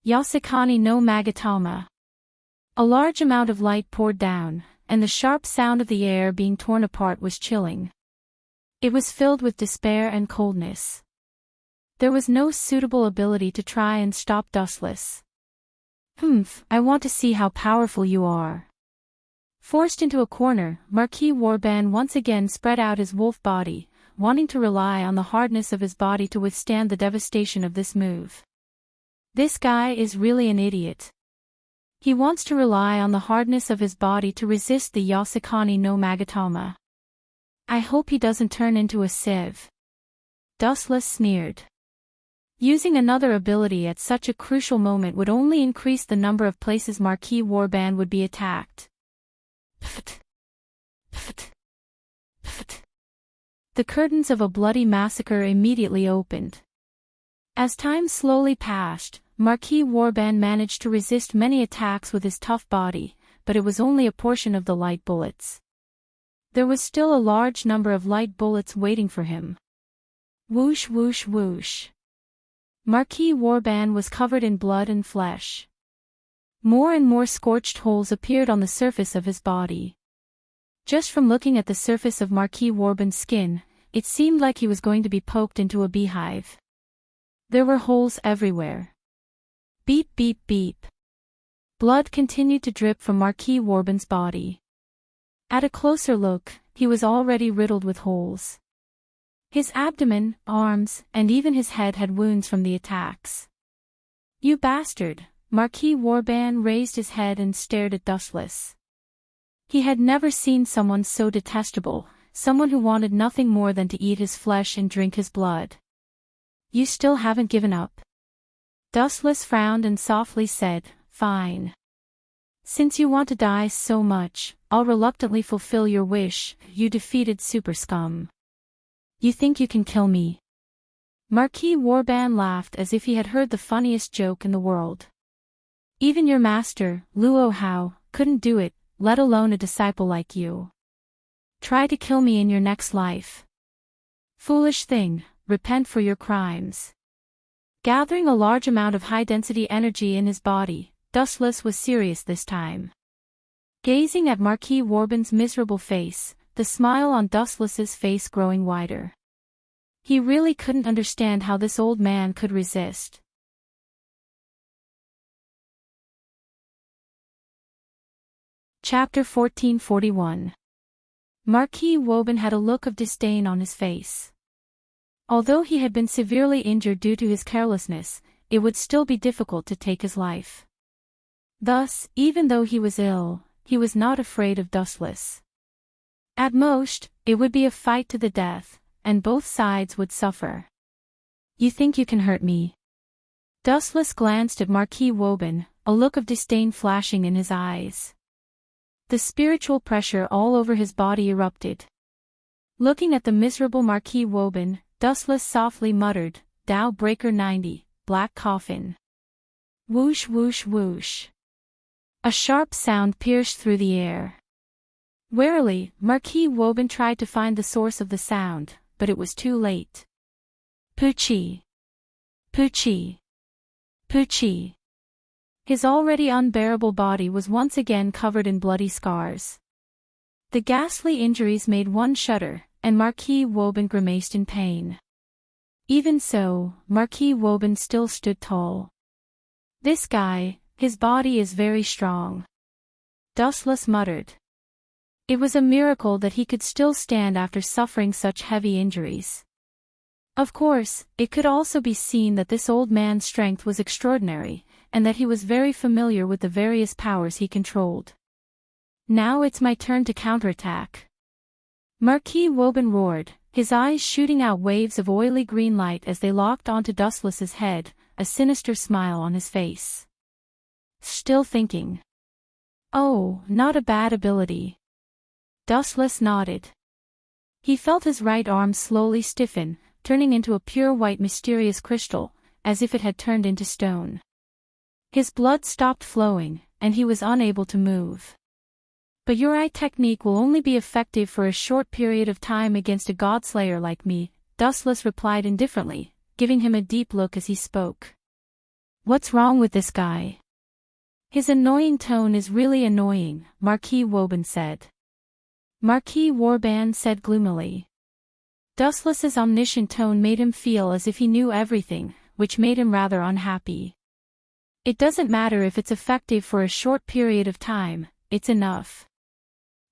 Yasikani no Magatama. A large amount of light poured down, and the sharp sound of the air being torn apart was chilling. It was filled with despair and coldness. There was no suitable ability to try and stop Dustless. I want to see how powerful you are." Forced into a corner, Marquis Warban once again spread out his wolf body, wanting to rely on the hardness of his body to withstand the devastation of this move. This guy is really an idiot. He wants to rely on the hardness of his body to resist the Yasikani no Magatama. I hope he doesn't turn into a sieve. Dustless sneered. Using another ability at such a crucial moment would only increase the number of places Marquis Warban would be attacked. Pft. Pft. Pft. The curtains of a bloody massacre immediately opened. As time slowly passed, Marquis Warban managed to resist many attacks with his tough body, but it was only a portion of the light bullets. There was still a large number of light bullets waiting for him. Whoosh whoosh whoosh. Marquis Warban was covered in blood and flesh. More and more scorched holes appeared on the surface of his body. Just from looking at the surface of Marquis Warban's skin, it seemed like he was going to be poked into a beehive. There were holes everywhere. Beep beep beep. Blood continued to drip from Marquis Warban's body. At a closer look, he was already riddled with holes. His abdomen, arms, and even his head had wounds from the attacks. "You bastard!" Marquis Warban raised his head and stared at Dustless. He had never seen someone so detestable, someone who wanted nothing more than to eat his flesh and drink his blood. "You still haven't given up?" Dustless frowned and softly said, "Fine. Since you want to die so much, I'll reluctantly fulfill your wish, you defeated super scum. You think you can kill me?" Marquis Warban laughed as if he had heard the funniest joke in the world. "Even your master, Luo Hao, couldn't do it, let alone a disciple like you. Try to kill me in your next life. Foolish thing, repent for your crimes." Gathering a large amount of high-density energy in his body, Dustless was serious this time. Gazing at Marquis Warban's miserable face, the smile on Dustless's face growing wider. He really couldn't understand how this old man could resist. Chapter 1441. Marquis Warban had a look of disdain on his face. Although he had been severely injured due to his carelessness, it would still be difficult to take his life. Thus, even though he was ill, he was not afraid of Dustless. At most, it would be a fight to the death, and both sides would suffer. "You think you can hurt me?" Dustless glanced at Marquis Woburn, a look of disdain flashing in his eyes. The spiritual pressure all over his body erupted. Looking at the miserable Marquis Woburn, Dustless softly muttered, "Dow Breaker 90, Black Coffin." Whoosh whoosh whoosh. A sharp sound pierced through the air. Warily, Marquis Woburn tried to find the source of the sound, but it was too late. Poochie! Poochie! Poochie! His already unbearable body was once again covered in bloody scars. The ghastly injuries made one shudder, and Marquis Woburn grimaced in pain. Even so, Marquis Woburn still stood tall. "This guy, his body is very strong," Dustless muttered. It was a miracle that he could still stand after suffering such heavy injuries. Of course, it could also be seen that this old man's strength was extraordinary, and that he was very familiar with the various powers he controlled. "Now it's my turn to counterattack," Marquis Woburn roared, his eyes shooting out waves of oily green light as they locked onto Dustless's head, a sinister smile on his face. "Still thinking?" "Oh, not a bad ability." Dustless nodded. He felt his right arm slowly stiffen, turning into a pure white mysterious crystal, as if it had turned into stone. His blood stopped flowing, and he was unable to move. "But your eye technique will only be effective for a short period of time against a godslayer like me," Dustless replied indifferently, giving him a deep look as he spoke. "What's wrong with this guy?" "His annoying tone is really annoying," Marquis Woburn said. Marquis Woburn said gloomily. Dustless's omniscient tone made him feel as if he knew everything, which made him rather unhappy. "It doesn't matter if it's effective for a short period of time, it's enough."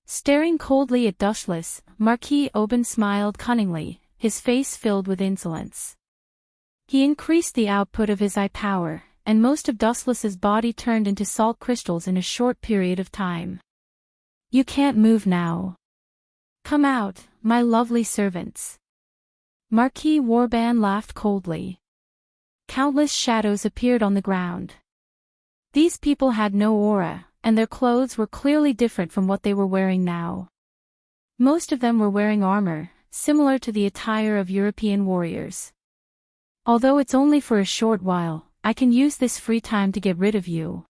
Staring coldly at Dustless, Marquis Woburn smiled cunningly, his face filled with insolence. He increased the output of his eye power, and most of Dustless's body turned into salt crystals in a short period of time. "You can't move now. Come out, my lovely servants." Marquis Woburn laughed coldly. Countless shadows appeared on the ground. These people had no aura, and their clothes were clearly different from what they were wearing now. Most of them were wearing armor, similar to the attire of European warriors. "Although it's only for a short while, I can use this free time to get rid of you."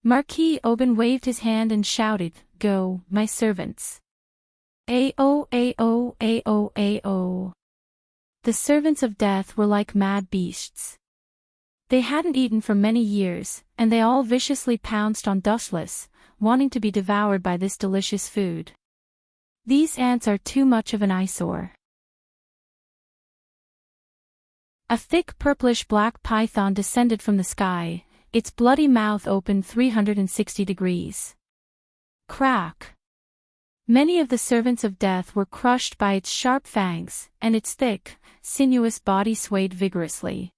Marquis Woburn waved his hand and shouted, "Go, my servants." Ao, ao, ao, ao. The servants of death were like mad beasts. They hadn't eaten for many years, and they all viciously pounced on Dustless, wanting to be devoured by this delicious food. These ants are too much of an eyesore. A thick purplish-black python descended from the sky, its bloody mouth opened 360 degrees. Crack! Many of the servants of death were crushed by its sharp fangs, and its thick, sinuous body swayed vigorously.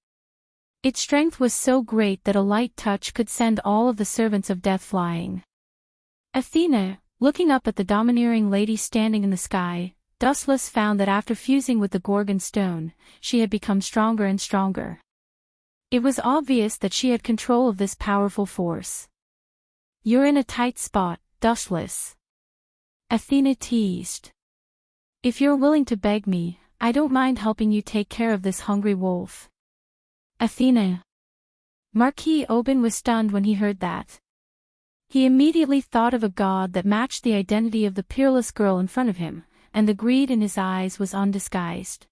Its strength was so great that a light touch could send all of the servants of death flying. Athena, looking up at the domineering lady standing in the sky, Dustless found that after fusing with the Gorgon stone, she had become stronger and stronger. It was obvious that she had control of this powerful force. "You're in a tight spot, Dustless," Athena teased. "If you're willing to beg me, I don't mind helping you take care of this hungry wolf." Athena. Marquis Woburn was stunned when he heard that. He immediately thought of a god that matched the identity of the peerless girl in front of him, and the greed in his eyes was undisguised.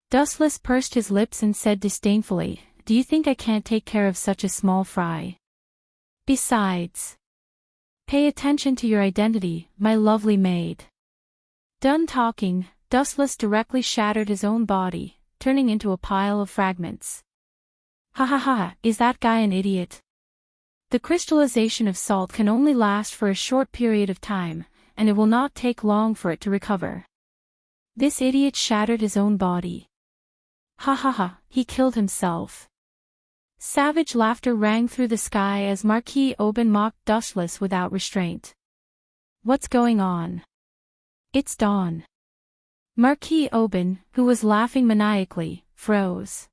Dustless pursed his lips and said disdainfully, "Do you think I can't take care of such a small fry? Besides, pay attention to your identity, my lovely maid." Done talking, Dustless directly shattered his own body, turning into a pile of fragments. "Ha ha ha, is that guy an idiot? The crystallization of salt can only last for a short period of time, and it will not take long for it to recover. This idiot shattered his own body. Ha ha ha, he killed himself." Savage laughter rang through the sky as Marquis Oban mocked Dustless without restraint. What's going on? It's dawn. Marquis Oban, who was laughing maniacally, froze.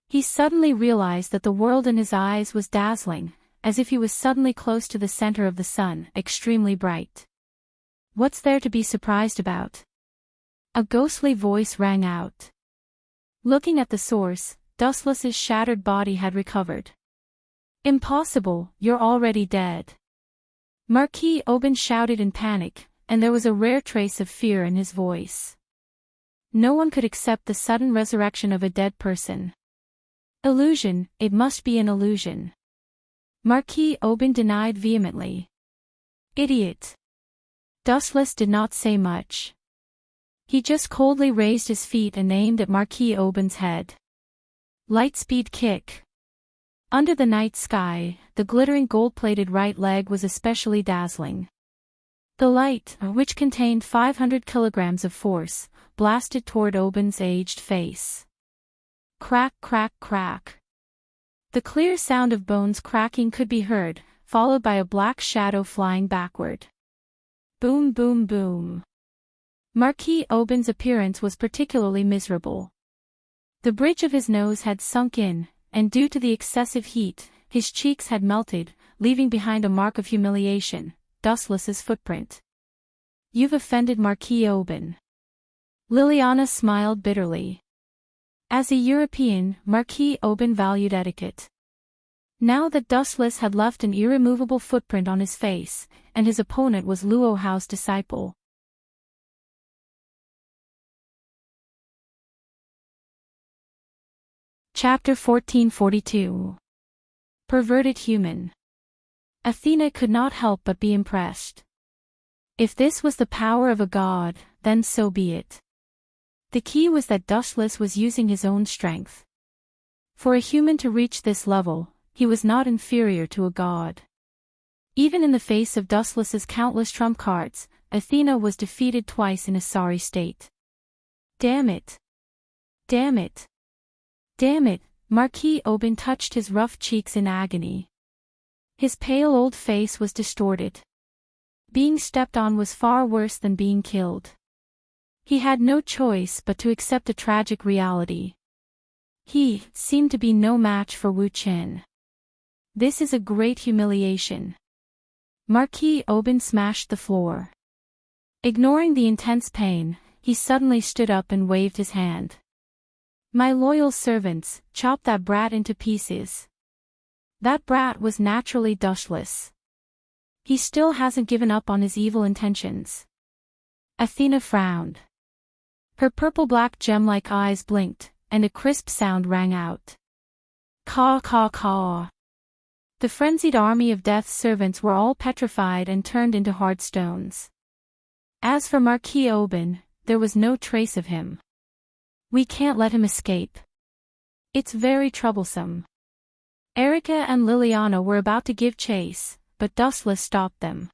He suddenly realized that the world in his eyes was dazzling, as if he was suddenly close to the center of the sun, extremely bright. What's there to be surprised about? A ghostly voice rang out. Looking at the source, Dustless's shattered body had recovered. Impossible, you're already dead. Marquis Oban shouted in panic, and there was a rare trace of fear in his voice. No one could accept the sudden resurrection of a dead person. Illusion, it must be an illusion. Marquis Oban denied vehemently. Idiot. Dustless did not say much. He just coldly raised his feet and aimed at Marquis Oban's head. Lightspeed kick. Under the night sky, the glittering gold-plated right leg was especially dazzling. The light, which contained 500 kilograms of force, blasted toward Oban's aged face. Crack, crack, crack. The clear sound of bones cracking could be heard, followed by a black shadow flying backward. Boom, boom, boom. Marquis Oban's appearance was particularly miserable. The bridge of his nose had sunk in, and due to the excessive heat, his cheeks had melted, leaving behind a mark of humiliation, Dustless's footprint. You've offended Marquis Oban. Liliana smiled bitterly. As a European, Marquis Oban valued etiquette. Now that Dustless had left an irremovable footprint on his face, and his opponent was Luo Hao's disciple. Chapter 1442. Perverted Human. Athena could not help but be impressed. If this was the power of a god, then so be it. The key was that Dustless was using his own strength. For a human to reach this level, he was not inferior to a god. Even in the face of Dustless's countless trump cards, Athena was defeated twice in a sorry state. Damn it! Damn it! Damn it! Marquis Oban touched his rough cheeks in agony. His pale old face was distorted. Being stepped on was far worse than being killed. He had no choice but to accept a tragic reality. He seemed to be no match for Wu Qin. This is a great humiliation. Marquis Oban smashed the floor. Ignoring the intense pain, he suddenly stood up and waved his hand. My loyal servants, chop that brat into pieces. That brat was naturally Dustless. He still hasn't given up on his evil intentions. Athena frowned. Her purple-black gem-like eyes blinked, and a crisp sound rang out. Caw, caw, caw. The frenzied army of Death's servants were all petrified and turned into hard stones. As for Marquis Oban, there was no trace of him. We can't let him escape. It's very troublesome. Erica and Liliana were about to give chase, but Dustless stopped them.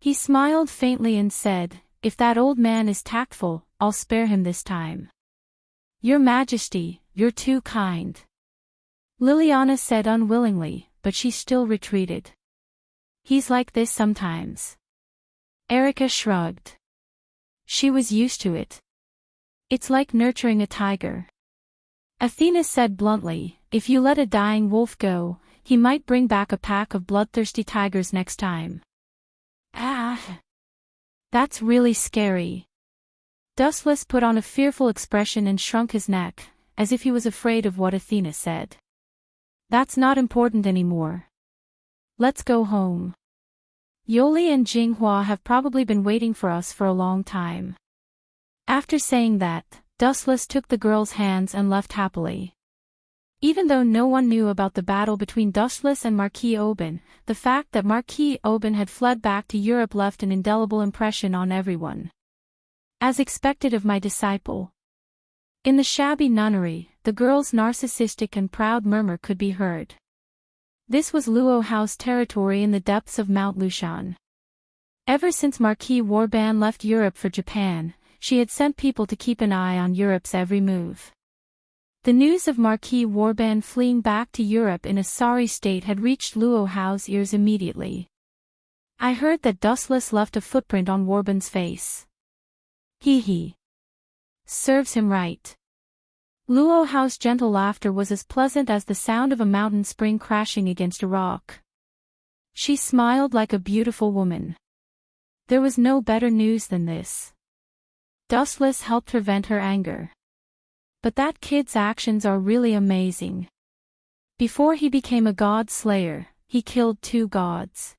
He smiled faintly and said, If that old man is tactful, I'll spare him this time. Your Majesty, you're too kind. Liliana said unwillingly, but she still retreated. He's like this sometimes. Erica shrugged. She was used to it. It's like nurturing a tiger. Athena said bluntly, if you let a dying wolf go, he might bring back a pack of bloodthirsty tigers next time. Ah! That's really scary. Dustless put on a fearful expression and shrunk his neck, as if he was afraid of what Athena said. That's not important anymore. Let's go home. Yoli and Jinghua have probably been waiting for us for a long time. After saying that, Dustless took the girl's hands and left happily. Even though no one knew about the battle between Dustless and Marquis Oban, the fact that Marquis Oban had fled back to Europe left an indelible impression on everyone. As expected of my disciple. In the shabby nunnery, the girl's narcissistic and proud murmur could be heard. This was Luo Hao's territory in the depths of Mount Lushan. Ever since Marquis Warban left Europe for Japan, she had sent people to keep an eye on Europe's every move. The news of Marquis Warban fleeing back to Europe in a sorry state had reached Luo Hao's ears immediately. I heard that Dustless left a footprint on Warban's face. He. Serves him right. Luo Hao's gentle laughter was as pleasant as the sound of a mountain spring crashing against a rock. She smiled like a beautiful woman. There was no better news than this. Dustless helped her vent her anger. But that kid's actions are really amazing. Before he became a god slayer, he killed 2 gods.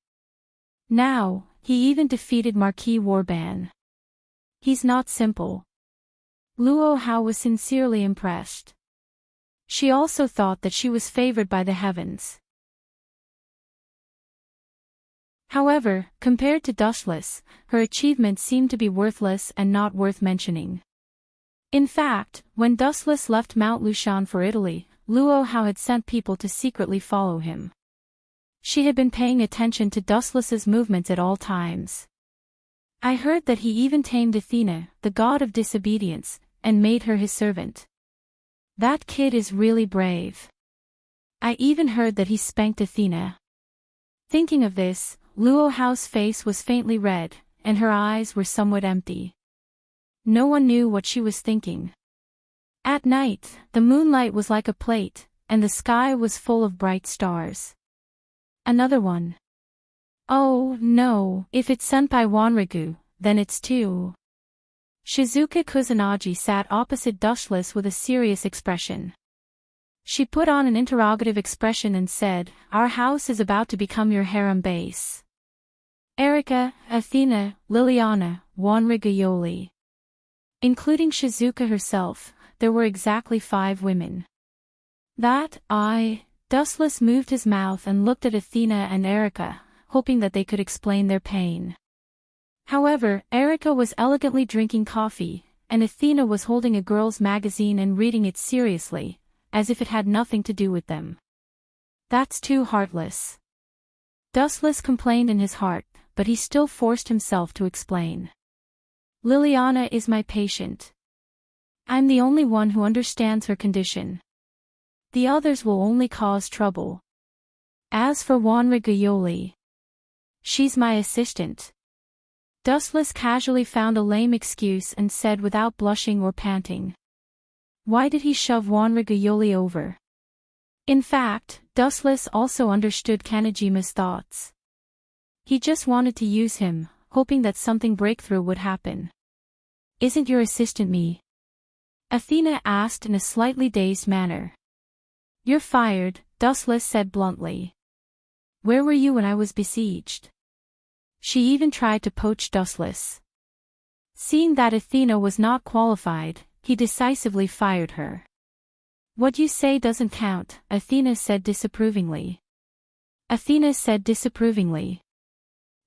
Now, he even defeated Marquis Warban. He's not simple. Luo Hao was sincerely impressed. She also thought that she was favored by the heavens. However, compared to Dustless, her achievements seemed to be worthless and not worth mentioning. In fact, when Dustless left Mount Lushan for Italy, Luo Hao had sent people to secretly follow him. She had been paying attention to Dustless's movements at all times. I heard that he even tamed Athena, the god of disobedience, and made her his servant. That kid is really brave. I even heard that he spanked Athena. Thinking of this, Luo Hao's face was faintly red, and her eyes were somewhat empty. No one knew what she was thinking. At night, the moonlight was like a plate, and the sky was full of bright stars. Another one. Oh, no, if it's Senpai Wanrigu, then it's 2. Shizuka Kusanagi sat opposite Dustless with a serious expression. She put on an interrogative expression and said, "Our house is about to become your harem base." Erika, Athena, Liliana, Wanrigu Yoli. Including Shizuka herself, there were exactly 5 women. Dustless moved his mouth and looked at Athena and Erika, hoping that they could explain their pain. However, Erika was elegantly drinking coffee, and Athena was holding a girl's magazine and reading it seriously, as if it had nothing to do with them. That's too heartless. Dustless complained in his heart, but he still forced himself to explain. Liliana is my patient. I'm the only one who understands her condition. The others will only cause trouble. As for Wanrigu Yoli, she's my assistant. Dustless casually found a lame excuse and said without blushing or panting. Why did he shove Wanrigu Yoli over? In fact, Dustless also understood Kanajima's thoughts. He just wanted to use him, hoping that something breakthrough would happen. Isn't your assistant me? Athena asked in a slightly dazed manner. You're fired, Dustless said bluntly. Where were you when I was besieged? She even tried to poach Dustless. Seeing that Athena was not qualified, he decisively fired her. What you say doesn't count, Athena said disapprovingly.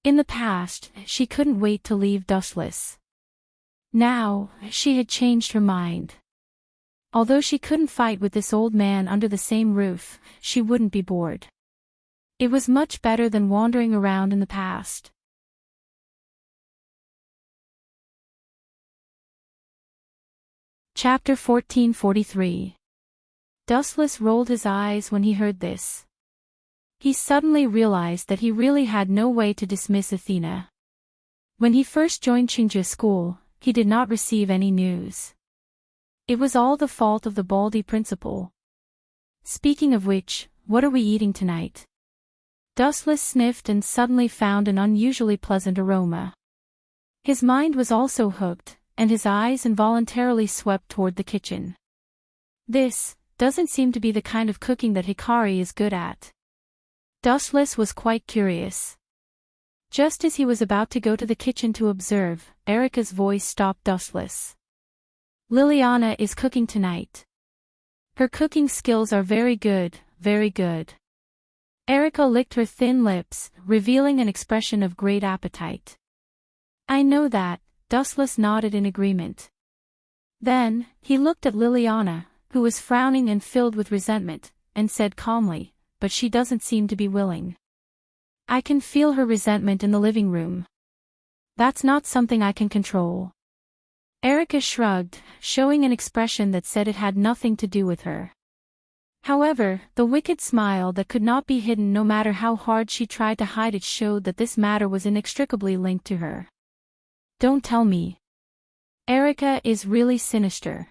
In the past, she couldn't wait to leave Dustless. Now, she had changed her mind. Although she couldn't fight with this old man under the same roof, she wouldn't be bored. It was much better than wandering around in the past. Chapter 1443. Dustless rolled his eyes when he heard this. He suddenly realized that he really had no way to dismiss Athena. When he first joined Qingzhe school, he did not receive any news. It was all the fault of the Baldi principal. Speaking of which, what are we eating tonight? Dustless sniffed and suddenly found an unusually pleasant aroma. His mind was also hooked, and his eyes involuntarily swept toward the kitchen. This doesn't seem to be the kind of cooking that Hikari is good at. Dustless was quite curious. Just as he was about to go to the kitchen to observe, Erika's voice stopped Dustless. Liliana is cooking tonight. Her cooking skills are very good, very good. Erika licked her thin lips, revealing an expression of great appetite. I know that, Dustless nodded in agreement. Then, he looked at Liliana, who was frowning and filled with resentment, and said calmly, but she doesn't seem to be willing. I can feel her resentment in the living room. That's not something I can control. Erica shrugged, showing an expression that said it had nothing to do with her. However, the wicked smile that could not be hidden no matter how hard she tried to hide it showed that this matter was inextricably linked to her. Don't tell me. Erica is really sinister.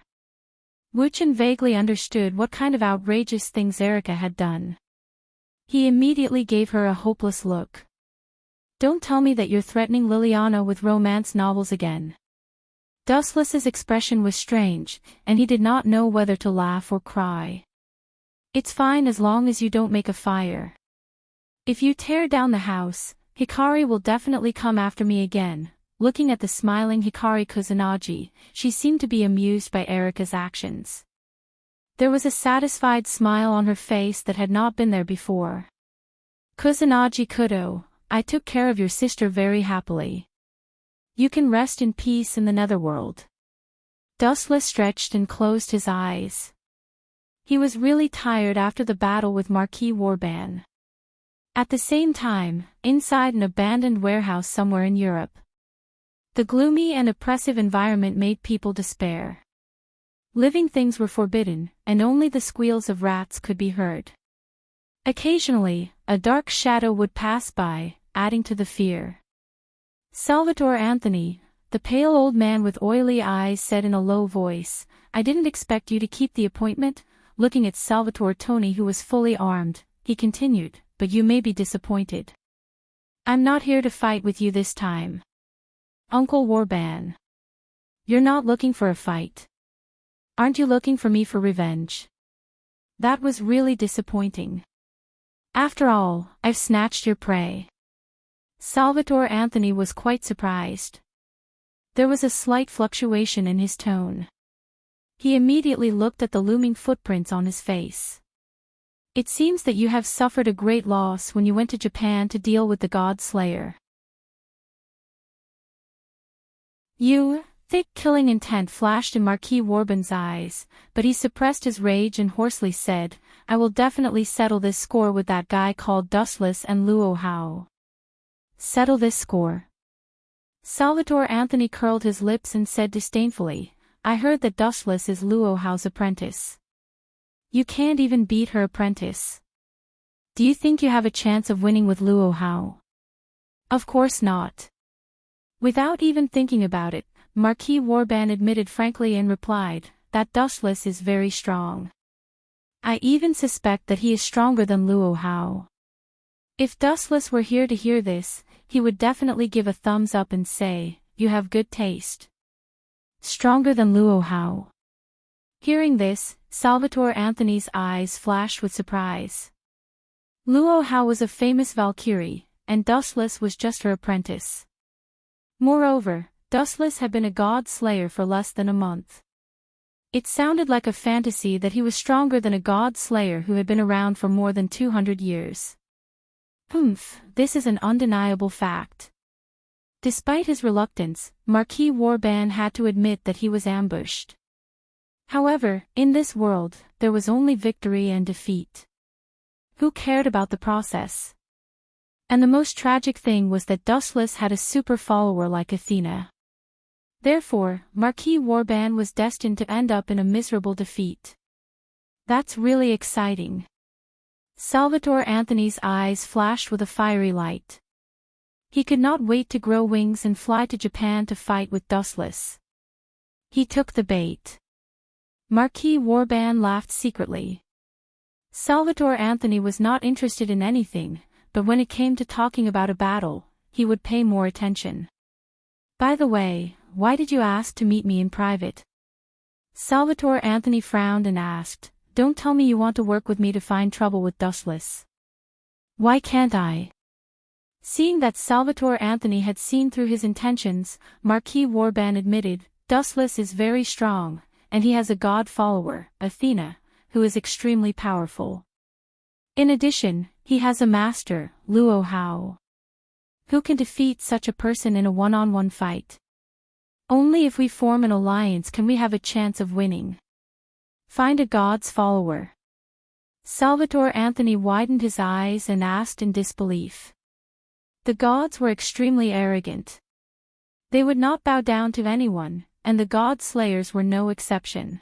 Wuchen vaguely understood what kind of outrageous things Erica had done. He immediately gave her a hopeless look. Don't tell me that you're threatening Liliana with romance novels again. Dustless's expression was strange, and he did not know whether to laugh or cry. It's fine as long as you don't make a fire. If you tear down the house, Hikari will definitely come after me again. Looking at the smiling Hikari Kusanagi, she seemed to be amused by Erica's actions. There was a satisfied smile on her face that had not been there before. Kusanagi Kudo, I took care of your sister very happily. You can rest in peace in the netherworld. Dustless stretched and closed his eyes. He was really tired after the battle with Marquis Warban. At the same time, inside an abandoned warehouse somewhere in Europe, the gloomy and oppressive environment made people despair. Living things were forbidden, and only the squeals of rats could be heard. Occasionally, a dark shadow would pass by, adding to the fear. Salvatore Anthony, the pale old man with oily eyes, said in a low voice, I didn't expect you to keep the appointment. Looking at Salvatore Tony, who was fully armed, he continued, but you may be disappointed. I'm not here to fight with you this time. Uncle Warban. You're not looking for a fight. Aren't you looking for me for revenge? That was really disappointing. After all, I've snatched your prey. Salvatore Anthony was quite surprised. There was a slight fluctuation in his tone. He immediately looked at the looming footprints on his face. It seems that you have suffered a great loss when you went to Japan to deal with the God Slayer. Thick killing intent flashed in Marquis Warban's eyes, but he suppressed his rage and hoarsely said, I will definitely settle this score with that guy called Dustless and Luo Hao. Settle this score? Salvatore Anthony curled his lips and said disdainfully, I heard that Dustless is Luo Hao's apprentice. You can't even beat her apprentice. Do you think you have a chance of winning with Luo Hao? Of course not. Without even thinking about it, Marquis Warban admitted frankly and replied, that Dustless is very strong. I even suspect that he is stronger than Luo Hao. If Dustless were here to hear this, he would definitely give a thumbs up and say, you have good taste. Stronger than Luo Hao. Hearing this, Salvatore Anthony's eyes flashed with surprise. Luo Hao was a famous Valkyrie, and Dustless was just her apprentice. Moreover, Dustless had been a god slayer for less than a month. It sounded like a fantasy that he was stronger than a god slayer who had been around for more than 200 years. This is an undeniable fact. Despite his reluctance, Marquis Warban had to admit that he was ambushed. However, in this world, there was only victory and defeat. Who cared about the process? And the most tragic thing was that Dustless had a super follower like Athena. Therefore, Marquis Warban was destined to end up in a miserable defeat. That's really exciting. Salvatore Anthony's eyes flashed with a fiery light. He could not wait to grow wings and fly to Japan to fight with Dustless. He took the bait. Marquis Warban laughed secretly. Salvatore Anthony was not interested in anything, but when it came to talking about a battle, he would pay more attention. By the way, why did you ask to meet me in private? Salvatore Anthony frowned and asked, don't tell me you want to work with me to find trouble with Dustless. Why can't I? Seeing that Salvatore Anthony had seen through his intentions, Marquis Warban admitted, Dustless is very strong, and he has a god follower, Athena, who is extremely powerful. In addition, he has a master, Luo Hao. Who can defeat such a person in a one-on-one fight? Only if we form an alliance can we have a chance of winning. Find a god's follower. Salvatore Anthony widened his eyes and asked in disbelief. The gods were extremely arrogant. They would not bow down to anyone, and the god slayers were no exception.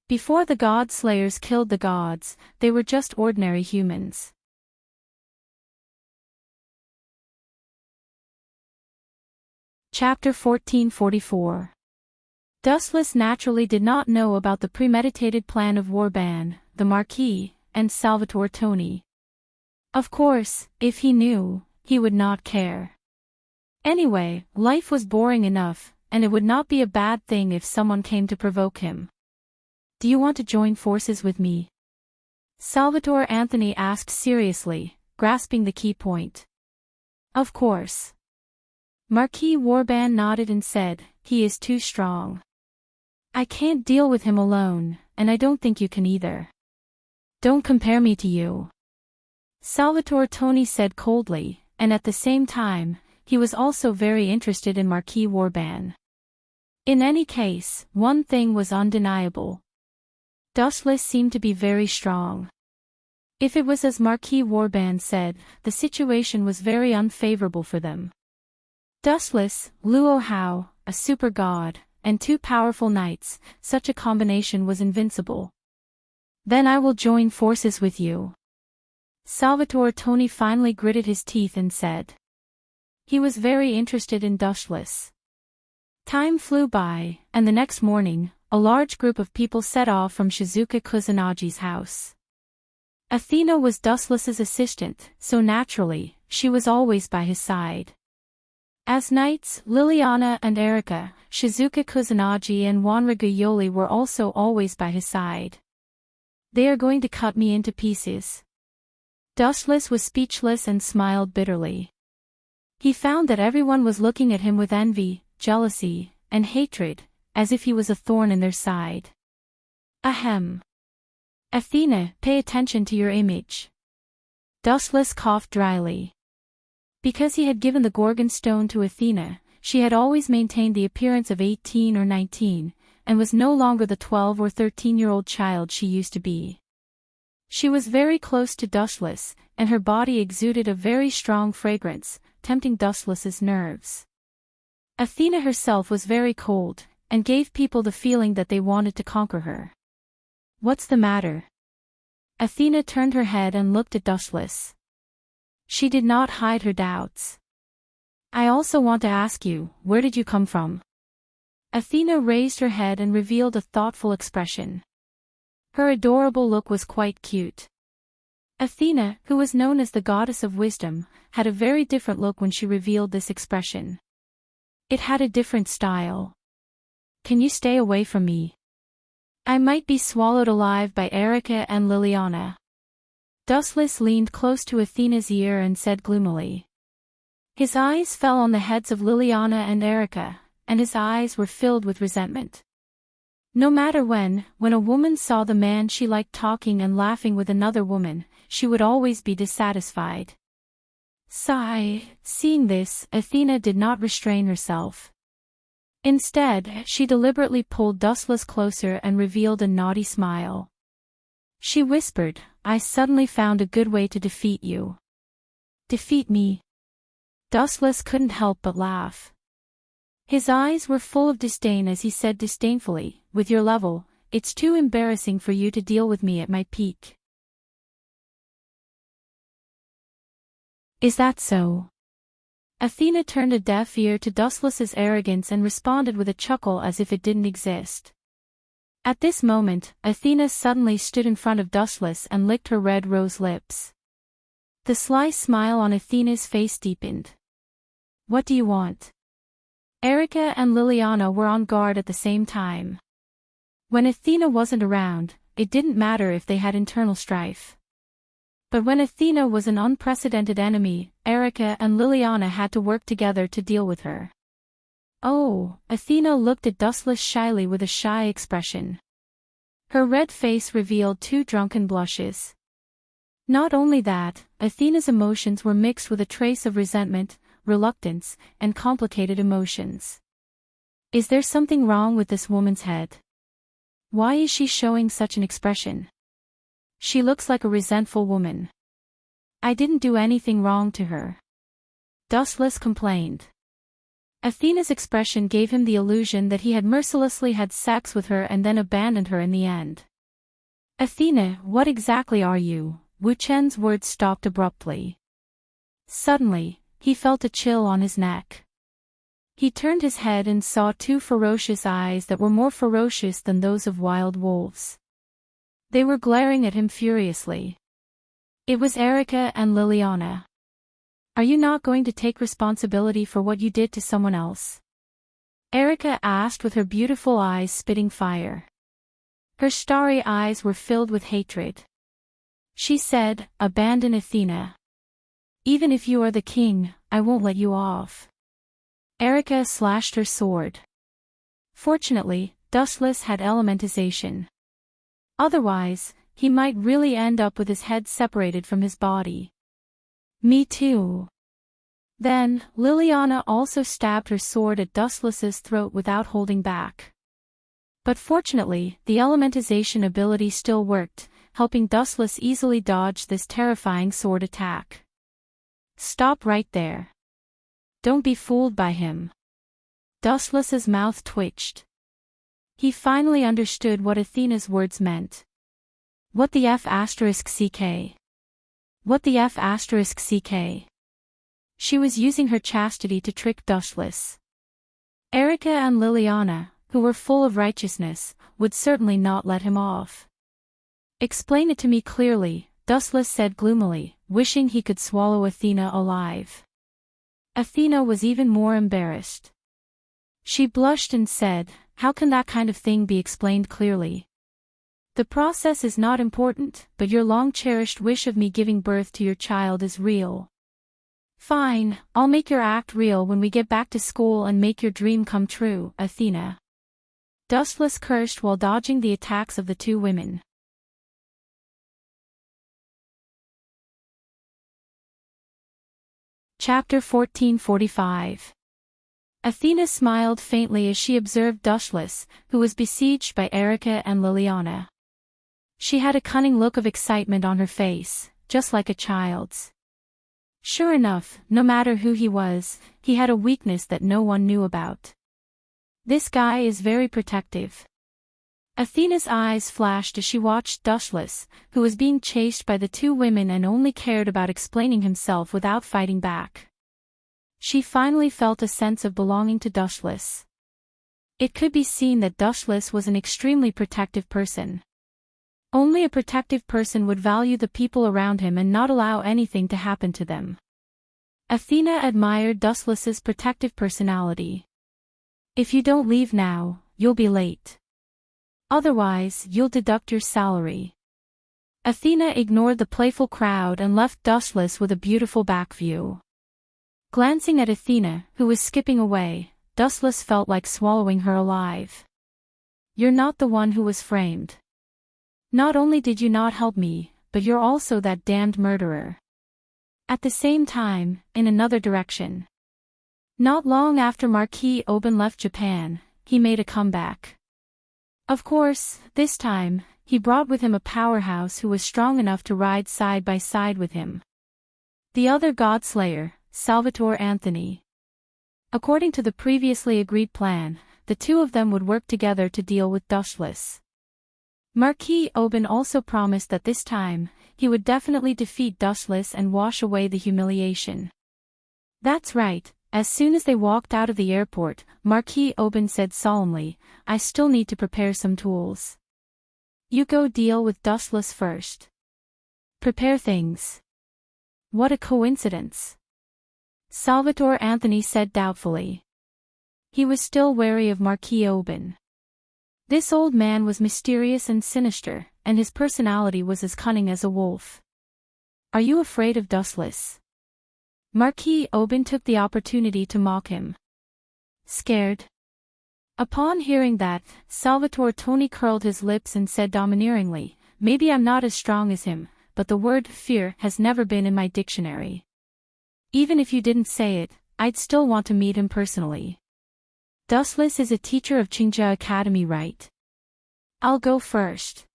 Before the god slayers killed the gods, they were just ordinary humans. Chapter 1444. Dustless naturally did not know about the premeditated plan of Warban, the Marquis, and Salvatore Toni. Of course, if he knew, he would not care. Anyway, life was boring enough, and it would not be a bad thing if someone came to provoke him. "Do you want to join forces with me?" Salvatore Anthony asked seriously, grasping the key point. "Of course." Marquis Warban nodded and said, "He is too strong. I can't deal with him alone, and I don't think you can either. Don't compare me to you." Salvatore Toni said coldly, and at the same time, he was also very interested in Marquis Warban. In any case, one thing was undeniable. Dustless seemed to be very strong. If it was as Marquis Warban said, the situation was very unfavorable for them. Dustless, Luo Hao, a super god, and two powerful knights, such a combination was invincible. "Then I will join forces with you." Salvatore Toni finally gritted his teeth and said. He was very interested in Dustless. Time flew by, and the next morning, a large group of people set off from Shizuka Kusunagi's house. Athena was Dustless's assistant, so naturally, she was always by his side. As knights, Liliana and Erika, Shizuka Kusanagi and Wanraga Yoli were also always by his side. "They are going to cut me into pieces." Dustless was speechless and smiled bitterly. He found that everyone was looking at him with envy, jealousy, and hatred, as if he was a thorn in their side. Ahem. "Athena, pay attention to your image." Dustless coughed dryly. Because he had given the Gorgon stone to Athena, she had always maintained the appearance of 18 or 19, and was no longer the 12 or 13-year-old child she used to be. She was very close to Dustless, and her body exuded a very strong fragrance, tempting Dustless's nerves. Athena herself was very cold, and gave people the feeling that they wanted to conquer her. "What's the matter?" Athena turned her head and looked at Dustless. She did not hide her doubts. "I also want to ask you, where did you come from?" Athena raised her head and revealed a thoughtful expression. Her adorable look was quite cute. Athena, who was known as the goddess of wisdom, had a very different look when she revealed this expression. It had a different style. "Can you stay away from me? I might be swallowed alive by Erika and Liliana." Dustless leaned close to Athena's ear and said gloomily. His eyes fell on the heads of Liliana and Erika, and his eyes were filled with resentment. No matter when a woman saw the man she liked talking and laughing with another woman, she would always be dissatisfied. Sigh. Seeing this, Athena did not restrain herself. Instead, she deliberately pulled Dustless closer and revealed a naughty smile. She whispered, "I suddenly found a good way to defeat you." "Defeat me?" Dustless couldn't help but laugh. His eyes were full of disdain as he said disdainfully, "With your level, it's too embarrassing for you to deal with me at my peak." "Is that so?" Athena turned a deaf ear to Dustless's arrogance and responded with a chuckle as if it didn't exist. At this moment, Athena suddenly stood in front of Dustless and licked her red rose lips. The sly smile on Athena's face deepened. "What do you want?" Erika and Liliana were on guard at the same time. When Athena wasn't around, it didn't matter if they had internal strife. But when Athena was an unprecedented enemy, Erika and Liliana had to work together to deal with her. "Oh," Athena looked at Dustless shyly with a shy expression. Her red face revealed two drunken blushes. Not only that, Athena's emotions were mixed with a trace of resentment, reluctance, and complicated emotions. Is there something wrong with this woman's head? Why is she showing such an expression? She looks like a resentful woman. I didn't do anything wrong to her. Dustless complained. Athena's expression gave him the illusion that he had mercilessly had sex with her and then abandoned her in the end. Athena, what exactly are you? Wu Chen's words stopped abruptly. Suddenly, he felt a chill on his neck. He turned his head and saw two ferocious eyes that were more ferocious than those of wild wolves. They were glaring at him furiously. It was Erica and Liliana. Are you not going to take responsibility for what you did to someone else? Erica asked with her beautiful eyes spitting fire. Her starry eyes were filled with hatred. She said, abandon Athena. Even if you are the king, I won't let you off. Erica slashed her sword. Fortunately, Dustless had elementization. Otherwise, he might really end up with his head separated from his body. Me too. Then, Liliana also stabbed her sword at Dustless's throat without holding back. But fortunately, the elementization ability still worked, helping Dustless easily dodge this terrifying sword attack. Stop right there. Don't be fooled by him. Dustless's mouth twitched. He finally understood what Athena's words meant. What the F***CK? What the F***CK? She was using her chastity to trick Dustless. Erica and Liliana, who were full of righteousness, would certainly not let him off. Explain it to me clearly, Dustless said gloomily, wishing he could swallow Athena alive. Athena was even more embarrassed. She blushed and said, how can that kind of thing be explained clearly? The process is not important, but your long-cherished wish of me giving birth to your child is real. Fine, I'll make your act real when we get back to school and make your dream come true, Athena. Dustless cursed while dodging the attacks of the two women. Chapter 1445. Athena smiled faintly as she observed Dustless, who was besieged by Erica and Liliana. She had a cunning look of excitement on her face, just like a child's. Sure enough, no matter who he was, he had a weakness that no one knew about. This guy is very protective. Athena's eyes flashed as she watched Dustless, who was being chased by the two women and only cared about explaining himself without fighting back. She finally felt a sense of belonging to Dustless. It could be seen that Dustless was an extremely protective person. Only a protective person would value the people around him and not allow anything to happen to them. Athena admired Dustless's protective personality. If you don't leave now, you'll be late. Otherwise, you'll deduct your salary. Athena ignored the playful crowd and left Dustless with a beautiful back view. Glancing at Athena, who was skipping away, Dustless felt like swallowing her alive. You're not the one who was framed. Not only did you not help me, but you're also that damned murderer. At the same time, in another direction. Not long after Marquis Oben left Japan, he made a comeback. Of course, this time, he brought with him a powerhouse who was strong enough to ride side by side with him. The other Godslayer, Salvatore Anthony. According to the previously agreed plan, the two of them would work together to deal with Dustless. Marquis Oben also promised that this time, he would definitely defeat Dustless and wash away the humiliation. That's right, as soon as they walked out of the airport, Marquis Oben said solemnly, I still need to prepare some tools. You go deal with Dustless first. Prepare things. What a coincidence. Salvatore Anthony said doubtfully. He was still wary of Marquis Oben. This old man was mysterious and sinister, and his personality was as cunning as a wolf. Are you afraid of Dustless? Marquis Oben took the opportunity to mock him. Scared? Upon hearing that, Salvatore Tony curled his lips and said domineeringly, maybe I'm not as strong as him, but the word fear has never been in my dictionary. Even if you didn't say it, I'd still want to meet him personally. Dustless is a teacher of Qingja Academy, right? I'll go first.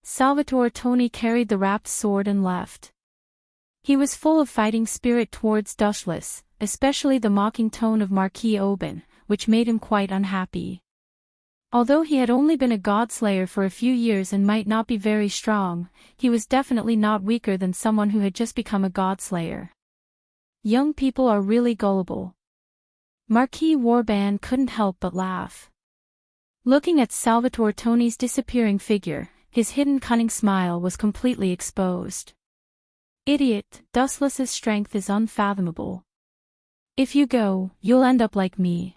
Salvatore Tony carried the wrapped sword and left. He was full of fighting spirit towards Dustless, especially the mocking tone of Marquis Oban, which made him quite unhappy. Although he had only been a godslayer for a few years and might not be very strong, he was definitely not weaker than someone who had just become a godslayer. Young people are really gullible. Marquis Warban couldn't help but laugh. Looking at Salvatore Toni's disappearing figure, his hidden cunning smile was completely exposed. Idiot, Dustless's strength is unfathomable. If you go, you'll end up like me.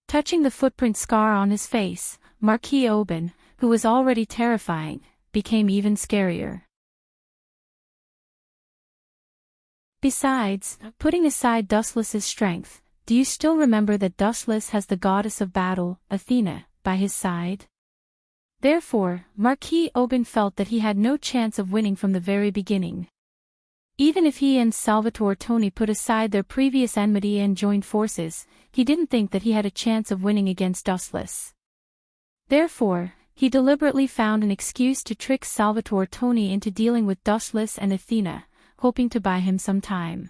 Touching the footprint scar on his face, Marquis Oban, who was already terrifying, became even scarier. Besides, putting aside Dustless's strength, do you still remember that Dustless has the goddess of battle, Athena, by his side? Therefore, Marquis Oban felt that he had no chance of winning from the very beginning. Even if he and Salvatore Toni put aside their previous enmity and joined forces, he didn't think that he had a chance of winning against Dustless. Therefore, he deliberately found an excuse to trick Salvatore Toni into dealing with Dustless and Athena, hoping to buy him some time.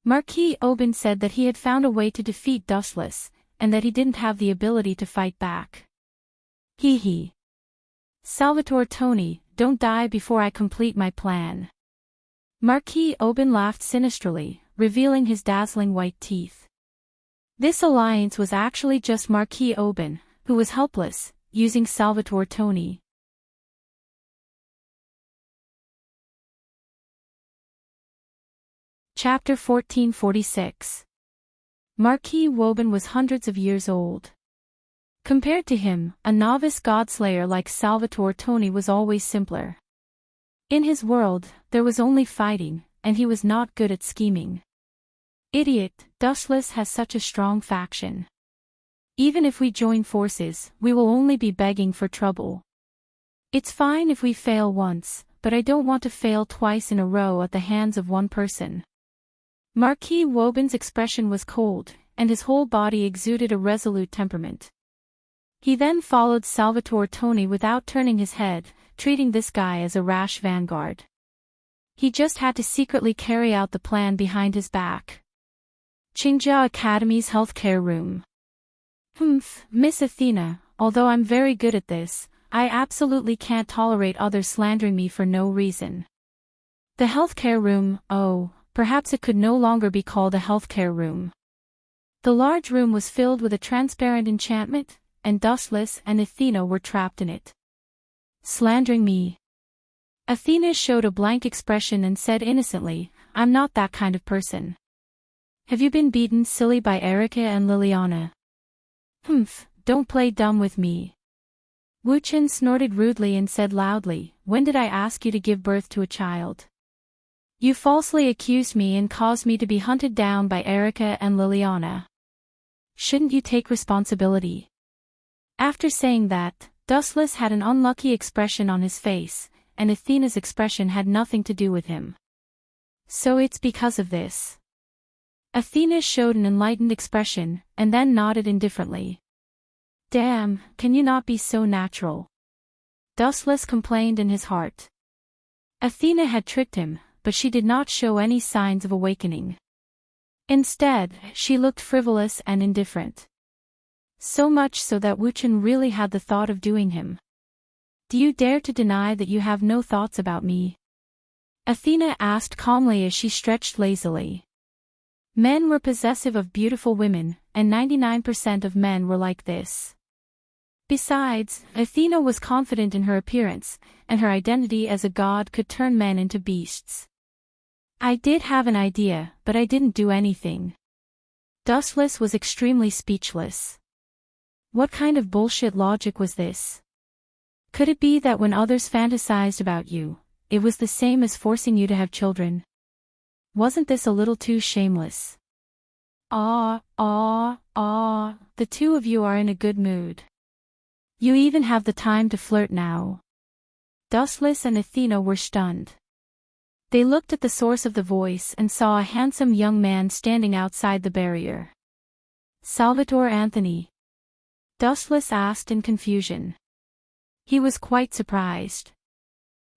Marquis Oban said that he had found a way to defeat Dustless, and that he didn't have the ability to fight back. Hee hee. Salvatore Toni, don't die before I complete my plan. Marquis Oban laughed sinisterly, revealing his dazzling white teeth. This alliance was actually just Marquis Oban, who was helpless, using Salvatore Toni. Chapter 1446. Marquis Woban was hundreds of years old. Compared to him, a novice godslayer like Salvatore Toni was always simpler. In his world, there was only fighting, and he was not good at scheming. Idiot, Dustless has such a strong faction. Even if we join forces, we will only be begging for trouble. It's fine if we fail once, but I don't want to fail twice in a row at the hands of one person. Marquis Woban's expression was cold, and his whole body exuded a resolute temperament. He then followed Salvatore Toni without turning his head, treating this guy as a rash vanguard. He just had to secretly carry out the plan behind his back. Qingjia Academy's healthcare room. Miss Athena, although I'm very good at this, I absolutely can't tolerate others slandering me for no reason. The healthcare room, oh, perhaps it could no longer be called a healthcare room. The large room was filled with a transparent enchantment, and Dustless and Athena were trapped in it. Slandering me. Athena showed a blank expression and said innocently, I'm not that kind of person. Have you been beaten silly by Erica and Liliana? Don't play dumb with me. Wu Chen snorted rudely and said loudly, when did I ask you to give birth to a child? You falsely accused me and caused me to be hunted down by Erica and Liliana. Shouldn't you take responsibility? After saying that, Dustless had an unlucky expression on his face, and Athena's expression had nothing to do with him. So it's because of this. Athena showed an enlightened expression, and then nodded indifferently. Damn, can you not be so natural? Dustless complained in his heart. Athena had tricked him, but she did not show any signs of awakening. Instead, she looked frivolous and indifferent. So much so that Wu Chen really had the thought of doing him. Do you dare to deny that you have no thoughts about me? Athena asked calmly as she stretched lazily. Men were possessive of beautiful women, and 99% of men were like this. Besides, Athena was confident in her appearance, and her identity as a god could turn men into beasts. I did have an idea, but I didn't do anything. Dustless was extremely speechless. What kind of bullshit logic was this? Could it be that when others fantasized about you, it was the same as forcing you to have children? Wasn't this a little too shameless? The two of you are in a good mood. You even have the time to flirt now. Dustless and Athena were stunned. They looked at the source of the voice and saw a handsome young man standing outside the barrier. Salvatore Anthony? Dustless asked in confusion. He was quite surprised.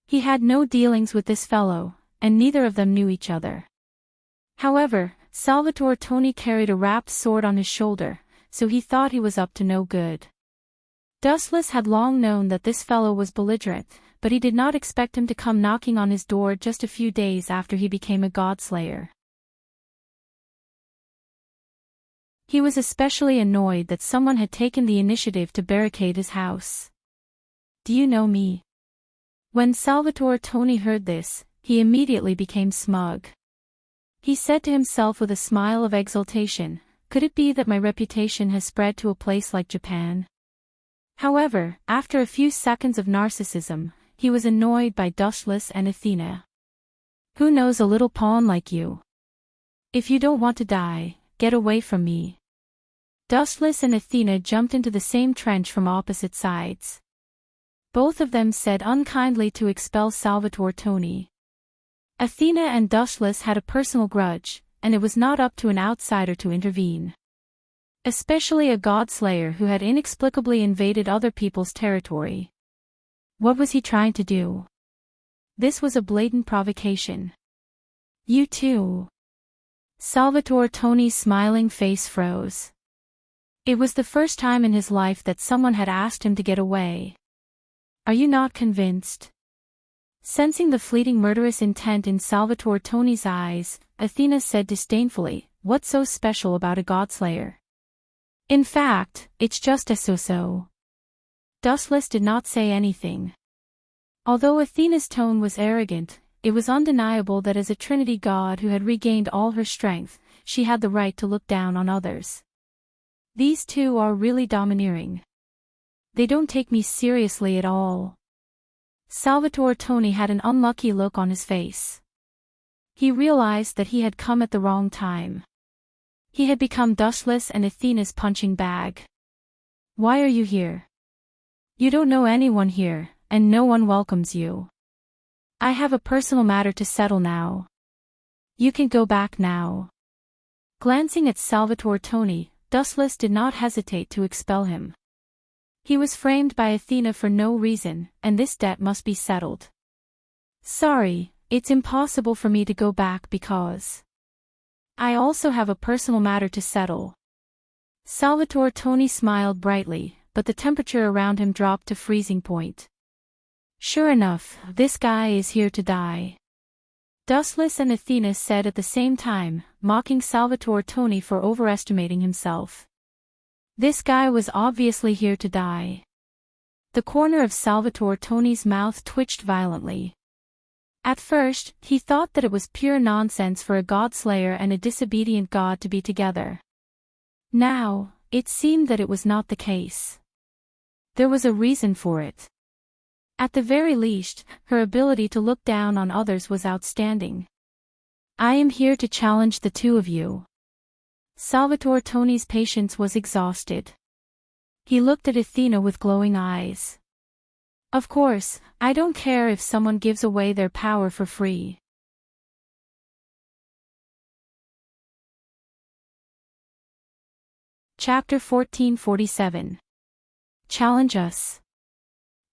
He had no dealings with this fellow, and neither of them knew each other. However, Salvatore Tony carried a wrapped sword on his shoulder, so he thought he was up to no good. Dustless had long known that this fellow was belligerent, but he did not expect him to come knocking on his door just a few days after he became a godslayer. He was especially annoyed that someone had taken the initiative to barricade his house. "Do you know me?" When Salvatore Tony heard this, he immediately became smug. He said to himself with a smile of exultation, "Could it be that my reputation has spread to a place like Japan?" However, after a few seconds of narcissism, he was annoyed by Dustless and Athena. "Who knows a little pawn like you? If you don't want to die, get away from me." Dustless and Athena jumped into the same trench from opposite sides. Both of them said unkindly to expel Salvatore Tony. Athena and Dustless had a personal grudge, and it was not up to an outsider to intervene. Especially a godslayer who had inexplicably invaded other people's territory. What was he trying to do? This was a blatant provocation. "You too." Salvatore Tony's smiling face froze. It was the first time in his life that someone had asked him to get away. "Are you not convinced?" Sensing the fleeting murderous intent in Salvatore Tony's eyes, Athena said disdainfully, "What's so special about a godslayer? In fact, it's just a so-so." Dustless did not say anything. Although Athena's tone was arrogant, it was undeniable that as a Trinity god who had regained all her strength, she had the right to look down on others. "These two are really domineering. They don't take me seriously at all." Salvatore Tony had an unlucky look on his face. He realized that he had come at the wrong time. He had become Dustless and Athena's punching bag. "Why are you here? You don't know anyone here, and no one welcomes you. I have a personal matter to settle now. You can go back now." Glancing at Salvatore Tony, Dustless did not hesitate to expel him. He was framed by Athena for no reason, and this debt must be settled. "Sorry, it's impossible for me to go back because I also have a personal matter to settle." Salvatore Tony smiled brightly, but the temperature around him dropped to freezing point. "Sure enough, this guy is here to die." Dustless and Athena said at the same time, mocking Salvatore Tony for overestimating himself. This guy was obviously here to die. The corner of Salvatore Tony's mouth twitched violently. At first, he thought that it was pure nonsense for a godslayer and a disobedient god to be together. Now, it seemed that it was not the case. There was a reason for it. At the very least, her ability to look down on others was outstanding. "I am here to challenge the two of you." Salvatore Tony's patience was exhausted. He looked at Athena with glowing eyes. "Of course, I don't care if someone gives away their power for free." Chapter 1447. Challenge us.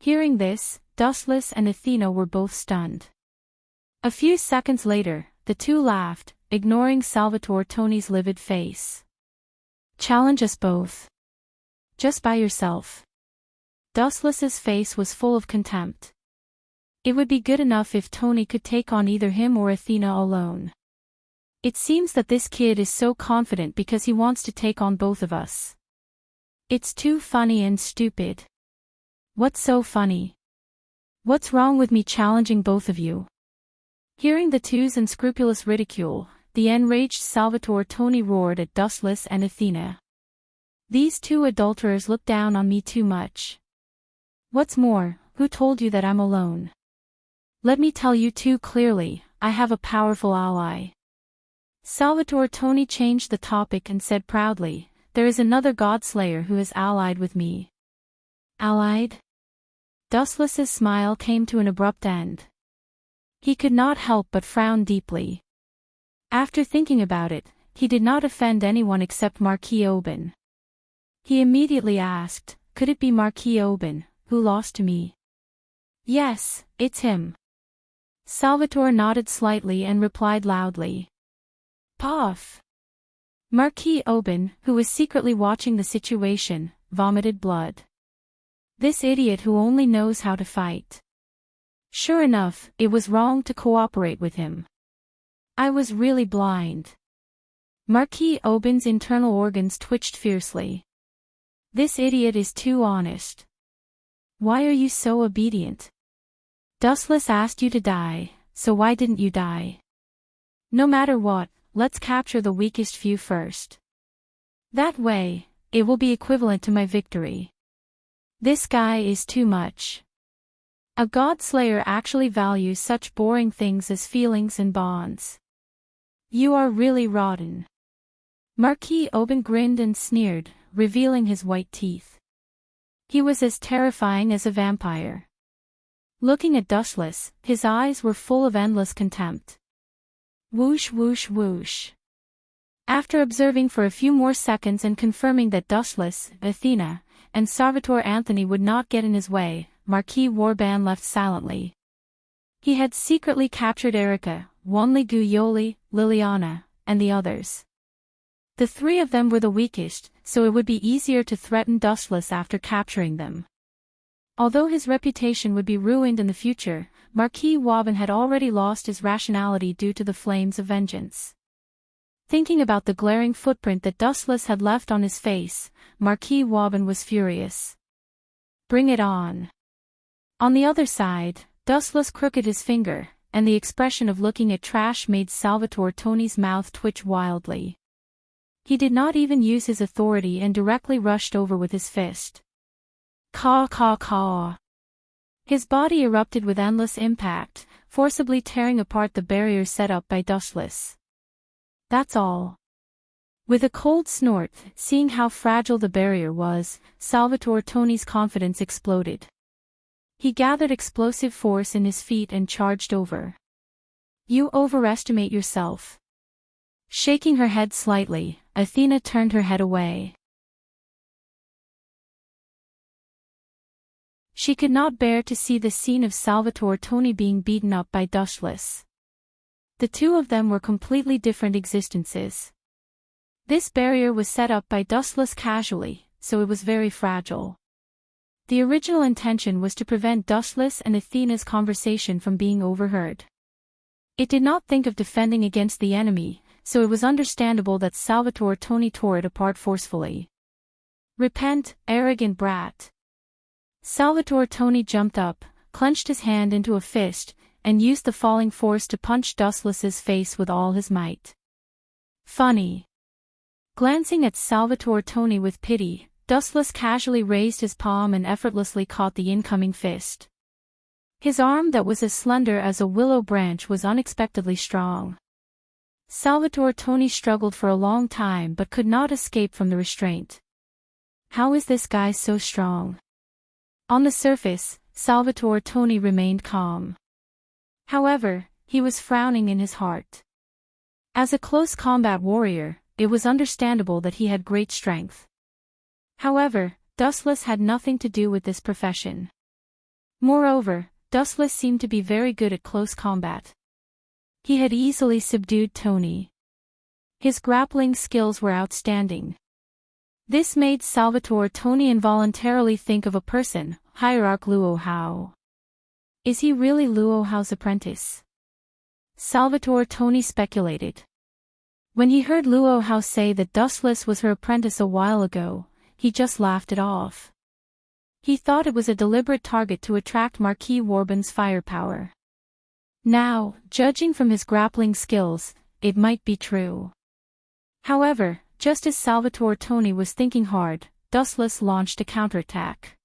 Hearing this, Dustless and Athena were both stunned. A few seconds later, the two laughed, ignoring Salvatore Tony's livid face. "Challenge us both? Just by yourself?" Dustless's face was full of contempt. It would be good enough if Tony could take on either him or Athena alone. It seems that this kid is so confident because he wants to take on both of us. It's too funny and stupid. What's so funny? What's wrong with me challenging both of you? Hearing the two's unscrupulous ridicule, the enraged Salvatore Tony roared at Dustless and Athena. "These two adulterers look down on me too much. What's more, who told you that I'm alone? Let me tell you two clearly, I have a powerful ally." Salvatore Tony changed the topic and said proudly, "There is another godslayer who has allied with me." "Allied?" Dustless's smile came to an abrupt end. He could not help but frown deeply. After thinking about it, he did not offend anyone except Marquis Oban. He immediately asked, "Could it be Marquis Oban, who lost to me?" "Yes, it's him." Salvatore nodded slightly and replied loudly. "Puff." Marquis Oban, who was secretly watching the situation, vomited blood. This idiot who only knows how to fight. Sure enough, it was wrong to cooperate with him. I was really blind. Marquis Oban's internal organs twitched fiercely. This idiot is too honest. Why are you so obedient? Dustless asked you to die, so why didn't you die? No matter what, let's capture the weakest few first. That way, it will be equivalent to my victory. This guy is too much. A God-slayer actually values such boring things as feelings and bonds. You are really rotten. Marquis Oban grinned and sneered, revealing his white teeth. He was as terrifying as a vampire. Looking at Dustless, his eyes were full of endless contempt. Whoosh whoosh whoosh. After observing for a few more seconds and confirming that Dustless, Athena, and Salvatore Anthony would not get in his way, Marquis Warban left silently. He had secretly captured Erica, Wanli Guyoli, Liliana, and the others. The three of them were the weakest, so it would be easier to threaten Dustless after capturing them. Although his reputation would be ruined in the future, Marquis Warban had already lost his rationality due to the flames of vengeance. Thinking about the glaring footprint that Dustless had left on his face, Marquis Warban was furious. Bring it on. On the other side, Dustless crooked his finger, and the expression of looking at trash made Salvatore Tony's mouth twitch wildly. He did not even use his authority and directly rushed over with his fist. Caw caw caw. His body erupted with endless impact, forcibly tearing apart the barrier set up by Dustless. That's all. With a cold snort, seeing how fragile the barrier was, Salvatore Tony's confidence exploded. He gathered explosive force in his feet and charged over. You overestimate yourself. Shaking her head slightly, Athena turned her head away. She could not bear to see the scene of Salvatore Tony being beaten up by Dustless. The two of them were completely different existences. This barrier was set up by Dustless casually, so it was very fragile. The original intention was to prevent Dustless and Athena's conversation from being overheard. It did not think of defending against the enemy, so it was understandable that Salvatore Tony tore it apart forcefully. Repent, arrogant brat. Salvatore Tony jumped up, clenched his hand into a fist, and used the falling force to punch Dustless's face with all his might. Funny. Glancing at Salvatore Tony with pity, Dustless casually raised his palm and effortlessly caught the incoming fist. His arm that was as slender as a willow branch was unexpectedly strong. Salvatore Tony struggled for a long time but could not escape from the restraint. How is this guy so strong? On the surface, Salvatore Tony remained calm. However, he was frowning in his heart. As a close combat warrior, it was understandable that he had great strength. However, Dustless had nothing to do with this profession. Moreover, Dustless seemed to be very good at close combat. He had easily subdued Tony. His grappling skills were outstanding. This made Salvatore Tony involuntarily think of a person, Hierarch Luo Hao. Is he really Luo Hao's apprentice? Salvatore Tony speculated. When he heard Luo Hao say that Dustless was her apprentice a while ago, he just laughed it off. He thought it was a deliberate target to attract Marquis Warban's firepower. Now, judging from his grappling skills, it might be true. However, just as Salvatore Tony was thinking hard, Dustless launched a counterattack.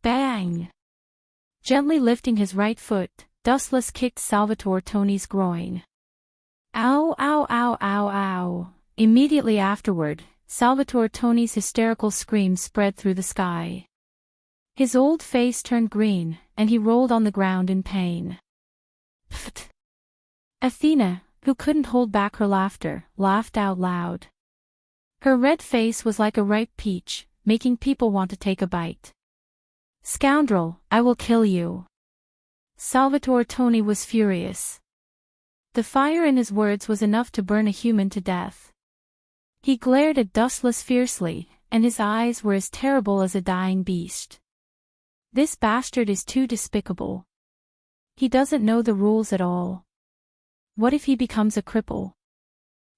Bang! Gently lifting his right foot, Dustless kicked Salvatore Tony's groin. Ow ow ow ow ow! Immediately afterward, Salvatore Tony's hysterical scream spread through the sky. His old face turned green, and he rolled on the ground in pain. Pfft! Athena, who couldn't hold back her laughter, laughed out loud. Her red face was like a ripe peach, making people want to take a bite. Scoundrel, I will kill you. Salvatore Tony was furious. The fire in his words was enough to burn a human to death. He glared at Dustless fiercely, and his eyes were as terrible as a dying beast. This bastard is too despicable. He doesn't know the rules at all. What if he becomes a cripple?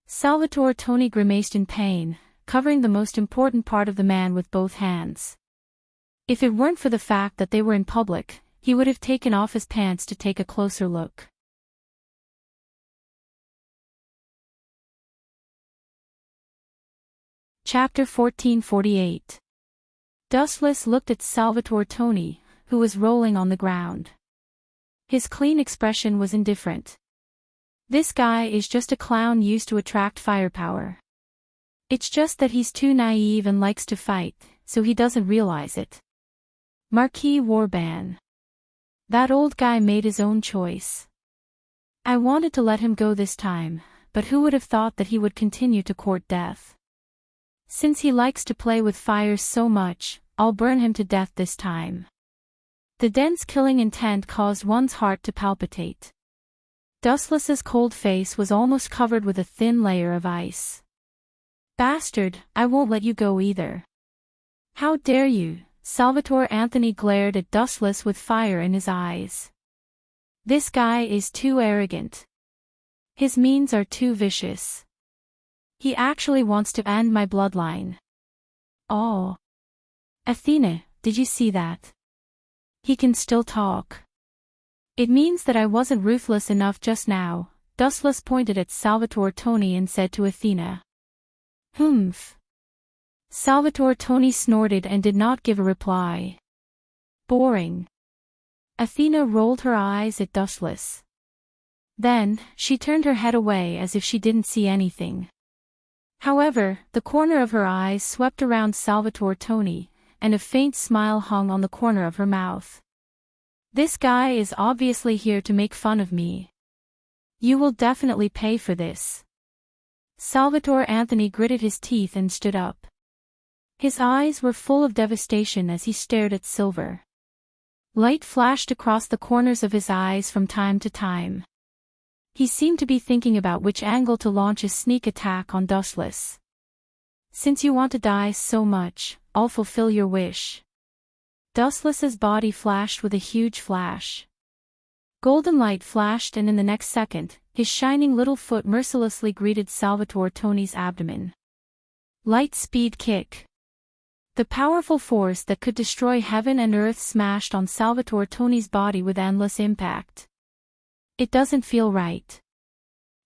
Salvatore Tony grimaced in pain, covering the most important part of the man with both hands. If it weren't for the fact that they were in public, he would have taken off his pants to take a closer look. Chapter 1448. Dustless looked at Salvatore Tony, who was rolling on the ground. His clean expression was indifferent. This guy is just a clown used to attract firepower. It's just that he's too naive and likes to fight, so he doesn't realize it. Marquis Warban. That old guy made his own choice. I wanted to let him go this time, but who would have thought that he would continue to court death? Since he likes to play with fire so much, I'll burn him to death this time. The dense killing intent caused one's heart to palpitate. Dustless's cold face was almost covered with a thin layer of ice. Bastard, I won't let you go either. How dare you? Salvatore Anthony glared at Dustless with fire in his eyes. This guy is too arrogant. His means are too vicious. He actually wants to end my bloodline. Oh. Athena, did you see that? He can still talk. It means that I wasn't ruthless enough just now. Dustless pointed at Salvatore Tony and said to Athena. Humph. Salvatore Tony snorted and did not give a reply. Boring. Athena rolled her eyes at Dustless. Then, she turned her head away as if she didn't see anything. However, the corner of her eyes swept around Salvatore Tony, and a faint smile hung on the corner of her mouth. This guy is obviously here to make fun of me. You will definitely pay for this. Salvatore Anthony gritted his teeth and stood up. His eyes were full of devastation as he stared at Silver. Light flashed across the corners of his eyes from time to time. He seemed to be thinking about which angle to launch a sneak attack on Dustless. Since you want to die so much, I'll fulfill your wish. Dustless's body flashed with a huge flash. Golden light flashed, and in the next second, his shining little foot mercilessly greeted Salvatore Tony's abdomen. Light speed kick. The powerful force that could destroy heaven and earth smashed on Salvatore Tony's body with endless impact. It doesn't feel right.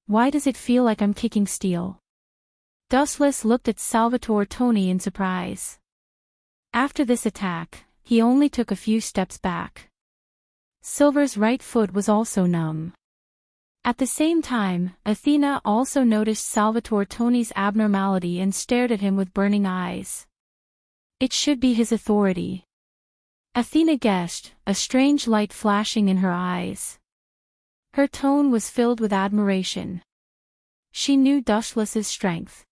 Why does it feel like I'm kicking steel? Dustless looked at Salvatore Tony in surprise. After this attack, he only took a few steps back. Silver's right foot was also numb. At the same time, Athena also noticed Salvatore Tony's abnormality and stared at him with burning eyes. It should be his authority. Athena guessed, a strange light flashing in her eyes. Her tone was filled with admiration. She knew Dustless's strength.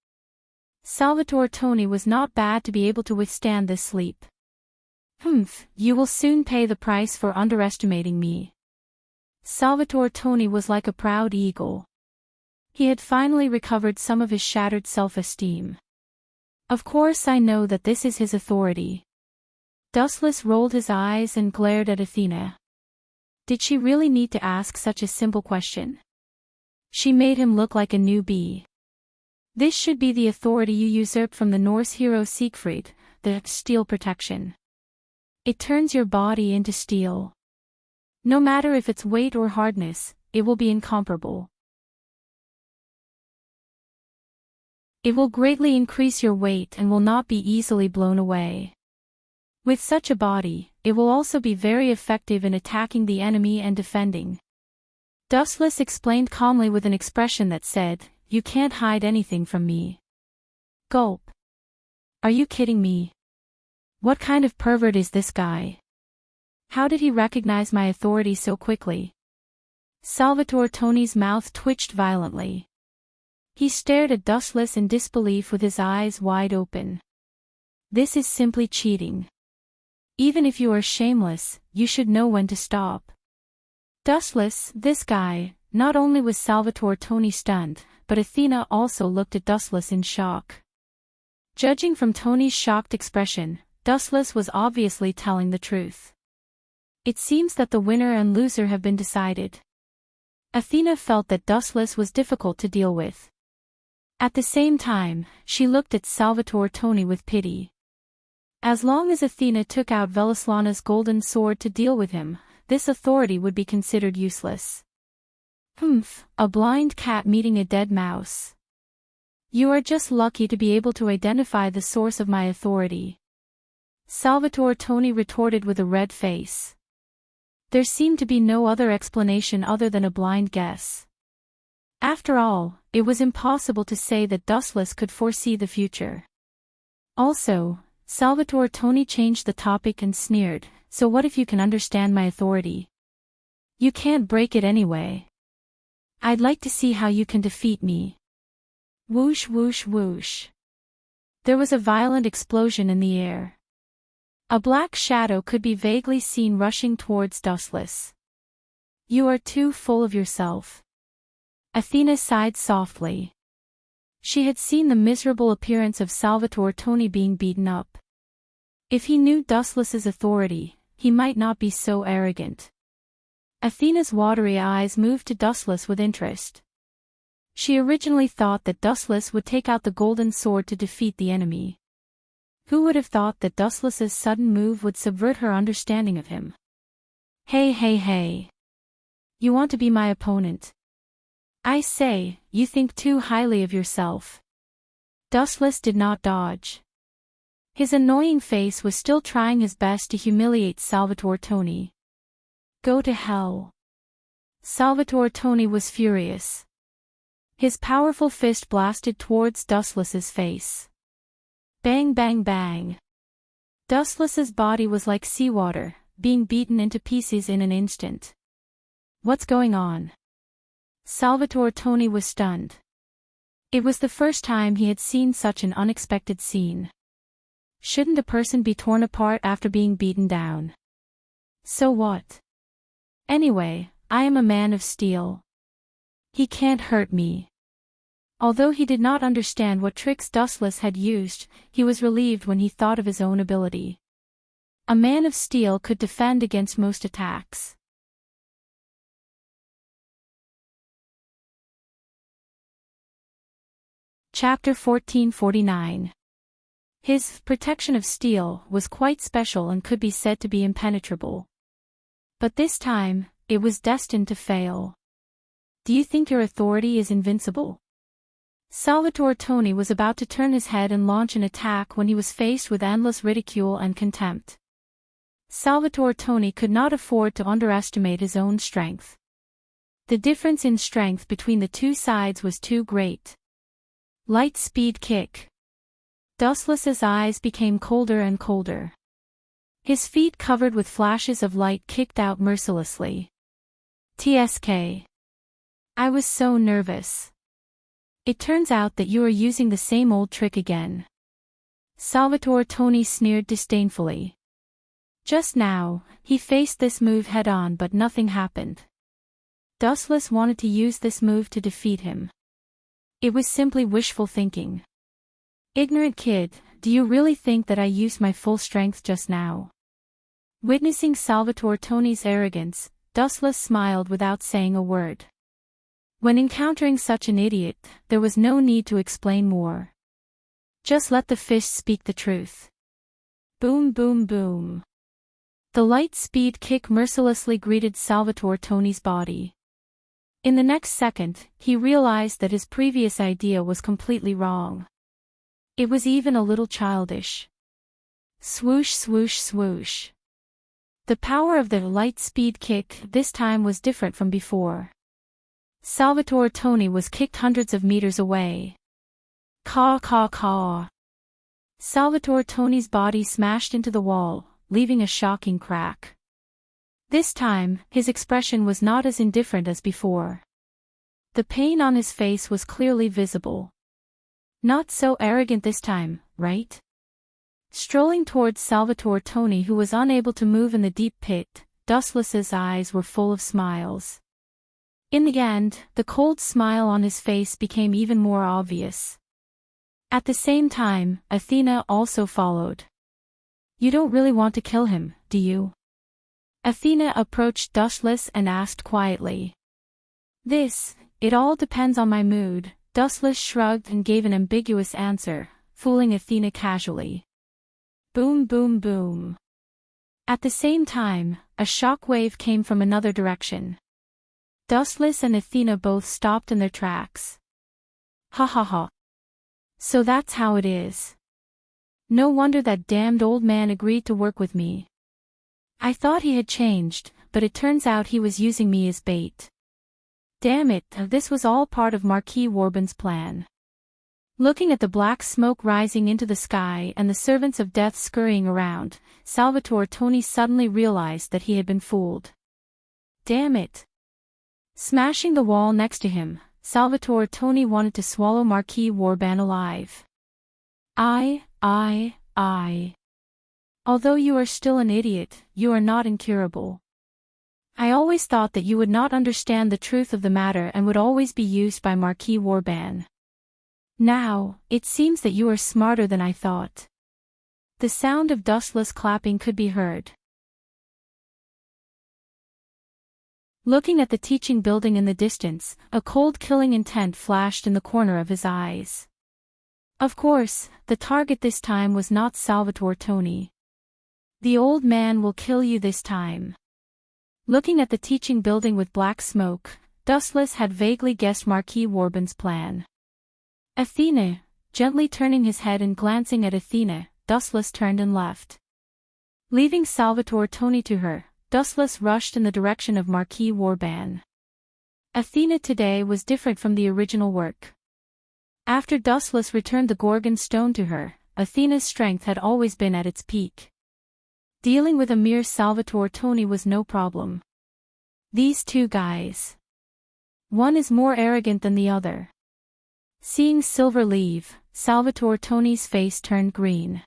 Salvatore Tony was not bad to be able to withstand this sleep. Humph, you will soon pay the price for underestimating me. Salvatore Tony was like a proud eagle. He had finally recovered some of his shattered self-esteem. Of course I know that this is his authority. Dustless rolled his eyes and glared at Athena. Did she really need to ask such a simple question? She made him look like a newbie. This should be the authority you usurped from the Norse hero Siegfried, the steel protection. It turns your body into steel. No matter if it's weight or hardness, it will be incomparable. It will greatly increase your weight and will not be easily blown away. With such a body, it will also be very effective in attacking the enemy and defending. Dustless explained calmly with an expression that said, "You can't hide anything from me." Gulp. Are you kidding me? What kind of pervert is this guy? How did he recognize my authority so quickly? Salvatore Tony's mouth twitched violently. He stared at Dustless in disbelief with his eyes wide open. This is simply cheating. Even if you are shameless, you should know when to stop. Dustless, this guy, Not only was Salvatore Tony stunned, but Athena also looked at Dustless in shock. Judging from Tony's shocked expression, Dustless was obviously telling the truth. It seems that the winner and loser have been decided. Athena felt that Dustless was difficult to deal with. At the same time, she looked at Salvatore Tony with pity. As long as Athena took out Velislana's golden sword to deal with him, this authority would be considered useless. A blind cat meeting a dead mouse. You are just lucky to be able to identify the source of my authority. Salvatore Tony retorted with a red face. There seemed to be no other explanation other than a blind guess. After all, it was impossible to say that Dustless could foresee the future. Also, Salvatore Tony changed the topic and sneered, so what if you can understand my authority? You can't break it anyway. I'd like to see how you can defeat me. Whoosh whoosh whoosh. There was a violent explosion in the air. A black shadow could be vaguely seen rushing towards Dustless. You are too full of yourself. Athena sighed softly. She had seen the miserable appearance of Salvatore Tony being beaten up. If he knew Dustless's authority, he might not be so arrogant. Athena's watery eyes moved to Dustless with interest. She originally thought that Dustless would take out the golden sword to defeat the enemy. Who would have thought that Dustless's sudden move would subvert her understanding of him? Hey. You want to be my opponent? I say, you think too highly of yourself. Dustless did not dodge. His annoying face was still trying his best to humiliate Salvatore Tony. Go to hell. Salvatore Tony was furious. His powerful fist blasted towards Dustless's face. Bang bang bang. Dustless's body was like seawater, being beaten into pieces in an instant. What's going on? Salvatore Tony was stunned. It was the first time he had seen such an unexpected scene. Shouldn't a person be torn apart after being beaten down? So what? Anyway, I am a man of steel. He can't hurt me. Although he did not understand what tricks Dustless had used, he was relieved when he thought of his own ability. A man of steel could defend against most attacks. Chapter 1449. His protection of steel was quite special and could be said to be impenetrable. But this time, it was destined to fail. Do you think your authority is invincible? Salvatore Tony was about to turn his head and launch an attack when he was faced with endless ridicule and contempt. Salvatore Tony could not afford to underestimate his own strength. The difference in strength between the two sides was too great. Light speed kick. Dustless's eyes became colder and colder. His feet covered with flashes of light kicked out mercilessly. TSK. I was so nervous. It turns out that you are using the same old trick again. Salvatore Tony sneered disdainfully. Just now, he faced this move head-on but nothing happened. Dustless wanted to use this move to defeat him. It was simply wishful thinking. Ignorant kid, do you really think that I used my full strength just now? Witnessing Salvatore Tony's arrogance, Dustless smiled without saying a word. When encountering such an idiot, there was no need to explain more. Just let the fist speak the truth. Boom boom boom. The light speed kick mercilessly greeted Salvatore Tony's body. In the next second, he realized that his previous idea was completely wrong. It was even a little childish. Swoosh swoosh swoosh. The power of the light speed kick this time was different from before. Salvatore Tony was kicked hundreds of meters away. Caw caw caw. Salvatore Tony's body smashed into the wall, leaving a shocking crack. This time, his expression was not as indifferent as before. The pain on his face was clearly visible. Not so arrogant this time, right? Strolling towards Salvatore Tony, who was unable to move in the deep pit, Dustless's eyes were full of smiles. In the end, the cold smile on his face became even more obvious. At the same time, Athena also followed. You don't really want to kill him, do you? Athena approached Dustless and asked quietly. It all depends on my mood. Dustless shrugged and gave an ambiguous answer, fooling Athena casually. Boom boom boom. At the same time, a shock wave came from another direction. Dustless and Athena both stopped in their tracks. Ha ha ha. So that's how it is. No wonder that damned old man agreed to work with me. I thought he had changed, but it turns out he was using me as bait. Damn it, this was all part of Marquis Warbon's plan. Looking at the black smoke rising into the sky and the servants of death scurrying around, Salvatore Toni suddenly realized that he had been fooled. Damn it. Smashing the wall next to him, Salvatore Toni wanted to swallow Marquis Warbon alive. Although you are still an idiot, you are not incurable. I always thought that you would not understand the truth of the matter and would always be used by Marquis Warbon. Now, it seems that you are smarter than I thought. The sound of Dustless clapping could be heard. Looking at the teaching building in the distance, a cold killing intent flashed in the corner of his eyes. Of course, the target this time was not Salvatore Toni. The old man will kill you this time. Looking at the teaching building with black smoke, Dustless had vaguely guessed Marquis Warbon's plan. Athena, gently turning his head and glancing at Athena, Dustless turned and left. Leaving Salvatore Toni to her, Dustless rushed in the direction of Marquis Warbon. Athena today was different from the original work. After Dustless returned the Gorgon stone to her, Athena's strength had always been at its peak. Dealing with a mere Salvatore Toni was no problem. These two guys. One is more arrogant than the other. Seeing Silver leave, Salvatore Toni's face turned green.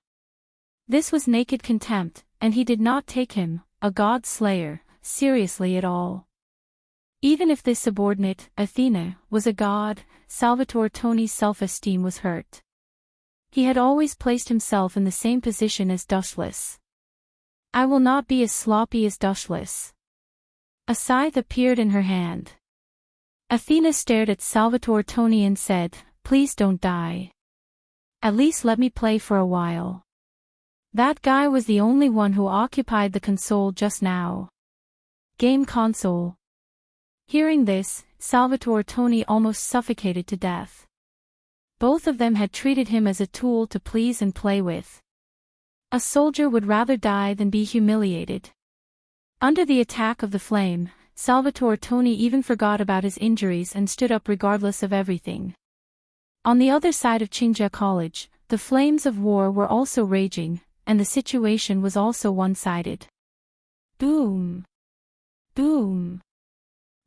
This was naked contempt, and he did not take him, a god slayer, seriously at all. Even if this subordinate, Athena, was a god, Salvatore Toni's self-esteem was hurt. He had always placed himself in the same position as Dustless. I will not be as sloppy as Dustless. A scythe appeared in her hand. Athena stared at Salvatore Toni and said, Please don't die. At least let me play for a while. That guy was the only one who occupied the console just now. Game console. Hearing this, Salvatore Toni almost suffocated to death. Both of them had treated him as a tool to please and play with. A soldier would rather die than be humiliated. Under the attack of the flame, Salvatore Toni even forgot about his injuries and stood up regardless of everything. On the other side of Qingja College, the flames of war were also raging, and the situation was also one-sided. Boom! Boom!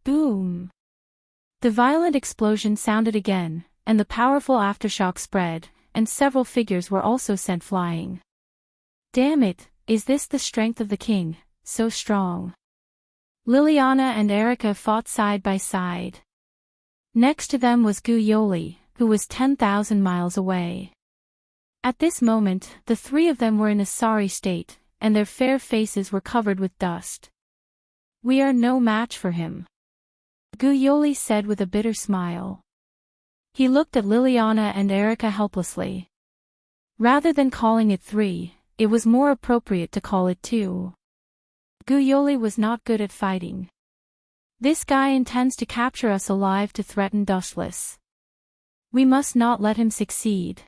Boom! The violent explosion sounded again, and the powerful aftershock spread, and several figures were also sent flying. Damn it, is this the strength of the king, so strong? Liliana and Erica fought side by side. Next to them was Guyoli, who was 10,000 miles away. At this moment, the three of them were in a sorry state, and their fair faces were covered with dust. We are no match for him, Guyoli said with a bitter smile. He looked at Liliana and Erica helplessly. Rather than calling it 3, it was more appropriate to call it 2. Guyoli was not good at fighting. This guy intends to capture us alive to threaten Dustless. We must not let him succeed.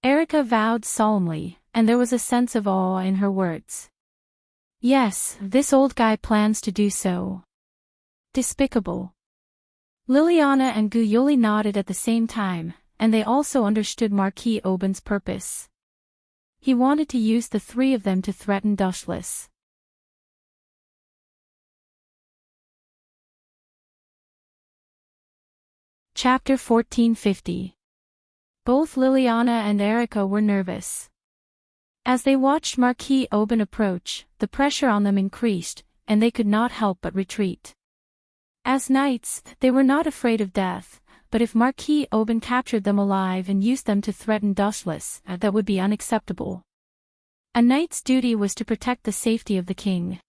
Erica vowed solemnly, and there was a sense of awe in her words. Yes, this old guy plans to do so. Despicable. Liliana and Guyoli nodded at the same time, and they also understood Marquis Warbon's purpose. He wanted to use the three of them to threaten Dustless. Chapter 1450. Both Liliana and Erica were nervous. As they watched Marquis Warbon approach, the pressure on them increased, and they could not help but retreat. As knights, they were not afraid of death, but if Marquis Oban captured them alive and used them to threaten Dustless, that would be unacceptable. A knight's duty was to protect the safety of the king.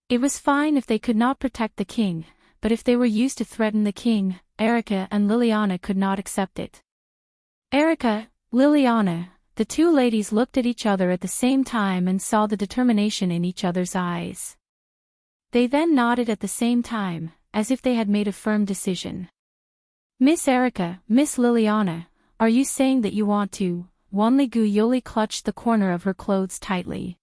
It was fine if they could not protect the king, but if they were used to threaten the king, Erica and Liliana could not accept it. Erica, Liliana, the two ladies looked at each other at the same time and saw the determination in each other's eyes. They then nodded at the same time, as if they had made a firm decision. Miss Erica, Miss Liliana, are you saying that you want to? Wanli Yoli clutched the corner of her clothes tightly.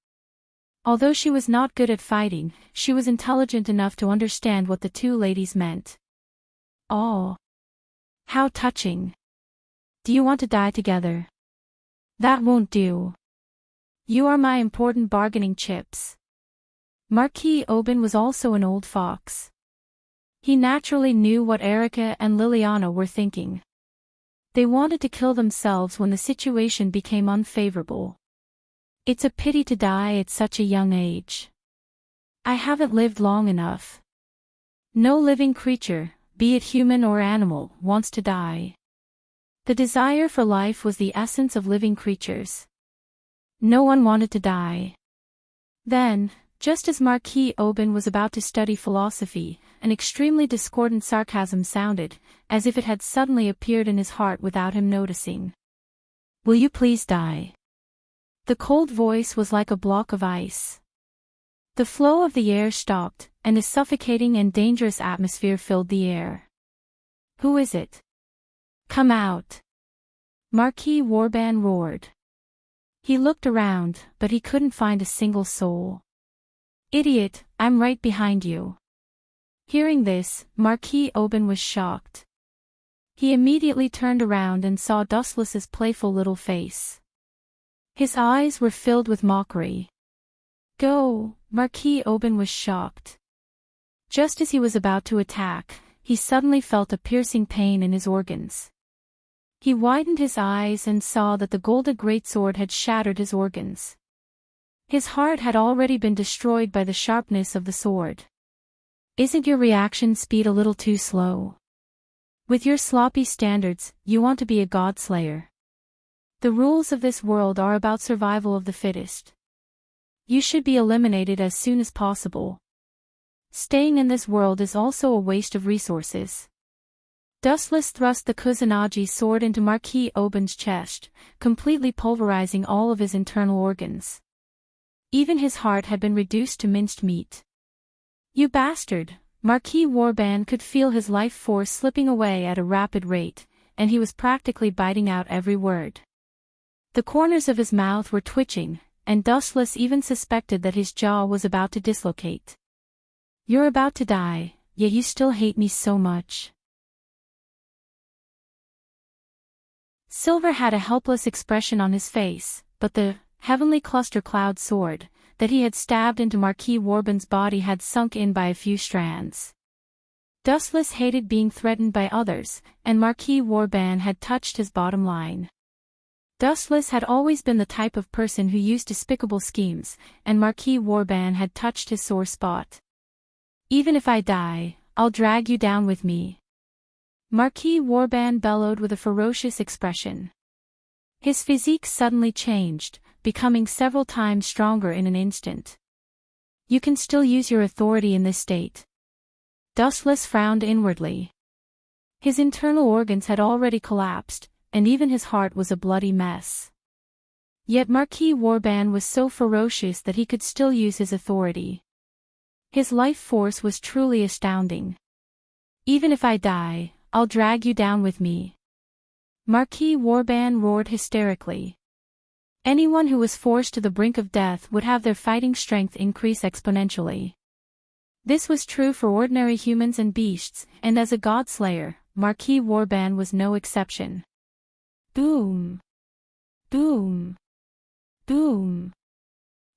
Although she was not good at fighting, she was intelligent enough to understand what the two ladies meant. Oh. How touching. Do you want to die together? That won't do. You are my important bargaining chips. Marquis Oban was also an old fox. He naturally knew what Erica and Liliana were thinking. They wanted to kill themselves when the situation became unfavorable. It's a pity to die at such a young age. I haven't lived long enough. No living creature, be it human or animal, wants to die. The desire for life was the essence of living creatures. No one wanted to die. Then, just as Marquis Oban was about to study philosophy, an extremely discordant sarcasm sounded, as if it had suddenly appeared in his heart without him noticing. Will you please die? The cold voice was like a block of ice. The flow of the air stopped, and a suffocating and dangerous atmosphere filled the air. Who is it? Come out! Marquis Warban roared. He looked around, but he couldn't find a single soul. Idiot, I'm right behind you. Hearing this, Marquis Oban was shocked. He immediately turned around and saw Dustless's playful little face. His eyes were filled with mockery. Go, Marquis Oban was shocked. Just as he was about to attack, he suddenly felt a piercing pain in his organs. He widened his eyes and saw that the golden greatsword had shattered his organs. His heart had already been destroyed by the sharpness of the sword. Isn't your reaction speed a little too slow? With your sloppy standards, you want to be a godslayer. The rules of this world are about survival of the fittest. You should be eliminated as soon as possible. Staying in this world is also a waste of resources. Dustless thrust the Kusanagi sword into Marquis Oban's chest, completely pulverizing all of his internal organs. Even his heart had been reduced to minced meat. You bastard! Marquis Warban could feel his life force slipping away at a rapid rate, and he was practically biting out every word. The corners of his mouth were twitching, and Dustless even suspected that his jaw was about to dislocate. You're about to die, yet you still hate me so much. Silver had a helpless expression on his face, but the heavenly cluster cloud sword that he had stabbed into Marquis Warban's body had sunk in by a few strands. Dustless hated being threatened by others, and Marquis Warban had touched his bottom line. Dustless had always been the type of person who used despicable schemes, and Marquis Warban had touched his sore spot. Even if I die, I'll drag you down with me. Marquis Warban bellowed with a ferocious expression. His physique suddenly changed, becoming several times stronger in an instant. You can still use your authority in this state. Dustless frowned inwardly. His internal organs had already collapsed, and even his heart was a bloody mess. Yet Marquis Warban was so ferocious that he could still use his authority. His life force was truly astounding. Even if I die, I'll drag you down with me. Marquis Warban roared hysterically. Anyone who was forced to the brink of death would have their fighting strength increase exponentially. This was true for ordinary humans and beasts, and as a godslayer, Marquis Warban was no exception. Boom! Boom! Boom!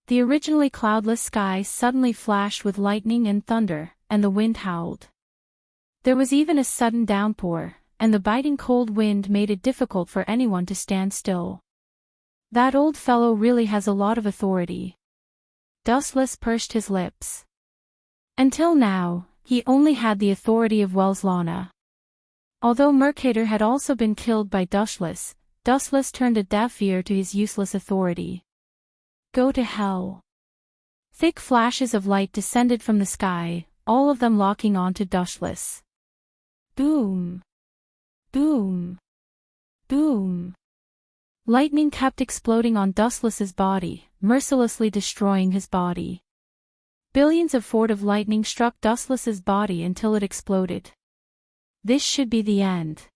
The originally cloudless sky suddenly flashed with lightning and thunder, and the wind howled. There was even a sudden downpour, and the biting cold wind made it difficult for anyone to stand still. That old fellow really has a lot of authority. Dustless pursed his lips. Until now, he only had the authority of Welslana. Although Mercator had also been killed by Dushless, Dustless turned a deaf ear to his useless authority. Go to hell. Thick flashes of light descended from the sky, all of them locking onto Dushless. Boom! Boom! Boom! Lightning kept exploding on Dustless's body, mercilessly destroying his body. Billions of forts of lightning struck Dustless's body until it exploded. This should be the end.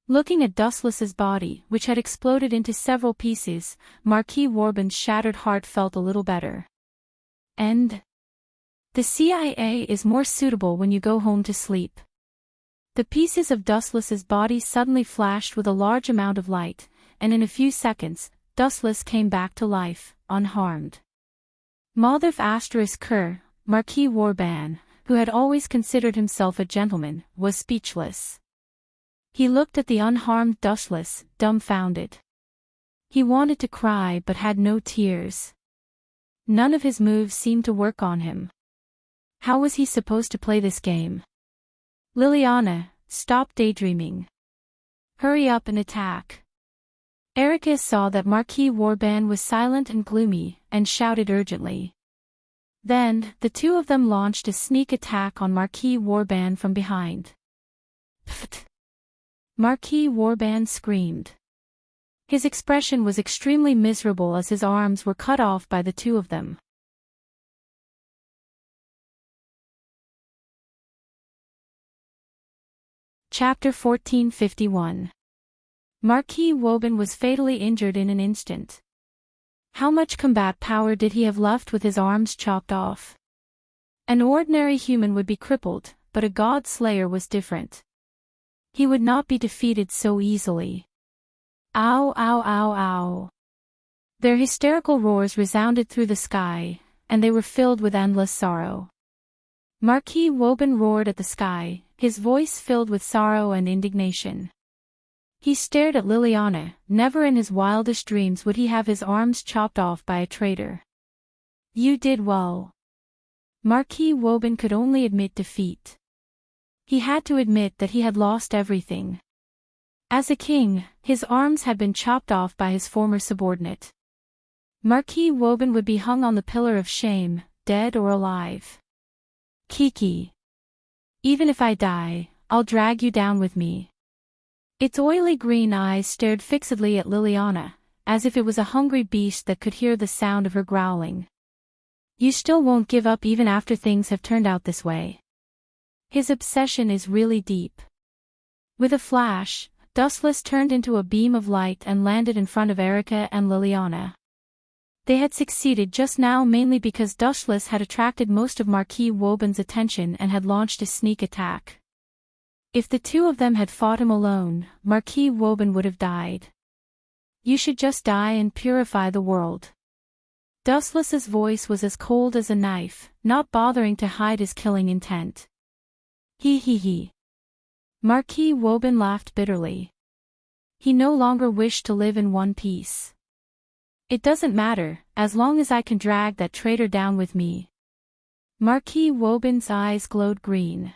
Looking at Dustless's body, which had exploded into several pieces, Marquis Warband's shattered heart felt a little better. End. The CIA is more suitable when you go home to sleep. The pieces of Dustless's body suddenly flashed with a large amount of light, and in a few seconds, Dustless came back to life, unharmed. Motherf Kerr, Marquis Warband, who had always considered himself a gentleman, was speechless. He looked at the unharmed Dustless, dumbfounded. He wanted to cry but had no tears. None of his moves seemed to work on him. How was he supposed to play this game? Liliana, stop daydreaming. Hurry up and attack. Erica saw that Marquis Warband was silent and gloomy, and shouted urgently. Then, the two of them launched a sneak attack on Marquis Warband from behind. Pfft! Marquis Warband screamed. His expression was extremely miserable as his arms were cut off by the two of them. Chapter 1451. Marquis Warband was fatally injured in an instant. How much combat power did he have left with his arms chopped off? An ordinary human would be crippled, but a god slayer was different. He would not be defeated so easily. Ow, ow, ow, ow. Their hysterical roars resounded through the sky, and they were filled with endless sorrow. Marquis Warband roared at the sky, his voice filled with sorrow and indignation. He stared at Liliana. Never in his wildest dreams would he have his arms chopped off by a traitor. You did well. Marquis Warband could only admit defeat. He had to admit that he had lost everything. As a king, his arms had been chopped off by his former subordinate. Marquis Warband would be hung on the pillar of shame, dead or alive. Kiki. Even if I die, I'll drag you down with me. Its oily green eyes stared fixedly at Liliana, as if it was a hungry beast that could hear the sound of her growling. You still won't give up even after things have turned out this way. His obsession is really deep. With a flash, Dustless turned into a beam of light and landed in front of Erica and Liliana. They had succeeded just now mainly because Dustless had attracted most of Marquis Warband's attention and had launched a sneak attack. If the two of them had fought him alone, Marquis Warband would have died. You should just die and purify the world. Dustless's voice was as cold as a knife, not bothering to hide his killing intent. He. Marquis Warband laughed bitterly. He no longer wished to live in one piece. It doesn't matter, as long as I can drag that traitor down with me. Marquis Warband's eyes glowed green.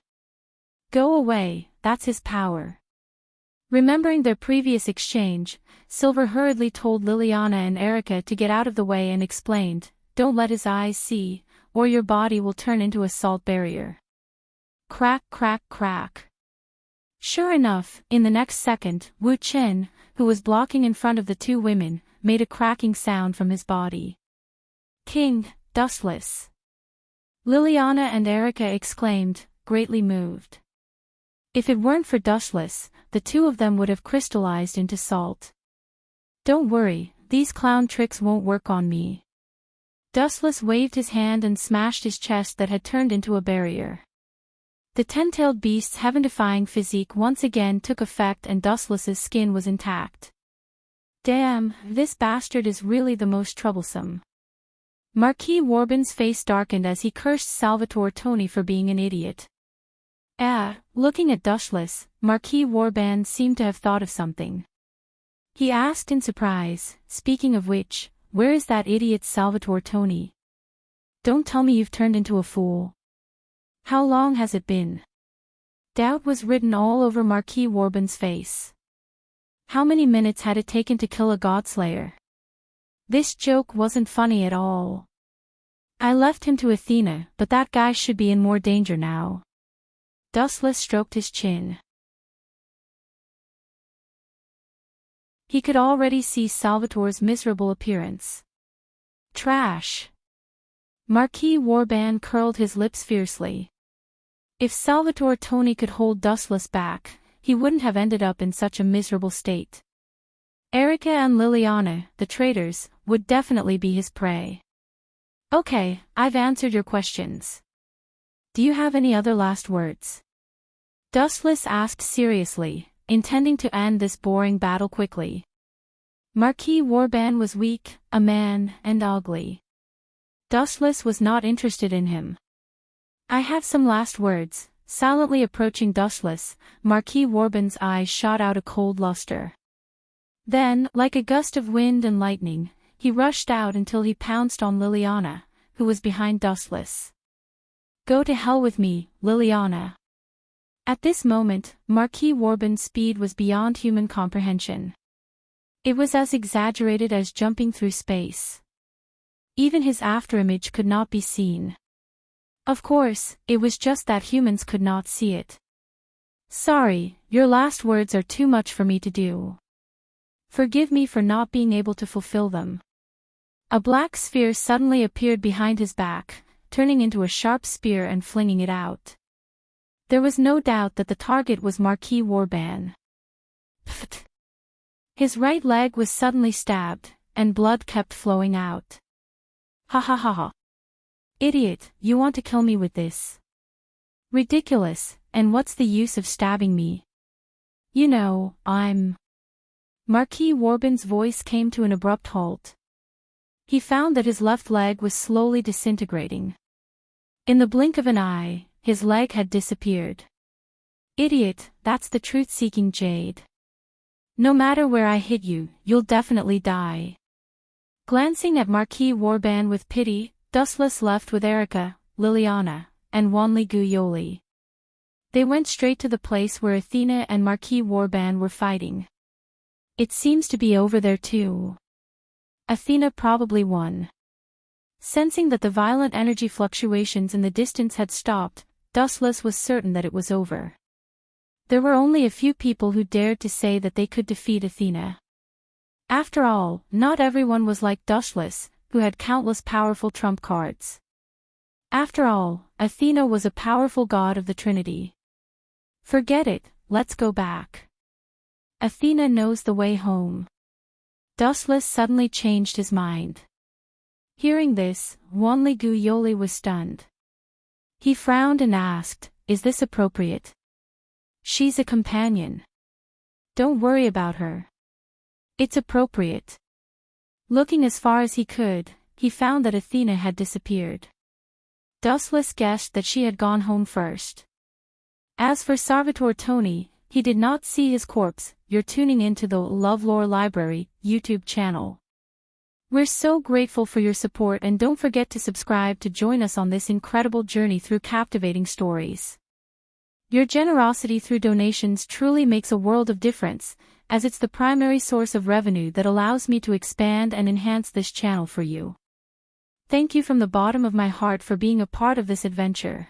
Go away, that's his power. Remembering their previous exchange, Silver hurriedly told Liliana and Erica to get out of the way and explained, don't let his eyes see, or your body will turn into a salt barrier. Crack, crack, crack. Sure enough, in the next second, Wu Chen, who was blocking in front of the two women, made a cracking sound from his body. King, Dustless. Liliana and Erica exclaimed, greatly moved. If it weren't for Dustless, the two of them would have crystallized into salt. Don't worry, these clown tricks won't work on me. Dustless waved his hand and smashed his chest that had turned into a barrier. The ten-tailed beast's heaven-defying physique once again took effect and Dustless's skin was intact. Damn, this bastard is really the most troublesome. Marquis Warband's face darkened as he cursed Salvatore Tony for being an idiot. Looking at Dustless, Marquis Warband seemed to have thought of something. He asked in surprise, speaking of which, where is that idiot Salvatore Tony? Don't tell me you've turned into a fool. How long has it been? Doubt was written all over Marquis Warban's face. How many minutes had it taken to kill a godslayer? This joke wasn't funny at all. I left him to Athena, but that guy should be in more danger now. Dustless stroked his chin. He could already see Salvatore's miserable appearance. Trash. Marquis Warban curled his lips fiercely. If Salvatore Tony could hold Dustless back, he wouldn't have ended up in such a miserable state. Erica and Liliana, the traitors, would definitely be his prey. Okay, I've answered your questions. Do you have any other last words? Dustless asked seriously, intending to end this boring battle quickly. Marquis Warban was weak, a man, and ugly. Dustless was not interested in him. I have some last words. Silently approaching Dustless, Marquis Warban's eyes shot out a cold luster. Then, like a gust of wind and lightning, he rushed out until he pounced on Liliana, who was behind Dustless. Go to hell with me, Liliana. At this moment, Marquis Warban's speed was beyond human comprehension. It was as exaggerated as jumping through space. Even his afterimage could not be seen. Of course, it was just that humans could not see it. Sorry, your last words are too much for me to do. Forgive me for not being able to fulfill them. A black sphere suddenly appeared behind his back, turning into a sharp spear and flinging it out. There was no doubt that the target was Marquis Warban. Pfft. His right leg was suddenly stabbed, and blood kept flowing out. Ha ha ha ha. Idiot, you want to kill me with this? Ridiculous, and what's the use of stabbing me? You know, I'm... Marquis Warban's voice came to an abrupt halt. He found that his left leg was slowly disintegrating. In the blink of an eye, his leg had disappeared. Idiot, that's the truth-seeking jade. No matter where I hit you, you'll definitely die. Glancing at Marquis Warban with pity, Dustless left with Erica, Liliana, and Wanli Guyoli. They went straight to the place where Athena and Marquis Warban were fighting. It seems to be over there too. Athena probably won. Sensing that the violent energy fluctuations in the distance had stopped, Dustless was certain that it was over. There were only a few people who dared to say that they could defeat Athena. After all, not everyone was like Dustless, who had countless powerful trump cards. After all, Athena was a powerful god of the Trinity. Forget it, let's go back. Athena knows the way home. Dustless suddenly changed his mind. Hearing this, Wanli Guyoli was stunned. He frowned and asked, "Is this appropriate? She's a companion. Don't worry about her." "It's appropriate." Looking as far as he could, he found that Athena had disappeared. Dustless guessed that she had gone home first. As for Salvatore Tony, he did not see his corpse. You're tuning into the LoveLore Library YouTube channel. We're so grateful for your support, and don't forget to subscribe to join us on this incredible journey through captivating stories. Your generosity through donations truly makes a world of difference, as it's the primary source of revenue that allows me to expand and enhance this channel for you. Thank you from the bottom of my heart for being a part of this adventure.